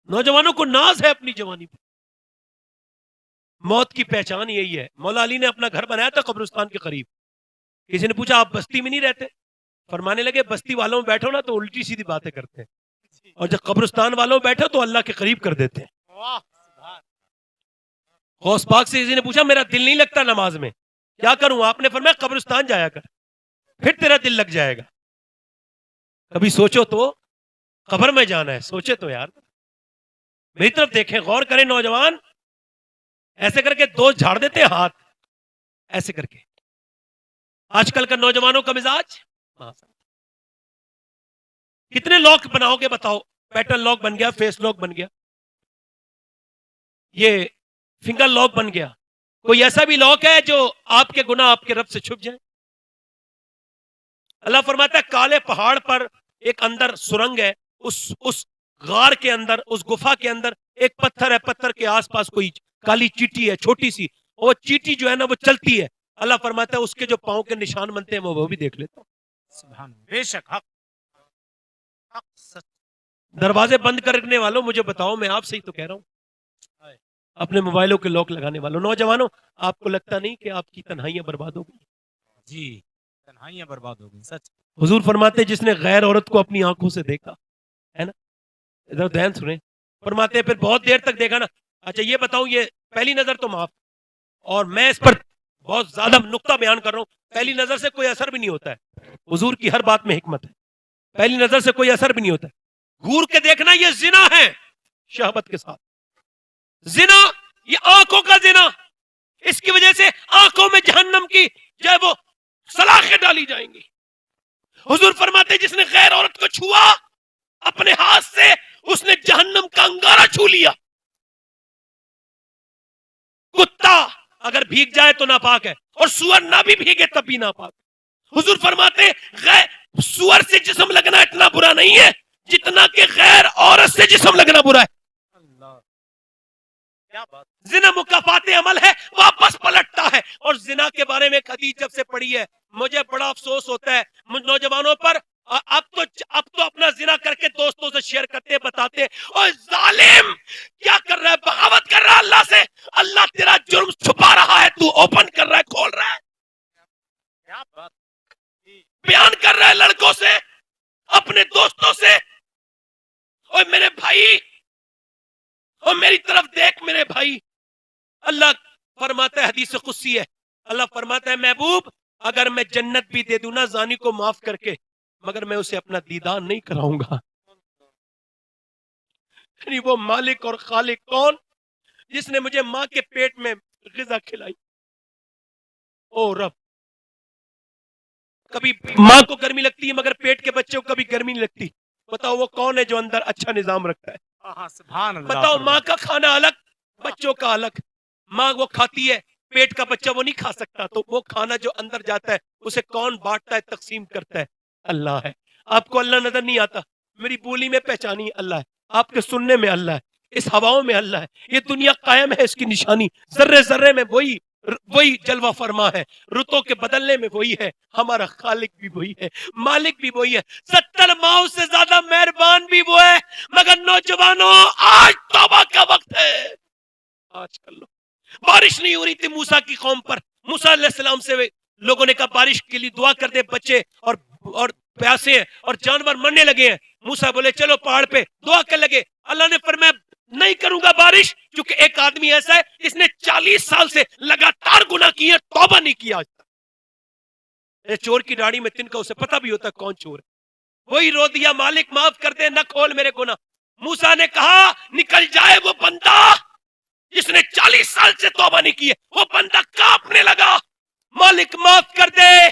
नौजवानों को नाज है अपनी जवानी पर। मौत की पहचान यही है। मौला अली ने अपना घर बनाया था कब्रिस्तान के करीब। किसी ने पूछा आप बस्ती में नहीं रहते? फरमाने लगे बस्ती वालों में बैठो ना तो उल्टी सीधी बातें करते हैं, और जब कब्रिस्तान वालों में बैठो तो अल्लाह के करीब कर देते हैं। गौस पाक से किसी ने पूछा मेरा दिल नहीं लगता नमाज में, क्या करूं? आपने फरमाया कब्रिस्तान जाया कर, फिर तेरा दिल लग जाएगा। कभी सोचो तो, कब्र में जाना है, सोचे तो यार। मेरी तरफ देखें, गौर करें नौजवान। ऐसे करके दोस्त झाड़ देते हैं हाथ, ऐसे करके। आजकल का नौजवानों का मिजाज, कितने लॉक बनाओगे बताओ? पैटर्न लॉक बन गया, फेस लॉक बन गया, ये फिंगर लॉक बन गया। कोई ऐसा भी लॉक है जो आपके गुनाह आपके रब से छुप जाए? अल्लाह फरमाता है काले पहाड़ पर एक अंदर सुरंग है, उस गार के अंदर, उस गुफा के अंदर एक पत्थर है, पत्थर के आसपास कोई काली चींटी है छोटी सी, और वो चींटी जो है ना वो चलती है। अल्लाह फरमाता है उसके जो पांव के निशान बनते हैं वो भी देख लेता हूं। सुभान, बेशक हक, हक सच। दरवाजे बंद करने वालों मुझे बताओ, मैं आपसे ही तो कह रहा हूं, अपने मोबाइलों के लॉक लगाने वालों, नौजवानों, आपको लगता नहीं कि आपकी तन्हाइयां बर्बाद हो गई? जी, तन्हाइयां बर्बाद हो गई, सच। हुजूर फरमाते जिसने गैर औरत को अपनी आंखों से देखा, है ना, इधर ध्यान सुने, फरमाते फिर बहुत देर तक देखा ना। अच्छा ये बताऊं, ये पहली नजर तो माफ, और मैं इस पर बहुत ज्यादा नुक्ता बयान कर रहा हूं, पहली नजर से कोई असर भी नहीं होता है। हुजूर की हर बात में हिकमत है, पहली नजर से कोई असर भी नहीं होता है। घूर के देखना ये जिना है, शहवत के साथ जिना, ये आंखों का जिना। इसकी वजह से आंखों में जहन्नम की जो है वो सलाखें डाली जाएंगी। हुजूर फरमाते जिसने गैर औरत को छुआ अपने हाथ से, उसने जहन्नम का अंगारा छू लिया। कुत्ता अगर भीग जाए तो नापाक है, और सुअर ना भी भीगे तब भी नापाक। हुजूर फरमाते सुअर से जिस्म लगना इतना बुरा नहीं है जितना कि गैर औरत से जिस्म लगना बुरा है। क्या बात। जिना मुकाफाते अमल है, वापस पलटता है। और जिना के बारे में एक हदीस जब से पढ़ी है मुझे बड़ा अफसोस होता है नौजवानों पर। अब तो अपना जिना करके दोस्तों से शेयर करते बताते, और जालिम क्या कर रहा है? बगावत कर रहा है अल्लाह से। अल्लाह तेरा जुर्म छुपा रहा है, तू ओपन कर रहा है, खोल रहा है। क्या बात। बयान कर रहा है लड़कों से, अपने दोस्तों से। और मेरे भाई, और मेरी तरफ देख मेरे भाई, अल्लाह फरमाता है, हदीस कुदसी है, अल्लाह फरमाता है महबूब अगर मैं जन्नत भी दे दूं ना जानी को माफ करके, मगर मैं उसे अपना दीदार नहीं कराऊंगा। यानी वो मालिक और खालिक कौन? जिसने मुझे मां के पेट में ग़िज़ा खिलाई। ओ रब, कभी मां को गर्मी लगती है मगर पेट के बच्चे को कभी गर्मी नहीं लगती। बताओ वो कौन है जो अंदर अच्छा निजाम रखता है? सुभान अल्लाह। बताओ माँ का खाना अलग, बच्चों का अलग। माँ वो खाती है, पेट का बच्चा वो नहीं खा सकता, तो वो खाना जो अंदर जाता है उसे कौन बांटता है, तकसीम करता है? अल्लाह है। आपको अल्लाह नजर नहीं आता? मेरी बोली में पहचानी अल्लाह है, आपके सुनने में अल्लाह है, इस हवाओं में अल्लाह है। ये दुनिया कायम है, इसकी निशानी जर्रे जर्रे में वही जलवा फरमा है, रुतों के बदलने में वही है। हमारा खालिक भी वही है, मालिक भी वही है। 70 माओ से ज्यादा मेहरबान भी वो है। मगर नौजवानों, आज तौबा का वक्त है, आज कर लो। बारिश नहीं हो रही थी मूसा की कौम पर, मूसा अलैहिस्सलाम से लोगों ने कहा बारिश के लिए दुआ कर दे, बच्चे और प्यासे हैं और जानवर मरने लगे हैं। मूसा बोले चलो पहाड़ पे दुआ कर लगे। अल्लाह ने फरमाया नहीं करूंगा बारिश, क्योंकि एक आदमी ऐसा है इसने 40 साल से लगातार गुनाह किए, तौबा नहीं किया आज तक। चोर की दाढ़ी में तिनका, उसे पता भी होता कौन चोर है। वही रो दिया मालिक माफ कर दे, न खोल मेरे गुनाह। मूसा ने कहा निकल जाए वो बंदा जिसने 40 साल से तौबा नहीं की है। वो बंदा कांपने लगा, मालिक माफ कर दे।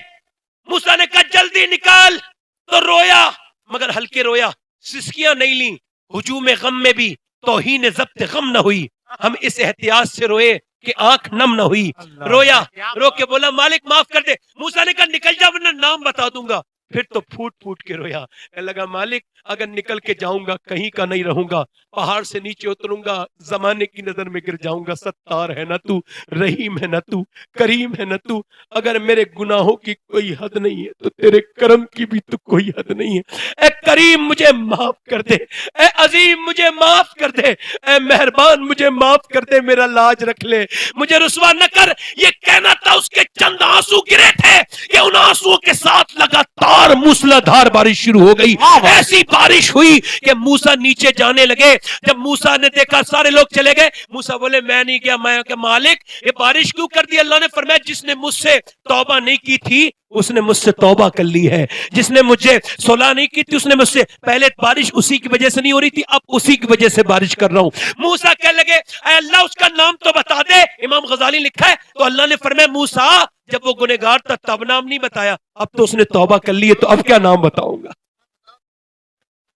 मूसा ने कहा जल्दी निकाल, तो रोया मगर हल्के रोया, सिसकियां नहीं ली। हुजूम गम में भी तौहीन ज़ब्त गम न हुई। हम इस एहतियात से रोए कि आंख नम न हुई। रोया, रो के बोला मालिक माफ कर दे। मूसा ने कहा निकल जा वरना नाम बता दूंगा। फिर तो फूट फूट के रोया। कहने लगा मालिक अगर निकल के जाऊंगा कहीं का नहीं रहूंगा, पहाड़ से नीचे उतरूंगा जमाने की नजर में गिर जाऊंगा। सत्तार है ना तू, रहीम है ना तू, करीम है ना तू। अगर मेरे गुनाहों की कोई हद नहीं है तो तेरे करम की भी तो कोई हद नहीं है। ए करीम मुझे माफ कर दे, ए अजीम मुझे माफ कर दे, ए मेहरबान मुझे माफ कर दे, मेरा लाज रख ले, मुझे रुसवा न कर। ये कहना था, उसके चंद आंसू गिरे थे कि उन आंसुओं के साथ लगातार मूसलाधार बारिश शुरू हो गई। ऐसी बारिश हुई कि मूसा नीचे जाने लगे। जब मूसा ने देखा सारे लोग चले गए, मूसा बोले मैं नहीं गया। मैं क्या मालिक ये बारिश क्यों कर दी? अल्लाह ने फरमाया जिसने मुझसे तौबा नहीं की थी उसने मुझसे तौबा कर ली है, जिसने मुझे सुलह नहीं की थी उसने मुझसे, पहले बारिश उसी की वजह से नहीं हो रही थी, अब उसी की वजह से बारिश कर रहा हूं। मूसा कहने लगे अल्लाह उसका नाम तो बता दे। इमाम गजाली लिखा है तो अल्लाह ने फरमाया मूसा जब वो गुनहगार था तब नाम नहीं बताया, अब तो उसने तौबा कर ली है तो अब क्या नाम बताऊंगा।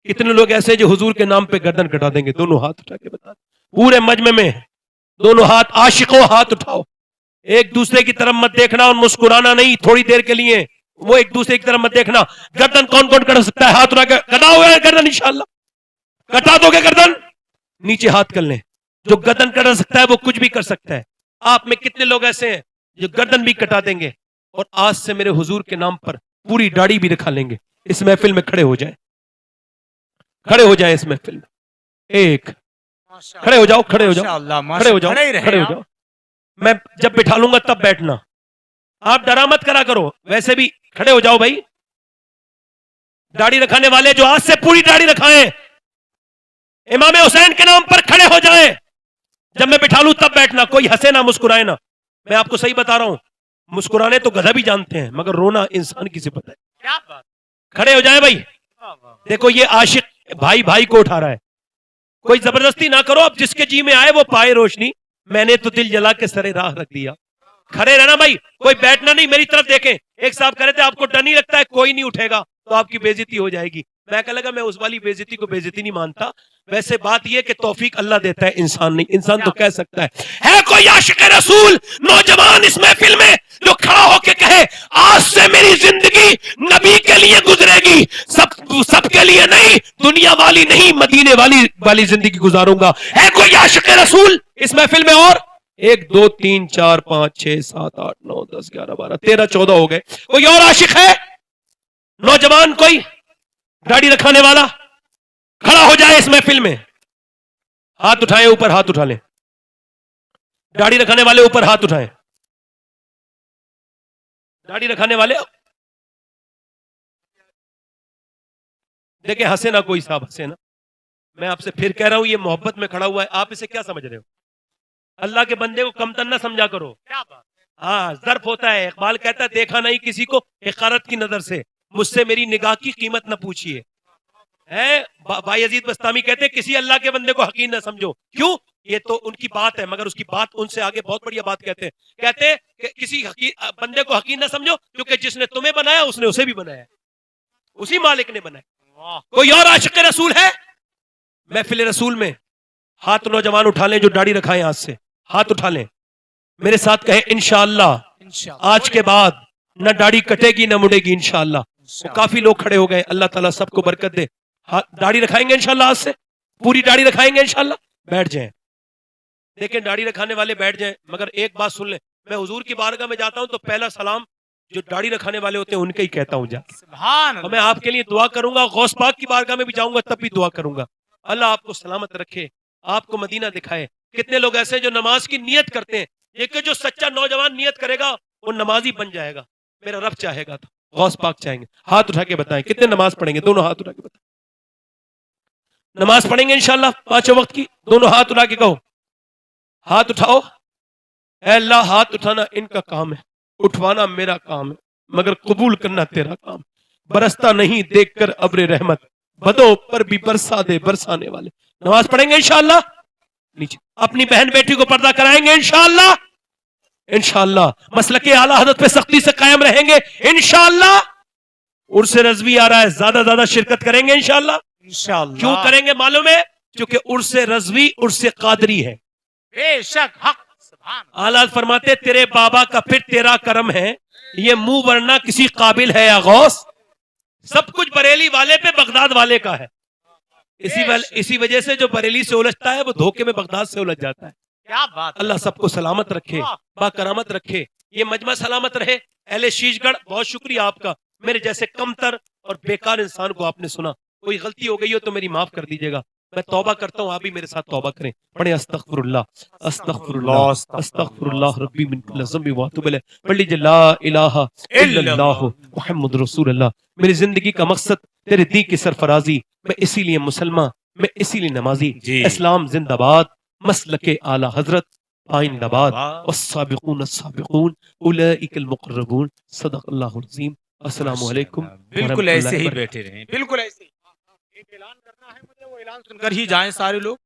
कितने लोग ऐसे जो हुजूर के नाम पे गर्दन कटा देंगे। दोनों हाथ उठा के बता, पूरे मजमे में दोनों हाथ, आशिकों हाथ उठाओ। एक दूसरे की तरफ मत देखना और मुस्कुराना नहीं, थोड़ी देर के लिए वो एक दूसरे की तरफ मत देखना। गर्दन कौन कौन कट सकता है? हाथ उठा के कटा हुआ है गर्दन, इंशाल्लाह कटा दोगे गर्दन, नीचे हाथ कर लें। जो गर्दन कटा सकता है वो कुछ भी कर सकता है। आप में कितने लोग ऐसे हैं जो गर्दन भी कटा देंगे और आज से मेरे हुजूर के नाम पर पूरी दाढ़ी भी रखा लेंगे। इस महफिल में खड़े हो जाए, खड़े हो जाए इस महफिल में। एक खड़े हो जाओ, खड़े हो जाओ, खड़े हो जाओ, खड़े हो जाओ। मैं जब बिठा लूंगा तब बैठना, आप डरा मत करा करो। वैसे भी खड़े हो जाओ भाई। दाढ़ी रखाने वाले जो आज से पूरी दाढ़ी रखाएं, इमाम हुसैन के नाम पर खड़े हो जाएं। जब मैं बिठा लूं तब बैठना, कोई हंसे ना मुस्कुराए ना। मैं आपको सही बता रहा हूं, मुस्कुराने तो गधा भी जानते हैं मगर रोना इंसान की सिफत है। क्या बात, खड़े हो जाए भाई। देखो ये आशिक भाई भाई को उठा रहा है, कोई जबरदस्ती ना करो। अब जिसके जी में आए वो पाए रोशनी। मैंने तो दिल जला के सरे राह रख दिया। खड़े रहना भाई, कोई बैठना नहीं। मेरी तरफ देखें, एक साहब कह रहे थे आपको डर नहीं लगता है कोई नहीं उठेगा तो आपकी बेइज्जती हो जाएगी। मैं कह लगा मैं उस वाली बेइज्जती को बेइज्जती नहीं मानता। वैसे बात यह कि तौफीक अल्लाह देता है, इंसान नहीं। इंसान तो कह सकता है कोई आशिक रसूल नौजवान इस महफिल में जो खड़ा होके कहे आज से मेरी जिंदगी नबी के लिए गुजरेगी, सबके लिए नहीं, दुनिया वाली नहीं, मदीने वाली जिंदगी गुजारूंगा। है कोई आशिक रसूल इस महफिल में? और 1 2 3 4 5 6 7 8 9 10 11 12 13 14 हो गए। कोई और आशिक है नौजवान, कोई दाढ़ी रखाने वाला खड़ा हो जाए इस महफिल में। हाथ उठाएं, ऊपर हाथ उठा लें। दाढ़ी रखाने वाले ऊपर हाथ उठाएं। दाढ़ी रखाने वाले देखें, हंसे ना कोई साहब, हंसे ना। मैं आपसे फिर कह रहा हूं ये मोहब्बत में खड़ा हुआ है, आप इसे क्या समझ रहे हो? अल्लाह के बंदे को कमतर ना समझा करो। क्या बात, हाँ ज़र्फ होता है। इकबाल कहता है देखा नहीं किसी को हिकारत की नजर से, मुझसे मेरी निगाह की कीमत न पूछिए। बायजीद बस्तामी कहते हैं किसी अल्लाह के बंदे को हकीर ना समझो। क्यों? ये तो उनकी बात है मगर उसकी बात उनसे आगे बहुत बढ़िया बात कहते हैं कि किसी बंदे को हकीर ना समझो क्योंकि जिसने तुम्हें बनाया उसने उसे भी बनाया, उसी मालिक ने बनाया। कोई और आशिक रसूल है महफिल रसूल में? हाथ नौजवान उठा लें जो दाढ़ी रखाएं, आज से हाथ उठा लें, मेरे साथ कहे इंशाअल्लाह आज के बाद न दाढ़ी कटेगी न मुड़ेगी इंशाअल्लाह। तो काफी लोग खड़े हो गए, अल्लाह ताला सबको बरकत दे। दाढ़ी रखाएंगे इंशाअल्लाह, आज से पूरी दाढ़ी रखाएंगे इंशाअल्लाह। बैठ जाएं, देखें दाढ़ी रखाने वाले बैठ जाएं। मगर एक बात सुन लें, मैं हुजूर की बारगाह में जाता हूं तो पहला सलाम जो दाढ़ी रखाने वाले होते हैं उनके ही कहता हूं। जा सुभान अल्लाह। मैं आपके लिए दुआ करूंगा, गौस पाक की बारगाह में भी जाऊंगा तब भी दुआ करूंगा। अल्लाह आपको सलामत रखे, आपको मदीना दिखाए। कितने लोग ऐसे जो नमाज की नियत करते हैं, एक जो सच्चा नौजवान नियत करेगा वो नमाजी बन जाएगा। मेरा रब चाहेगा तो गौस पाक चाहेंगे। हाथ उठा के बताएं कितने नमाज पढ़ेंगे, दोनों हाथ उठा के बताएं। नमाज पढ़ेंगे इंशाल्लाह 5 वक्त की, दोनों हाथ उठा के कहो, हाथ उठाओ। अल्लाह हाथ उठाना इनका काम है, उठवाना मेरा काम है, मगर कबूल करना तेरा काम। बरसता नहीं देखकर अब्र रहमत, बदों पर भी बरसा दे बरसाने वाले। नमाज पढ़ेंगे इंशाल्लाह, नीचे अपनी बहन बेटी को पर्दा कराएंगे इंशाल्लाह, इंशाल्लाह मसलके आला हज़रत पे सख्ती से कायम रहेंगे इंशाल्लाह। उर्स रज़वी आ रहा है, ज्यादा शिरकत करेंगे इंशाल्लाह। इंशाल्लाह क्यों करेंगे मालूम है? क्योंकि उर्स रज़वी उर्स कादरी है। बेशक हक। आला फरमाते तेरे बाबा का फिर तेरा करम है, ये मुंह वरना किसी काबिल है या गौस। सब कुछ बरेली वाले पे बगदाद वाले का है। इसी वजह से जो बरेली से उलझता है वो धोखे में बगदाद से उलझ जाता है। क्या बात है। अल्लाह सबको सलामत रखे, वाह। बाकरामत रखे, ये मजमा सलामत रहे। अहले शीशगढ़ बहुत शुक्रिया आपका, मेरे जैसे कमतर और बेकार इंसान को आपने सुना। कोई गलती हो गई हो तो मेरी माफ कर दीजिएगा। मैं तौबा करता हूँ, आप भी मेरे साथ तौबा करें। पढ़े अस्तगफिरुल्लाह अस्तगफिरुल्लाह अस्तगफिरुल्लाह रब्बी मिन कुल्लि ज़ंबि व अतूबु इलैह। पढ़ लीजिए ला इलाहा इल्लल्लाह मुहम्मद रसूलुल्लाह। मेरी जिंदगी का मकसद तेरे दी की सरफराजी, मैं इसीलिए मुसलमान, मैं इसीलिए नमाजी। जी। इस्लाम जिंदाबाद, मसलके आला हजरत आइंदाबाद, वस्साबिकून अस्साबिकून उलैइकल मुक़र्रबून। सदक़ल्लाहुल अज़ीम। अस्सलामु अलैकुम। बिल्कुल ऐसे ही वरहमतुल्लाहि बैठे रहें, बिल्कुल ऐसे ही। एक ऐलान करना है मुझे, वो ऐलान सुनकर ही जाएं सारे लोग।